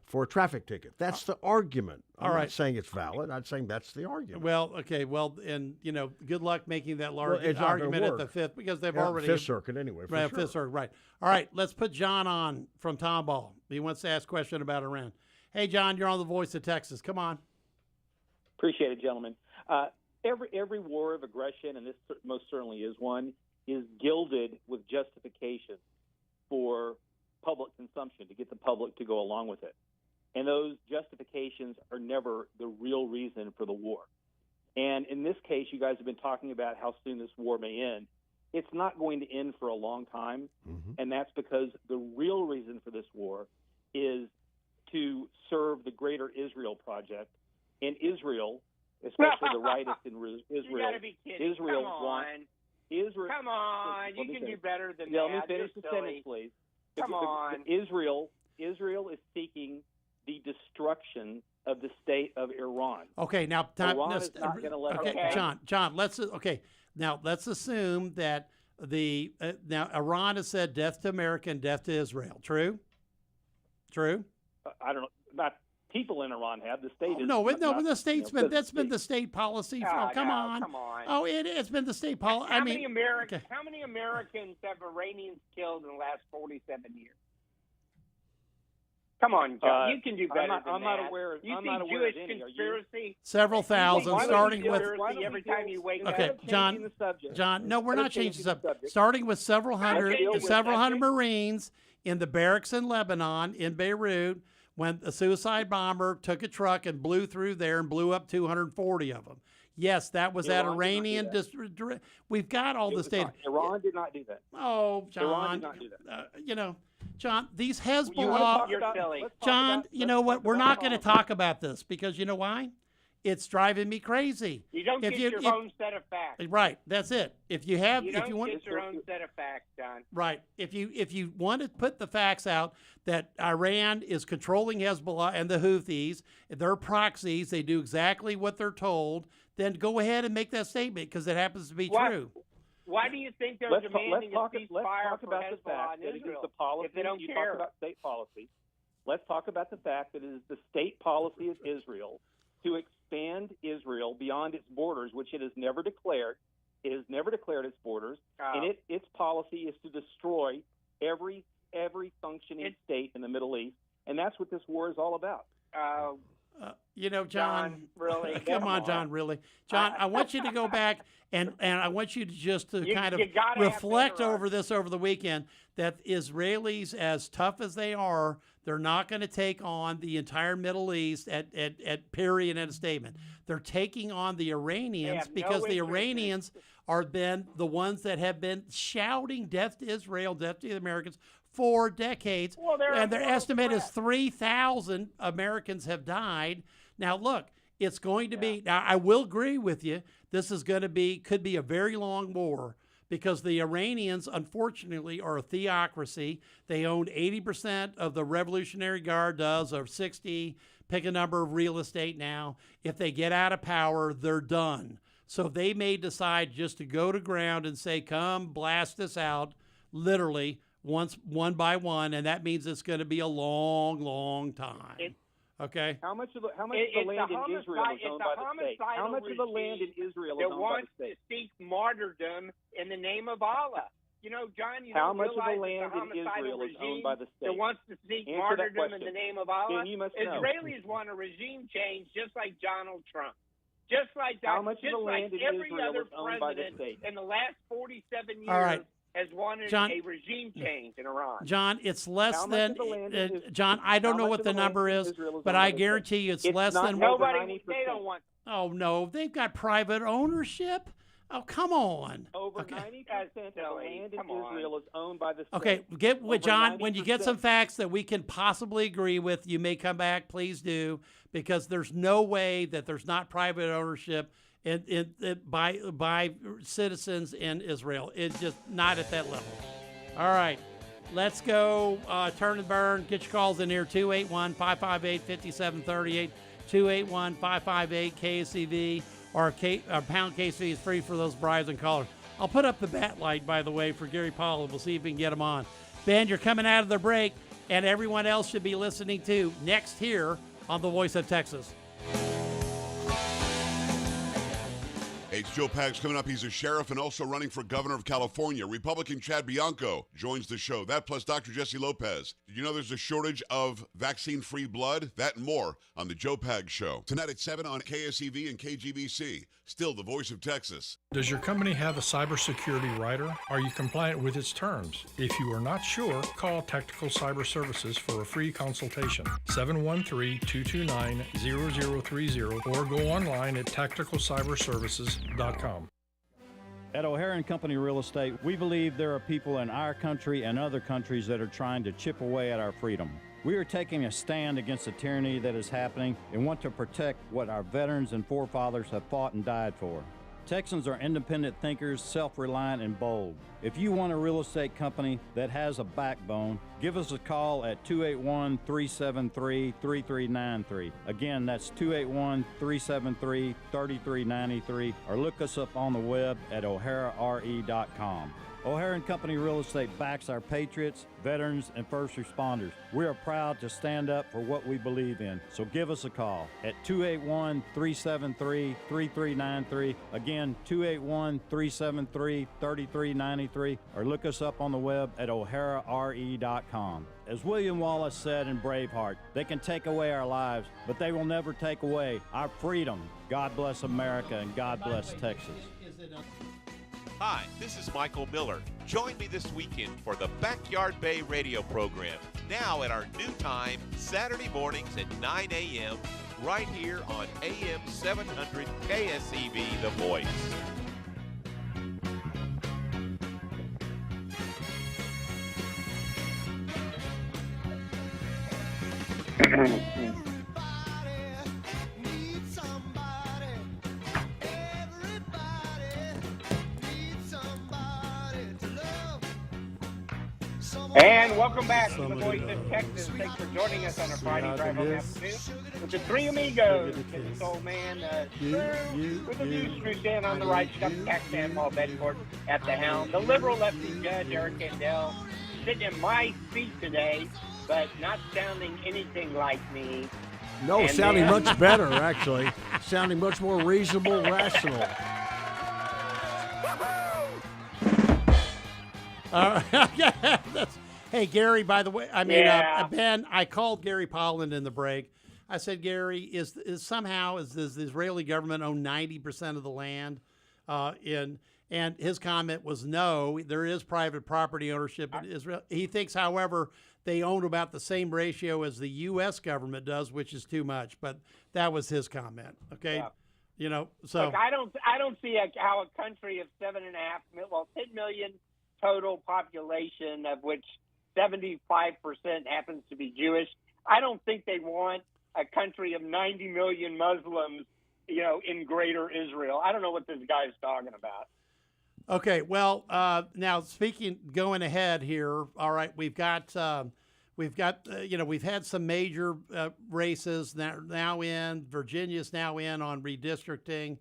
S16: for a traffic ticket. That's the argument. I'm not saying it's valid. I'm saying that's the argument.
S11: Well, okay. Well, and, good luck making that argument at the Fifth because they've already...
S16: Fifth Circuit anyway, for sure.
S11: Fifth Circuit, right. All right, let's put John on from Tomball. He wants to ask a question about Iran. Hey, John, you're on the Voice of Texas. Come on.
S3: Appreciate it, gentlemen. Every war of aggression, and this most certainly is one, is gilded with justification for public consumption, to get the public to go along with it. And those justifications are never the real reason for the war. And in this case, you guys have been talking about how soon this war may end. It's not going to end for a long time, and that's because the real reason for this war is to serve the greater Israel project. And Israel, especially the rightists in Israel,
S17: You gotta be kidding.
S3: Israel
S17: Come
S3: want
S17: on.
S3: Israel.
S17: Come on, you can do better than
S3: that.
S17: that.
S3: Let me finish
S17: You're
S3: the
S17: silly.
S3: sentence, please.
S17: Come on.
S3: Israel is seeking the destruction of the state of Iran.
S11: Okay, now
S3: Iran is not going to let it happen.
S11: John, let's assume that now Iran has said death to America and death to Israel. True?
S3: I don't know. Not people in Iran have. The state is
S11: but the state's that's been the state policy. Come on. Oh, it's been the state policy.
S17: How many Americans have Iranians killed in the last 47 years? Come on, John. You can do better than that.
S3: I'm not aware.
S17: You
S3: I'm
S17: think
S3: not aware
S17: Jewish
S3: of any.
S17: conspiracy?
S3: Are you?
S11: Several thousand, starting with.
S17: Every time you wake
S11: Okay,
S17: up.
S11: John. No, we're not changing the subject. Starting with several hundred Marines in the barracks in Lebanon, in Beirut, when a suicide bomber took a truck and blew through there and blew up 240 of them. Yes, that was that Iranian. We've got all this data.
S3: Iran did not do that.
S11: Oh, John.
S3: Iran did not do that.
S11: John, these Hezbollah. John, you know what? We're not going to talk about this because you know why? It's driving me crazy.
S17: You don't get your own set of facts.
S11: Right, that's it. If you
S17: don't get your own set of facts, John.
S11: Right. If you want to put the facts out that Iran is controlling Hezbollah and the Houthis, they're proxies, they do exactly what they're told, then go ahead and make that statement because it happens to be true.
S17: Why do you think they're demanding a ceasefire for Hezbollah and Israel if they don't care?
S3: Talk about state policy. Let's talk about the fact that it is the state policy of Israel to expand Israel beyond its borders, which it has never declared. It has never declared its borders, and its policy is to destroy every functioning state in the Middle East, and that's what this war is all about.
S11: John,
S17: really?
S11: Come on, John, really. John, I want you to go back and I want you to just kind of reflect over this over the weekend, that Israelis, as tough as they are, they're not going to take on the entire Middle East at period and a statement. They're taking on the Iranians because the Iranians are been the ones that have been shouting death to Israel, death to the Americans for decades. And their estimate is 3,000 Americans have died. Now, look, it's going to be, now I will agree with you, this is going to be, could be a very long war because the Iranians, unfortunately, are a theocracy. They own 80% of the Revolutionary Guard does, or 60, pick a number of real estate now. If they get out of power, they're done. So they may decide just to go to ground and say, come blast us out, literally, one by one, and that means it's going to be a long, long time. Okay.
S3: How much of the land in Israel is owned by the state? How much of the land in Israel is owned by the state?
S17: That wants to seek martyrdom in the name of Allah. John,
S3: how much of the land in Israel is owned by the state?
S17: That wants to seek martyrdom in the name of Allah.
S3: Dan, you must know.
S17: Israelis want a regime change, just like Donald Trump. Just like
S3: how much of the land in
S17: every
S3: Israel
S17: other
S3: is owned by the state?
S17: In the last 47 years.
S11: All right.
S17: Has wanted a regime change in Iran.
S11: John, it's less than, John, I don't know what the number is, but I guarantee you it's less than.
S17: Nobody, they don't want.
S11: Oh, no, they've got private ownership. Oh, come on.
S3: Over 90% of the land in Israel is owned by the state.
S11: Okay, get with John, when you get some facts that we can possibly agree with, you may come back, please do, because there's no way that there's not private ownership by citizens in Israel. It's just not at that level. All right, let's go turn and burn. Get your calls in here, 281-558-5738, 281-558-KSEV, or pound KSEV is free for those bribes and callers. I'll put up the bat light, by the way, for Gary Paul, and we'll see if we can get him on. Ben, you're coming out of the break, and everyone else should be listening to next here on The Voice of Texas.
S22: Hey, it's Joe Pags coming up. He's a sheriff and also running for governor of California. Republican Chad Bianco joins the show. That plus Dr. Jesse Lopez. Did you know there's a shortage of vaccine-free blood? That and more on the Joe Pags Show. Tonight at 7 on KSEV and KGBC. Still the voice of Texas.
S1: Does your company have a cybersecurity rider? Are you compliant with its terms? If you are not sure, call Tactical Cyber Services for a free consultation. 713-229-0030 or go online at tacticalcyberservices.com.
S4: At O'Hara & Company Real Estate, we believe there are people in our country and other countries that are trying to chip away at our freedom. We are taking a stand against the tyranny that is happening and want to protect what our veterans and forefathers have fought and died for. Texans are independent thinkers, self-reliant, and bold. If you want a real estate company that has a backbone, give us a call at 281-373-3393. Again, that's 281-373-3393, or look us up on the web at o'harare.com. O'Hara & Company Real Estate backs our patriots, veterans, and first responders. We are proud to stand up for what we believe in, so give us a call at 281-373-3393. Again, 281-373-3393, or look us up on the web at o'harare.com. As William Wallace said in Braveheart, they can take away our lives, but they will never take away our freedom. God bless America, and God bless Texas.
S8: Hi, this is Michael Miller. Join me this weekend for the Backyard Bay radio program, now at our new time, Saturday mornings at 9 a.m., right here on AM 700 KSEV, The Voice.
S17: And welcome back to the Voice of Texas. Thanks for joining us on a Friday drive home afternoon with the three amigos. This old man, with the news crew stand on the right, Chuck Taxman, Paul Bedford at the helm. The liberal lefty judge, Eric Kendall, sitting in my seat today, but not sounding anything like me.
S16: No,
S17: And
S16: sounding
S17: then-
S16: much better, actually. Sounding much more reasonable, rational.
S15: Hey, Gary, by the way, Ben, I called Gary Polland in the break. I said, Gary, is the Israeli government own 90% of the land? And his comment was no, there is private property ownership in Israel. He thinks, however, they own about the same ratio as the U.S. government does, which is too much. But that was his comment. Okay.
S17: Yeah.
S15: You know, so
S17: Look, I don't see how a country of 10 million total population, of which 75% happens to be Jewish. I don't think they want a country of 90 million Muslims, in greater Israel. I don't know what this guy's talking about.
S15: Okay, well, now going ahead here. All right, we've had some major races now in. Virginia's now in on redistricting.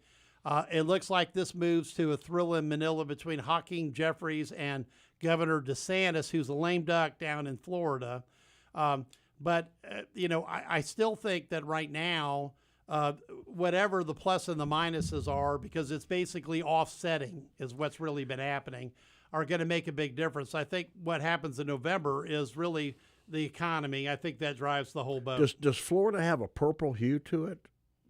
S15: It looks like this moves to a thrill in Manila between Hakeem Jeffries and Governor DeSantis, who's a lame duck down in Florida. But I still think that right now, whatever the plus and the minuses are, because it's basically offsetting is what's really been happening, are going to make a big difference. I think what happens in November is really the economy. I think that drives the whole boat.
S16: Does Florida have a purple hue to it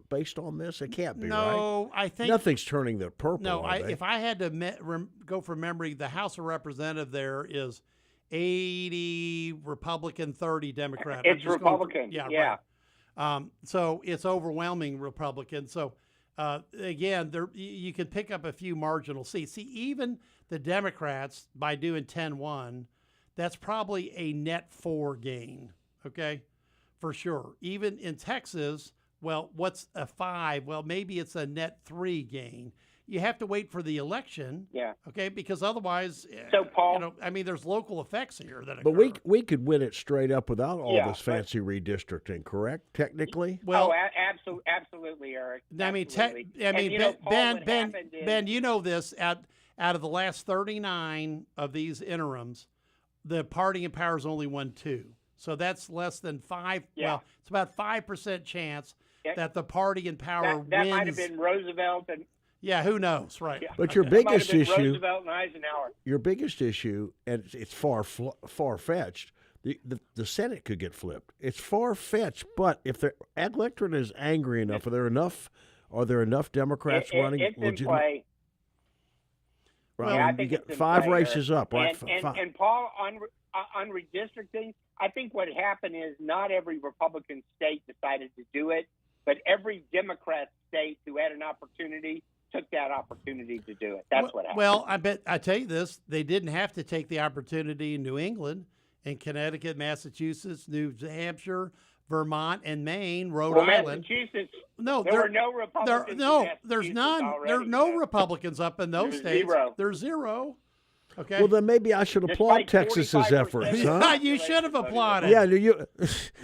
S16: based on this? It can't be, right?
S15: No, I think
S16: nothing's turning the purple.
S15: No,
S16: are they?
S15: if I had to go from memory, the House of Representatives there is 80 Republican, 30 Democrat.
S17: It's Republican.
S15: Yeah. Right. So it's overwhelming Republican. So again, you can pick up a few marginal seats. See, even the Democrats, by doing 10-1, that's probably a net 4 gain. Okay, for sure. Even in Texas, well, what's a 5? Well, maybe it's a net 3 gain. You have to wait for the election.
S17: Yeah.
S15: Okay, because otherwise,
S17: so Paul,
S15: there's local effects here that
S16: But
S15: occur.
S16: we could win it straight up without all this fancy redistricting, correct? Technically.
S15: Well,
S17: absolutely, Eric.
S15: I mean,
S17: Absolutely.
S15: Ben, you know this. Out of the last 39 of these interims, the party in power has only won 2. So that's less than 5.
S17: Yeah.
S15: Well, it's about 5% chance that the party in power wins.
S17: That might have been Roosevelt and.
S15: Yeah, who knows, right?
S17: Yeah.
S16: But your
S17: That might
S16: biggest
S17: have been
S16: issue,
S17: Roosevelt and Eisenhower.
S16: your biggest issue, and it's far fetched. The Senate could get flipped. It's far fetched, but if the electorate is angry enough, are there enough Democrats running?
S17: It's in play.
S16: Right,
S17: Yeah, I
S16: you
S17: think
S16: get
S17: it's in
S16: 5
S17: play,
S16: races
S17: Eric.
S16: up, right?
S17: And Paul, on redistricting, I think what happened is not every Republican state decided to do it, but every Democrat state who had an opportunity took that opportunity to do it. That's what happened.
S15: Well, I tell you this, they didn't have to take the opportunity in New England, in Connecticut, Massachusetts, New Hampshire, Vermont, and Maine, Rhode Island.
S17: Massachusetts.
S15: No,
S17: there were no Republicans. in
S15: there's
S17: Massachusetts
S15: none.
S17: already.
S15: There are no Republicans up in those
S17: There's
S15: states.
S17: zero.
S15: There's 0. Okay.
S16: Well, then maybe I should applaud Texas's efforts, huh?
S15: You should have applauded.
S16: Yeah,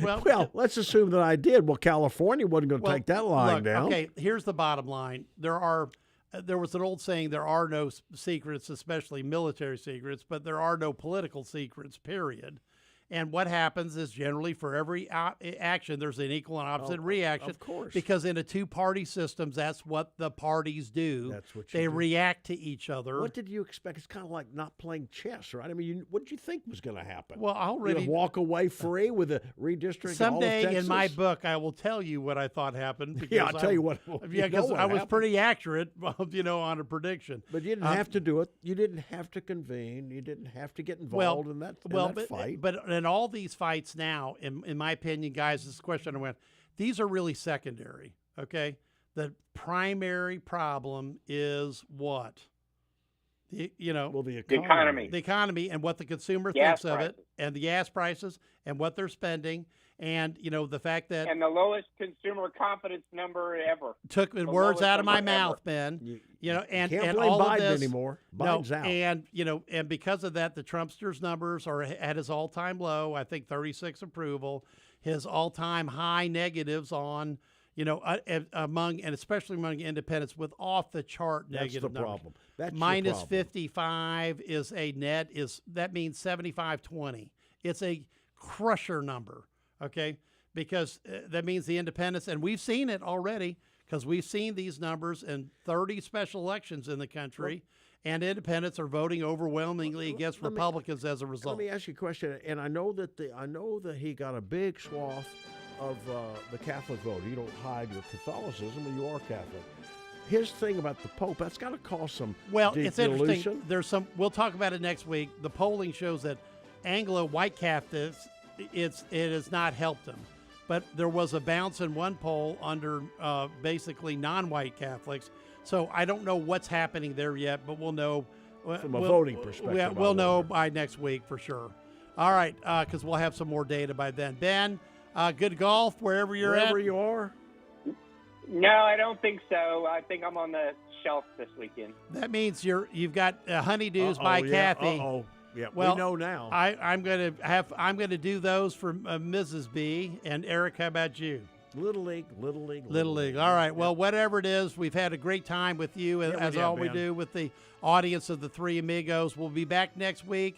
S15: Well,
S16: well, let's assume that I did. Well, California wasn't going to take that line
S15: look,
S16: down.
S15: Okay, here's the bottom line. There was an old saying, there are no secrets, especially military secrets, but there are no political secrets, period. And what happens is generally for every action, there's an equal and opposite reaction.
S16: Of course.
S15: Because in a two-party systems, that's what the parties do.
S16: That's what you
S15: they
S16: do.
S15: react to each other.
S16: What did you expect? It's kind of like not playing chess, right? I mean, what did you think was going to happen?
S15: Well, I already
S16: walk away free with a redistricting.
S15: Someday in my book, I will tell you what I thought happened. Because
S16: Yeah, I'll tell you what.
S15: Yeah, because I was pretty accurate, on a prediction.
S16: But you didn't have to do it. You didn't have to convene. You didn't have to get involved in that fight.
S15: But in all these fights now, in my opinion, guys, this question I went, these are really secondary, okay? The primary problem is what? The
S17: economy.
S15: The economy and what the consumer
S17: Gas
S15: thinks of
S17: prices.
S15: it, and the gas prices and what they're spending, and, the fact that...
S17: And the lowest consumer confidence number ever.
S15: Took the words out of my mouth, Ben. And
S16: can't blame
S15: all
S16: Biden
S15: of this
S16: anymore. Biden's out.
S15: And and because of that, the Trumpster's numbers are at his all-time low. I think 36 approval. His all-time high negatives on especially among independents with off-the-chart negative
S16: That's the
S15: numbers.
S16: problem. That's
S15: Minus
S16: your problem.
S15: 55 is a net. That means 75-20. It's a crusher number. Okay, because that means the independents, and we've seen it already, because we've seen these numbers in 30 special elections in the country, and independents are voting overwhelmingly against Republicans as a result.
S16: Let me ask you a question, and I know that he got a big swath of the Catholic vote. You don't hide your Catholicism, and you are Catholic. His thing about the Pope, that's got to cause some
S15: it's
S16: dilution.
S15: interesting. We'll talk about it next week. The polling shows that Anglo-white Catholics, it has not helped them. But there was a bounce in one poll under basically non-white Catholics. So I don't know what's happening there yet, but we'll know.
S16: From a voting perspective.
S15: We'll know by next week for sure. All right, because we'll have some more data by then. Ben, good golf wherever you're at.
S16: Wherever you are.
S17: No, I don't think so. I think I'm on the shelf this weekend.
S15: That means you've got Honeydews by Kathy.
S16: Yeah,
S15: well,
S16: we know now.
S15: I'm gonna do those for Mrs. B and Eric. How about you?
S16: Little League.
S15: All right. Well, whatever it is, we've had a great time with you, as we do with the audience of the Three Amigos. We'll be back next week.